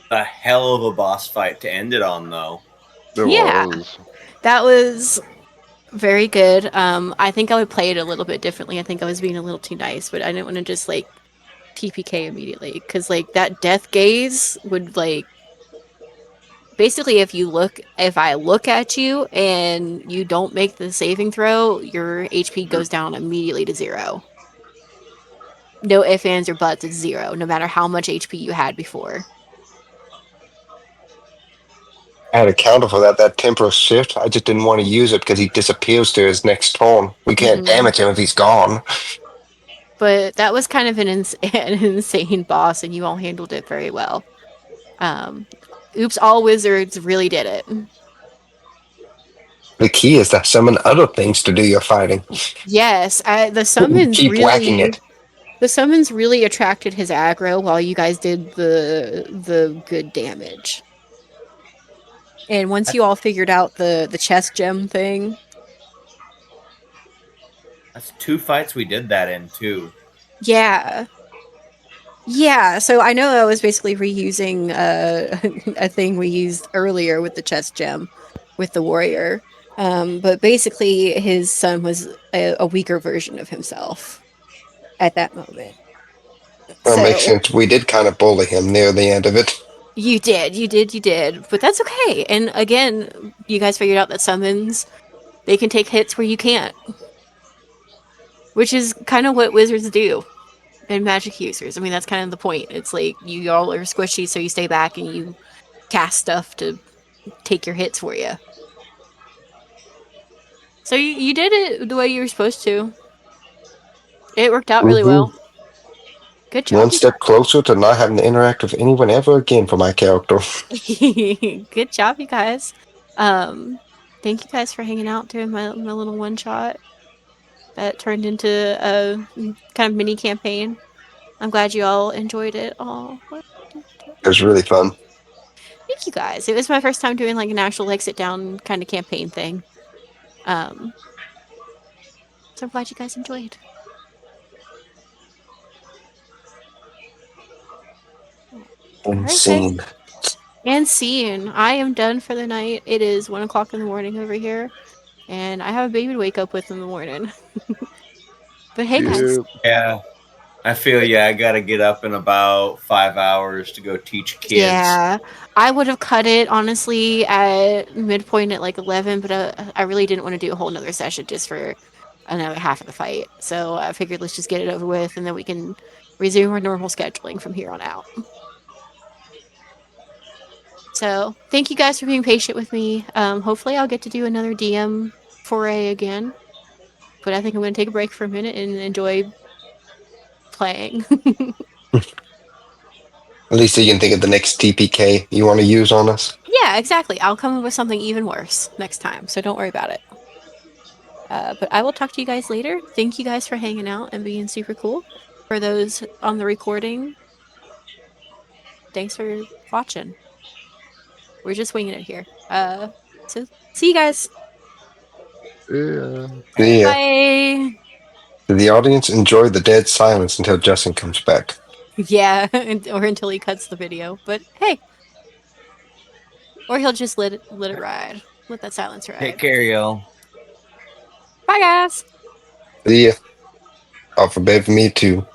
A hell of a boss fight to end it on, though. It Yeah, was. that was very good. I think I would play it a little bit differently. I think I was being a little too nice, but I didn't want to just like TPK immediately because like that death gaze would like basically if I look at you and you don't make the saving throw, your HP goes down immediately to 0. No ifs, ands, or buts, it's 0, no matter how much HP you had before. I had a counter for that temporal shift. I just didn't want to use it because he disappears to his next turn. We can't Hmm. damage him if he's gone. But that was kind of an insane boss, and you all handled it very well. Um, Oops, all wizards really did it. The key is to summon other things to do your fighting. Yes, Keep whacking it. the summons really attracted his aggro while you guys did the good damage. And once you all figured out the chest gem thing, That's 2 fights we did that in, too. yeah. Yeah, so I know I was basically reusing a thing we used earlier with the chest gem with the warrior. But basically his son was a weaker version of himself at that moment. Well, makes So sense. We did kind of bully him near the end of it. you did. But that's okay. And again, you guys figured out that summons, they can take hits where you can't, which is kind of what wizards do and magic users. I mean, that's kind of the point. It's like you all are squishy, so you stay back and you cast stuff to take your hits for you. So you did it the way you were supposed to. It worked out really Hmm. well. Good One job, you step closer to not having to interact with anyone ever again for my character. guys. Good job, you guys. Um, Thank you guys for hanging out during my little one shot that turned into a kind of mini campaign. I'm glad you all enjoyed it. Oh, It was really fun. thank you guys. It was my first time doing like an actual like sit down kind of campaign thing. Um, so I'm glad you guys enjoyed. All right, guys. Insane. And seeing, I am done for the night. It is 1 o'clock in the morning over here, and I have a baby to wake up with in the morning. But hey, guys. Yep. Yeah. I feel I gotta get up in about 5 hours to go teach kids. Yeah, I would have cut it honestly at midpoint at like 11, but I really didn't want to do a whole nother session just for another half of the fight. So I figured let's just get it over with, and then we can resume our normal scheduling from here on out. So thank you guys for being patient with me. Hopefully, I'll get to do another DM foray again. But I think I'm going to take a break for a minute and enjoy playing. At least you can think of the next TPK you want to use on us. Yeah, exactly. I'll come up with something even worse next time, so don't worry about it. But I will talk to you guys later. Thank you guys for hanging out and being super cool. For those on the recording, thanks for watching. We're just winging it here. So see you guys. Yeah. Yeah. Bye. The audience enjoy the dead silence until Justin comes back. Yeah, or until he cuts the video. But hey, or he'll just let it ride. Let that silence Take ride. care, y'all. Bye, guys. Yeah. Alphabet me too.